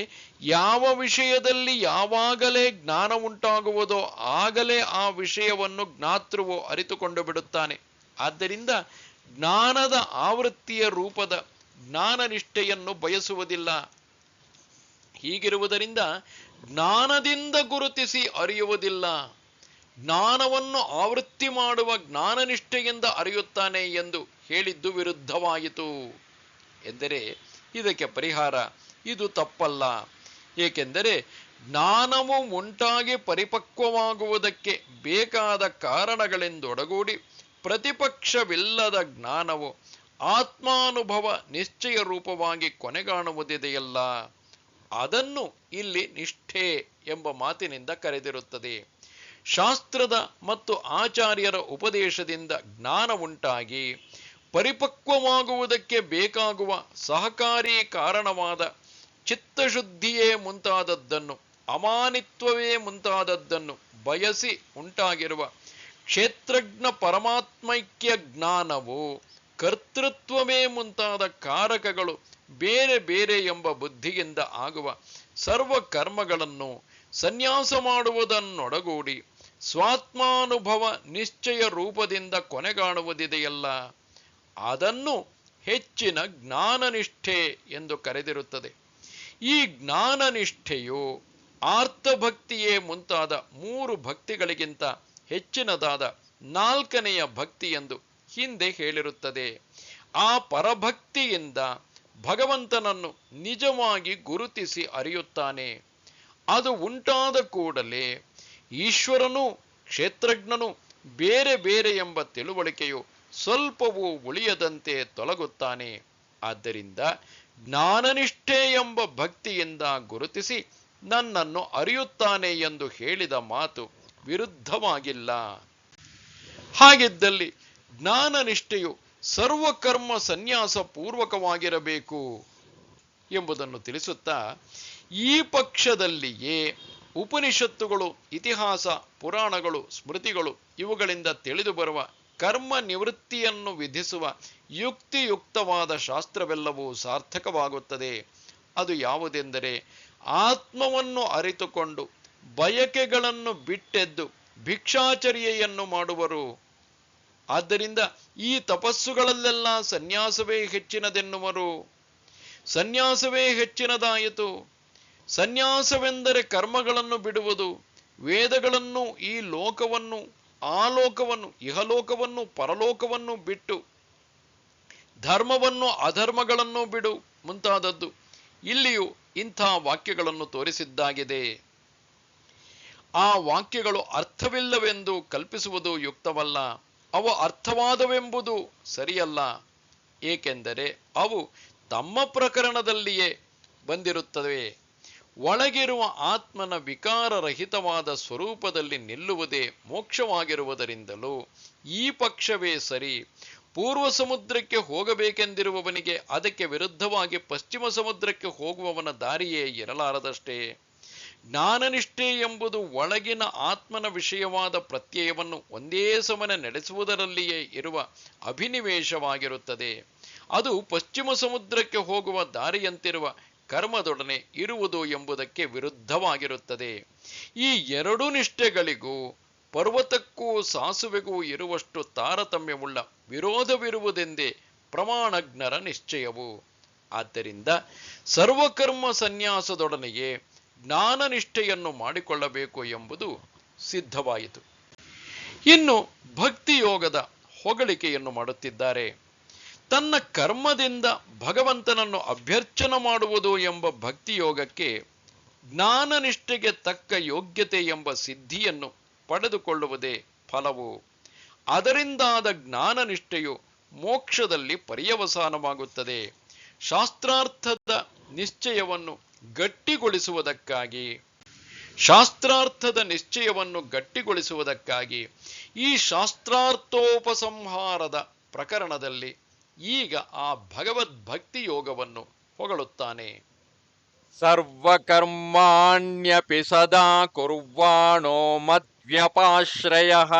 [SPEAKER 1] ಯಾವ ವಿಷಯದಲ್ಲಿ ಯಾವಾಗಲೇ ಜ್ಞಾನ ಉಂಟಾಗುವುದೋ ಆಗಲೇ ಆ ವಿಷಯವನ್ನು ಜ್ಞಾತೃವು ಅರಿತುಕೊಂಡು ಬಿಡುತ್ತಾನೆ. ಆದ್ದರಿಂದ ಜ್ಞಾನದ ಆವೃತ್ತಿಯ ರೂಪದ ಜ್ಞಾನನಿಷ್ಠೆಯನ್ನು ಬಯಸುವುದಿಲ್ಲ. ಹೀಗಿರುವುದರಿಂದ ಜ್ಞಾನದಿಂದ ಗುರುತಿಸಿ ಅರಿಯುವುದಿಲ್ಲ. ಜ್ಞಾನವನ್ನು ಆವೃತ್ತಿ ಮಾಡುವ ಜ್ಞಾನನಿಷ್ಠೆಯಿಂದ ಅರಿಯುತ್ತಾನೆ ಎಂದು ಹೇಳಿದ್ದು ವಿರುದ್ಧವಾಯಿತು ಎಂದರೆ ಇದಕ್ಕೆ ಪರಿಹಾರ ಇದು ತಪ್ಪಲ್ಲ. ಏಕೆಂದರೆ ಜ್ಞಾನವು ಉಂಟಾಗಿ ಪರಿಪಕ್ವವಾಗುವುದಕ್ಕೆ ಬೇಕಾದ ಕಾರಣಗಳೆಂದೊಡಗೂಡಿ ಪ್ರತಿಪಕ್ಷವಿಲ್ಲದ ಜ್ಞಾನವು ಆತ್ಮಾನುಭವ ನಿಶ್ಚಯ ರೂಪವಾಗಿ ಕೊನೆಗಾಣುವುದಿದೆಯಲ್ಲ, ಅದನ್ನು ಇಲ್ಲಿ ನಿಷ್ಠೆ ಎಂಬ ಮಾತಿನಿಂದ ಕರೆದಿರುತ್ತದೆ. ಶಾಸ್ತ್ರದ ಮತ್ತು ಆಚಾರ್ಯರ ಉಪದೇಶದಿಂದ ಜ್ಞಾನ ಉಂಟಾಗಿ ಪರಿಪಕ್ವವಾಗುವುದಕ್ಕೆ ಬೇಕಾಗುವ ಸಹಕಾರಿ ಕಾರಣವಾದ ಚಿತ್ತಶುದ್ಧಿಯೇ ಮುಂತಾದದ್ದನ್ನು, ಅಮಾನಿತ್ವವೇ ಮುಂತಾದದ್ದನ್ನು ಬಯಸಿ ಉಂಟಾಗಿರುವ ಕ್ಷೇತ್ರಜ್ಞ ಪರಮಾತ್ಮೈಕ್ಯ ಜ್ಞಾನವು, ಕರ್ತೃತ್ವವೇ ಮುಂತಾದ ಕಾರಕಗಳು ಬೇರೆ ಬೇರೆ ಎಂಬ ಬುದ್ಧಿಯಿಂದ ಆಗುವ ಸರ್ವ ಕರ್ಮಗಳನ್ನು ಸನ್ಯಾಸ ಮಾಡುವುದನ್ನೊಡಗೂಡಿ ಸ್ವಾತ್ಮಾನುಭವ ನಿಶ್ಚಯ ರೂಪದಿಂದ ಕೊನೆಗಾಣುವುದಿದೆಯಲ್ಲ, ಅದನ್ನು ಹೆಚ್ಚಿನ ಜ್ಞಾನನಿಷ್ಠೆ ಎಂದು ಕರೆದಿರುತ್ತದೆ. ಈ ಜ್ಞಾನನಿಷ್ಠೆಯು ಆರ್ತಭಕ್ತಿಯೇ ಮುಂತಾದ 3 ಭಕ್ತಿಗಳಿಗಿಂತ ಹೆಚ್ಚಿನದಾದ 4ನೆಯ ಭಕ್ತಿ ಎಂದು ಹಿಂದೆ ಹೇಳಿರುತ್ತದೆ. ಆ ಪರಭಕ್ತಿಯಿಂದ ಭಗವಂತನನ್ನು ನಿಜವಾಗಿ ಗುರುತಿಸಿ ಅರಿಯುತ್ತಾನೆ. ಅದು ಉಂಟಾದ ಕೂಡಲೇ ಈಶ್ವರನು ಕ್ಷೇತ್ರಜ್ಞನು ಬೇರೆ ಬೇರೆ ಎಂಬ ತಿಳುವಳಿಕೆಯು ಸ್ವಲ್ಪವೂ ಉಳಿಯದಂತೆ ತೊಲಗುತ್ತಾನೆ. ಆದ್ದರಿಂದ ಜ್ಞಾನನಿಷ್ಠೆ ಎಂಬ ಭಕ್ತಿಯಿಂದ ಗುರುತಿಸಿ ನನ್ನನ್ನು ಅರಿಯುತ್ತಾನೆ ಎಂದು ಹೇಳಿದ ಮಾತು ವಿರುದ್ಧವಾಗಿಲ್ಲ. ಹಾಗಿದ್ದಲ್ಲಿ ಜ್ಞಾನನಿಷ್ಠೆಯು ಸರ್ವಕರ್ಮ ಸನ್ಯಾಸ ಪೂರ್ವಕವಾಗಿರಬೇಕು ಎಂಬುದನ್ನು ತಿಳಿಸುತ್ತಾ, ಈ ಪಕ್ಷದಲ್ಲಿಯೇ ಉಪನಿಷತ್ತುಗಳು, ಇತಿಹಾಸ, ಪುರಾಣಗಳು, ಸ್ಮೃತಿಗಳು ಇವುಗಳಿಂದ ತಿಳಿದು ಬರುವ ಕರ್ಮ ನಿವೃತ್ತಿಯನ್ನು ವಿಧಿಸುವ ಯುಕ್ತಿಯುಕ್ತವಾದ ಶಾಸ್ತ್ರವೆಲ್ಲವೂ ಸಾರ್ಥಕವಾಗುತ್ತದೆ. ಅದು ಯಾವುದೆಂದರೆ, ಆತ್ಮವನ್ನು ಅರಿತುಕೊಂಡು ಬಯಕೆಗಳನ್ನು ಬಿಟ್ಟೆದ್ದು ಭಿಕ್ಷಾಚರ್ಯೆಯನ್ನು ಮಾಡುವರು. ಆದ್ದರಿಂದ ಈ ತಪಸ್ಸುಗಳಲ್ಲೆಲ್ಲ ಸನ್ಯಾಸವೇ ಹೆಚ್ಚಿನದೆನ್ನುವರು. ಸನ್ಯಾಸವೇ ಹೆಚ್ಚಿನದಾಯಿತು. ಸನ್ಯಾಸವೆಂದರೆ ಕರ್ಮಗಳನ್ನು ಬಿಡುವುದು. ವೇದಗಳನ್ನು, ಈ ಲೋಕವನ್ನು, ಆ ಲೋಕವನ್ನು, ಇಹಲೋಕವನ್ನು, ಪರಲೋಕವನ್ನು ಬಿಟ್ಟು ಧರ್ಮವನ್ನು, ಅಧರ್ಮಗಳನ್ನು ಬಿಡು ಮುಂತಾದದ್ದು. ಇಲ್ಲಿಯೂ ಇಂಥ ವಾಕ್ಯಗಳನ್ನು ತೋರಿಸಿದ್ದಾಗಿದೆ. ಆ ವಾಕ್ಯಗಳು ಅರ್ಥವಿಲ್ಲವೆಂದು ಕಲ್ಪಿಸುವುದು ಯುಕ್ತವಲ್ಲ. ಅವು ಅರ್ಥವಾದವೆಂಬುದು ಸರಿಯಲ್ಲ. ಏಕೆಂದರೆ ಅವು ತಮ್ಮ ಪ್ರಕರಣದಲ್ಲಿಯೇ ಬಂದಿರುತ್ತವೆ. ಒಳಗಿರುವ ಆತ್ಮನ ವಿಕಾರರಹಿತವಾದ ಸ್ವರೂಪದಲ್ಲಿ ನಿಲ್ಲುವುದೇ ಮೋಕ್ಷವಾಗಿರುವುದರಿಂದಲೂ ಈ ಪಕ್ಷವೇ ಸರಿ. ಪೂರ್ವ ಸಮುದ್ರಕ್ಕೆ ಹೋಗಬೇಕೆಂದಿರುವವನಿಗೆ ಅದಕ್ಕೆ ವಿರುದ್ಧವಾಗಿ ಪಶ್ಚಿಮ ಸಮುದ್ರಕ್ಕೆ ಹೋಗುವವನ ದಾರಿಯೇ ಇರಲಾರದಷ್ಟೇ. ಜ್ಞಾನನಿಷ್ಠೆ ಎಂಬುದು ಒಳಗಿನ ಆತ್ಮನ ವಿಷಯವಾದ ಪ್ರತ್ಯಯವನ್ನು ಒಂದೇ ಸಮನೆ ನಡೆಸುವುದರಲ್ಲಿಯೇ ಇರುವ ಅಭಿನಿವೇಶವಾಗಿರುತ್ತದೆ. ಅದು ಪಶ್ಚಿಮ ಸಮುದ್ರಕ್ಕೆ ಹೋಗುವ ದಾರಿಯಂತಿರುವ ಕರ್ಮದೊಡನೆ ಇರುವುದು ಎಂಬುದಕ್ಕೆ ವಿರುದ್ಧವಾಗಿರುತ್ತದೆ. ಈ 2 ನಿಷ್ಠೆಗಳಿಗೂ ಪರ್ವತಕ್ಕೂ ಸಾಸುವೆಗೂ ಇರುವಷ್ಟು ತಾರತಮ್ಯವುಳ್ಳ ವಿರೋಧವಿರುವುದೆಂದೇ ಪ್ರಮಾಣಜ್ಞರ ನಿಶ್ಚಯವು. ಆದ್ದರಿಂದ ಸರ್ವಕರ್ಮ ಸನ್ಯಾಸದೊಡನೆಯೇ ಜ್ಞಾನನಿಷ್ಠೆಯನ್ನು ಮಾಡಿಕೊಳ್ಳಬೇಕು ಎಂಬುದು ಸಿದ್ಧವಾಯಿತು. ಇನ್ನು ಭಕ್ತಿಯೋಗದ ಹೊಗಳಿಕೆಯನ್ನು ಮಾಡುತ್ತಿದ್ದಾರೆ. ತನ್ನ ಕರ್ಮದಿಂದ ಭಗವಂತನನ್ನು ಅಭ್ಯರ್ಚನೆ ಮಾಡುವುದು ಎಂಬ ಭಕ್ತಿಯೋಗಕ್ಕೆ ಜ್ಞಾನನಿಷ್ಠೆಗೆ ತಕ್ಕ ಯೋಗ್ಯತೆ ಎಂಬ ಸಿದ್ಧಿಯನ್ನು ಪಡೆದುಕೊಳ್ಳುವುದೇ ಫಲವು. ಅದರಿಂದಾದ ಜ್ಞಾನನಿಷ್ಠೆಯು ಮೋಕ್ಷದಲ್ಲಿ ಪರ್ಯವಸಾನವಾಗುತ್ತದೆ. ಶಾಸ್ತ್ರಾರ್ಥದ ನಿಶ್ಚಯವನ್ನು ಗಟ್ಟಿಗೊಳಿಸುವುದಕ್ಕಾಗಿ ಈ ಶಾಸ್ತ್ರಾರ್ಥೋಪಸಂಹಾರದ ಪ್ರಕರಣದಲ್ಲಿ ಈಗ ಆ ಭಗವದ್ಭಕ್ತಿ ಯೋಗವನ್ನು ಹೊಗಳುತ್ತಾನೆ.
[SPEAKER 2] ಸರ್ವಕರ್ಮಾಣ್ಯಪಿ ಸದಾ ಕುರ್ವಾಣೋ ಮದ್ವ್ಯಪಾಶ್ರಯಃ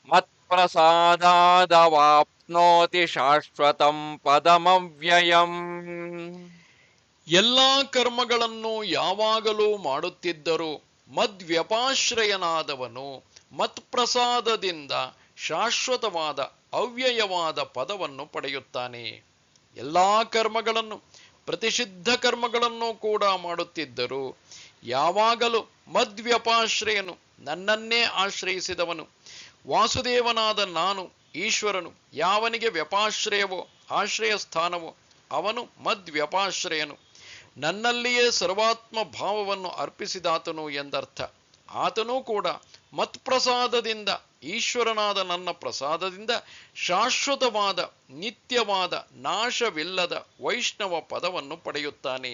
[SPEAKER 2] ಮತ್ಪ್ರಸಾದಾದವಾಪ್ನೋತಿ ಶಾಶ್ವತಂ ಪದಮವ್ಯಯಂ.
[SPEAKER 1] ಎಲ್ಲಾ ಕರ್ಮಗಳನ್ನು ಯಾವಾಗಲೂ ಮಾಡುತ್ತಿದ್ದರೂ ಮದ್ವ್ಯಪಾಶ್ರಯನಾದವನು ಮತ್ಪ್ರಸಾದದಿಂದ ಶಾಶ್ವತವಾದ ಅವ್ಯಯವಾದ ಪದವನ್ನು ಪಡೆಯುತ್ತಾನೆ. ಎಲ್ಲಾ ಕರ್ಮಗಳನ್ನು, ಪ್ರತಿಷಿದ್ಧ ಕರ್ಮಗಳನ್ನು ಕೂಡ ಮಾಡುತ್ತಿದ್ದರೂ ಯಾವಾಗಲೂ ಮದ್ವ್ಯಪಾಶ್ರಯನು, ನನ್ನನ್ನೇ ಆಶ್ರಯಿಸಿದವನು, ವಾಸುದೇವನಾದ ನಾನು ಈಶ್ವರನು ಯಾವನಿಗೆ ವ್ಯಪಾಶ್ರಯವೋ ಆಶ್ರಯ ಸ್ಥಾನವೋ ಅವನು ಮದ್ವ್ಯಪಾಶ್ರಯನು, ನನ್ನಲ್ಲಿಯೇ ಸರ್ವಾತ್ಮ ಭಾವವನ್ನು ಅರ್ಪಿಸಿದಾತನು ಎಂದರ್ಥ. ಆತನೂ ಕೂಡ ಮತ್ಪ್ರಸಾದದಿಂದ, ಈಶ್ವರನಾದ ನನ್ನ ಪ್ರಸಾದದಿಂದ ಶಾಶ್ವತವಾದ ನಿತ್ಯವಾದ ನಾಶವಿಲ್ಲದ ವೈಷ್ಣವ ಪದವನ್ನು ಪಡೆಯುತ್ತಾನೆ.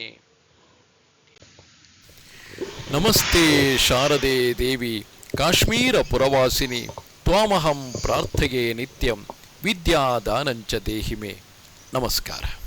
[SPEAKER 1] ನಮಸ್ತೆ ಶಾರದೆ ದೇವಿ ಕಾಶ್ಮೀರ ಪುರವಾಸಿನಿ ತ್ವಾಮಹಂ ಪ್ರಾರ್ಥೆಯೇ ನಿತ್ಯಂ. ವಿದ್ಯಾದಾನಂಚ ದೇಹಿಮೆ. ನಮಸ್ಕಾರ.